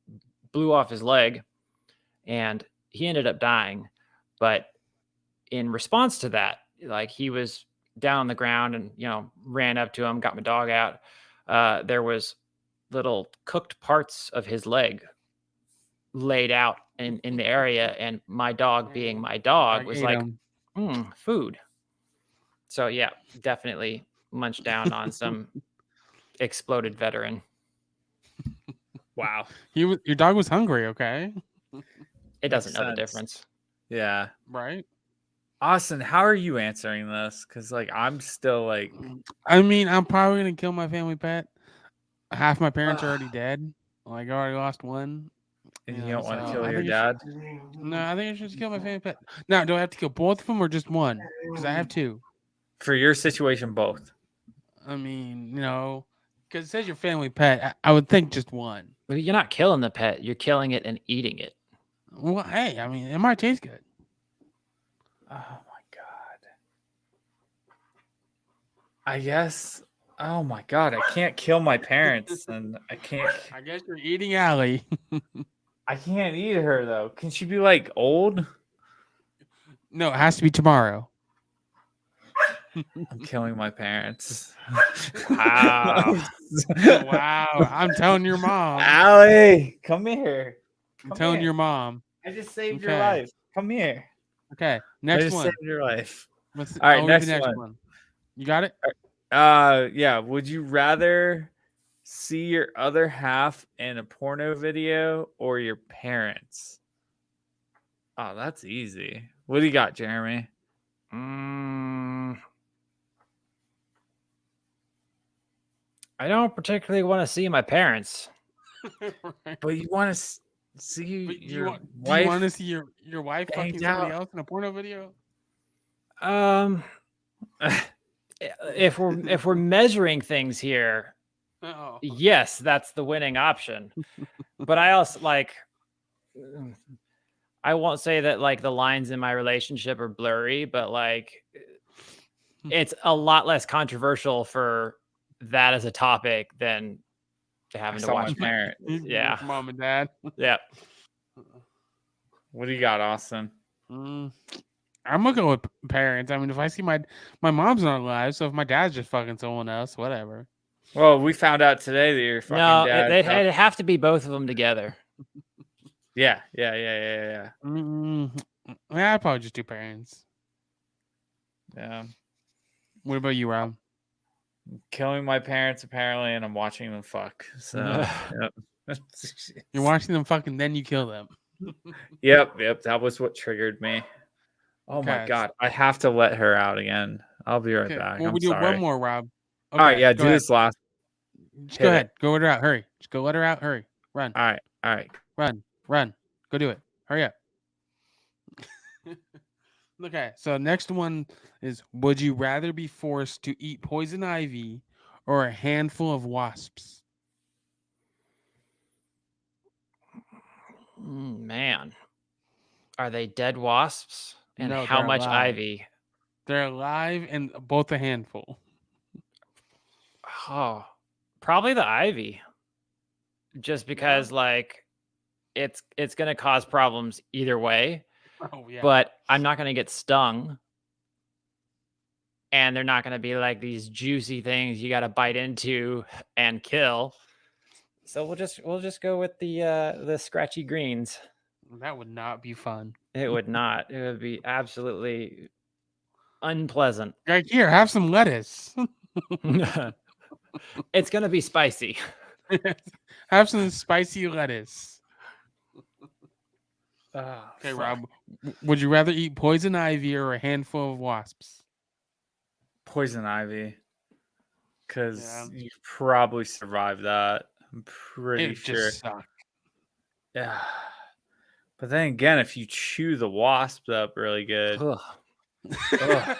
blew off his leg, and he ended up dying. But in response to that, like, he was down on the ground and, ran up to him, got my dog out. There was little cooked parts of his leg laid out in the area, and my dog, being my dog, was like, food. So yeah, definitely munched down on some exploded veteran. Wow. Your dog was hungry, okay? It doesn't know the sense. difference. Yeah. Right? Austin, how are you answering this? Because I'm still like, I mean, I'm probably gonna kill my family pet. Half my parents are already dead. Like, I already lost one. and you don't want to so kill I your think dad. No, I think I should kill my family pet. Now, do I have to kill both of them or just one? Because I have two. For your situation, both. I mean, because it says your family pet. I would think just one. But you're not killing the pet; you're killing it and eating it. Well, hey, I mean, it might taste good. Oh my god. I guess. Oh my god, I can't kill my parents, and I can't. I guess you're eating Allie. I can't eat her though. Can she be like old? No, it has to be tomorrow. I'm killing my parents. Wow. Wow. I'm telling your mom. Allie, come here. I'm telling your mom. I just saved your life. Come here. Okay, next I just one. saved your life. All right, next one. You got it? Yeah. Would you rather see your other half in a porno video or your parents? Oh, that's easy. What do you got, Jeremy? I don't particularly want to see my parents. But you want to see your wife? Do you want to see your wife fucking banged somebody out? else in a porno video? If we're measuring things here, Oh. yes, that's the winning option. But I also I won't say that like the lines in my relationship are blurry, but like it's a lot less controversial for that as a topic than having to watch my parents. Yeah, Mom and dad. Yeah. What do you got, Austin? I'm gonna go with parents. I mean, if I see my mom's not alive, so if my dad's just fucking someone else, whatever. Well, we found out today that your fucking dad. It'd have to be both of them together. Yeah. Yeah, I'd probably just do parents. Yeah. What about you, Rob? Killing my parents apparently, and I'm watching them fuck. So, yep. You're watching them fucking, then you kill them. Yep. That was what triggered me. Oh my god, I have to let her out again. I'll be right back. Well, we do one more, Rob. Okay, all right, yeah, do this last. Just go ahead. Go let her out. Hurry. Just go let her out. Hurry. Run. All right. Run. Go do it. Hurry up. Okay, so next one is: would you rather be forced to eat poison ivy or a handful of wasps? Man, are they dead wasps? And No, how they're much alive. ivy? They're alive and both a handful. Oh, probably the ivy. Just because, like, it's gonna cause problems either way. Oh yeah. But I'm not gonna get stung, and they're not gonna be like these juicy things you got to bite into and kill. So we'll just go with the scratchy greens. That would not be fun. It would not. It would be absolutely unpleasant. Like, here, have some lettuce. It's gonna be spicy. Have some spicy lettuce. Okay, Rob, would you rather eat poison ivy or a handful of wasps? Poison ivy, because you probably survive that. I'm pretty It sure. just sucked. Yeah. But then again, if you chew the wasps up really good, Ugh. ugh,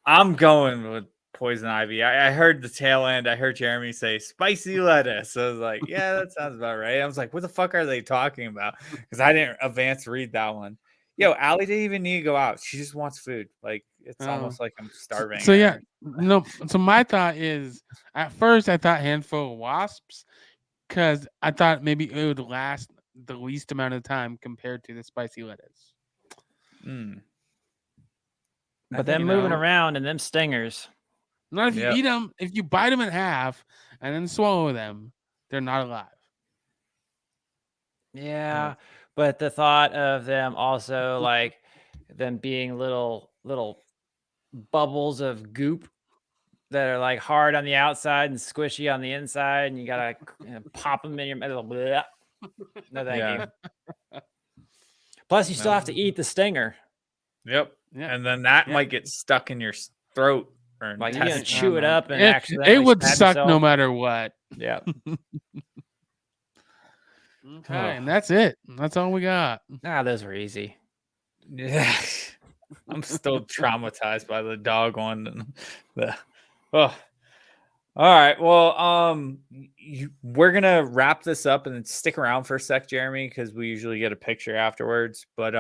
I'm going with poison ivy. I heard the tail end. I heard Jeremy say spicy lettuce. I was like, yeah, that sounds about right. I was like, what the fuck are they talking about? Because I didn't advance read that one. Yo, Allie didn't even need to go out. She just wants food. Like it's Oh. almost like I'm starving. So yeah, her. no. So my thought is, at first I thought handful of wasps, because I thought maybe it would last the least amount of time compared to the spicy lettuce. Mm. I But think, them you moving know- around and them stingers. Not if you Yep. eat them. If you bite them in half and then swallow them, they're not alive. Yeah, but the thought of them also like them being little bubbles of goop that are like hard on the outside and squishy on the inside, and you gotta pop them in your mouth. Bleh. No, thank Yeah. you. Plus, you still No. have to eat the stinger. Yep. Yeah. And then that Yeah. might get stuck in your throat or Like, you gotta intestine. chew it up and It accidentally would stab suck no yourself. matter what. Yeah. Okay, and that's it. That's all we got. Those were easy. Yeah. I'm still traumatized by the dog one. And oh. All right. Well, we're gonna wrap this up and then stick around for a sec, Jeremy, because we usually get a picture afterwards. But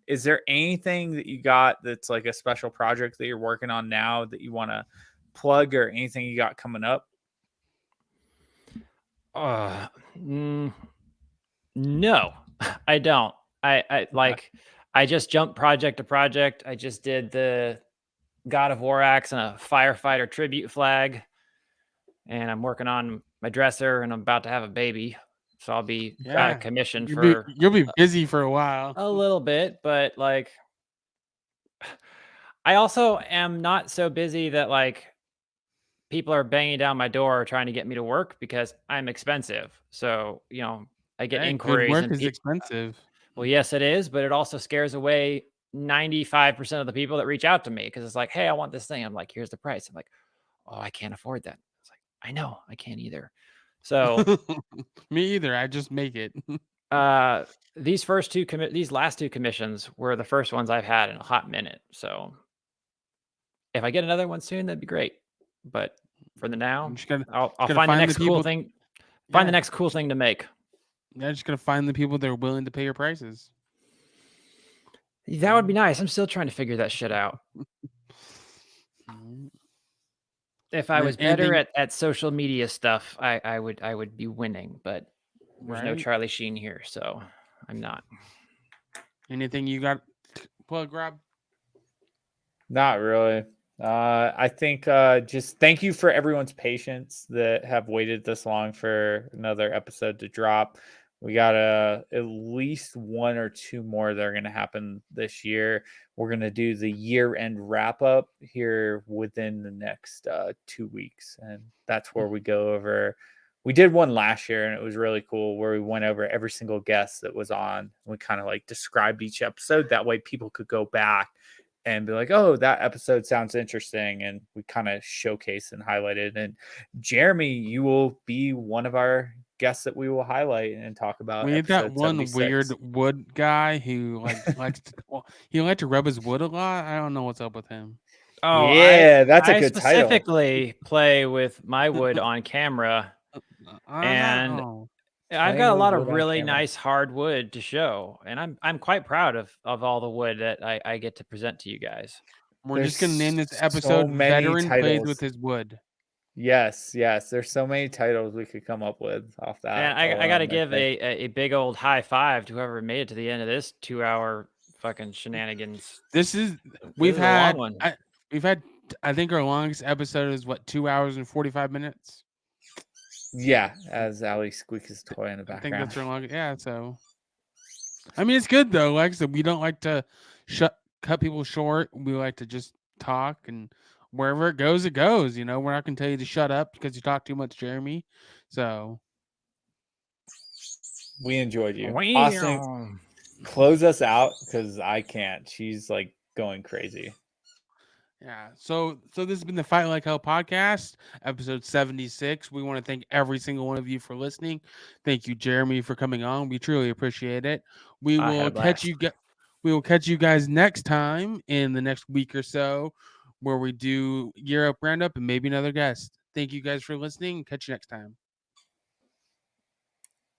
is there anything that you got that's like a special project that you're working on now that you want to plug, or anything you got coming up? No, I don't. I just jumped project to project. I just did the God of War axe and a firefighter tribute flag, and I'm working on my dresser, and I'm about to have a baby, so I'll be out of commission for You'll be busy for a while. a little bit. But like, I also am not so busy that like people are banging down my door trying to get me to work because I'm expensive. So I get Hey, good inquiries work and is expensive. well, yes, it is, but it also scares away 95% of the people that reach out to me because it's like, hey, I want this thing. I'm like, here's the price. I'm like, oh, I can't afford that. It's like, I know, I can't either. So Me either. I just make it. these last two commissions were the first ones I've had in a hot minute. So if I get another one soon, that'd be great. But for the now, I'll find the next cool thing. Find the next cool thing to make. You're just gonna find the people that are willing to pay your prices. That would be nice. I'm still trying to figure that shit out. If I was better at social media stuff, I would be winning, but there's no Charlie Sheen here, so I'm not. Anything you got plug, Rob? Not really. I think just thank you for everyone's patience that have waited this long for another episode to drop. We got at least one or two more that are going to happen this year. We're going to do the year-end wrap-up here within the next 2 weeks, and that's where we go over. We did one last year, and it was really cool, where we went over every single guest that was on. We kind of like described each episode. That way people could go back and be like, oh, that episode sounds interesting. And we kind of showcase and highlighted. And Jeremy, you will be one of our guests that we will highlight and talk about. We had that one 76. weird wood guy who likes to rub his wood a lot. I don't know what's up with him. Oh, yeah, that's a I good title. specifically play with my wood on camera, and I've got a lot of really nice hardwood to show, and I'm quite proud of all the wood that I get to present to you guys. We're just gonna name this episode "Veteran Plays with His Wood." Yes. There's so many titles we could come up with off that. And I got to give a big old high five to whoever made it to the end of this 2-hour fucking shenanigans. We've had I think our longest episode is 2 hours and 45 minutes. Yeah, as Ali squeaks his toy in the background. I think that's our longest. Yeah, so I mean, it's good though. Like I said, we don't like to cut people short. We like to just talk, and wherever it goes, it goes. We're not gonna tell you to shut up because you talk too much, Jeremy. So we enjoyed you. Austin, close us out because I can't. She's like going crazy. Yeah. So this has been the Fight Like Hell podcast, episode 76. We want to thank every single one of you for listening. Thank you, Jeremy, for coming on. We truly appreciate it. We I had a will catch blast. you. We will catch you guys next time in the next week or so, where we do Year Up Roundup and maybe another guest. Thank you guys for listening. Catch you next time.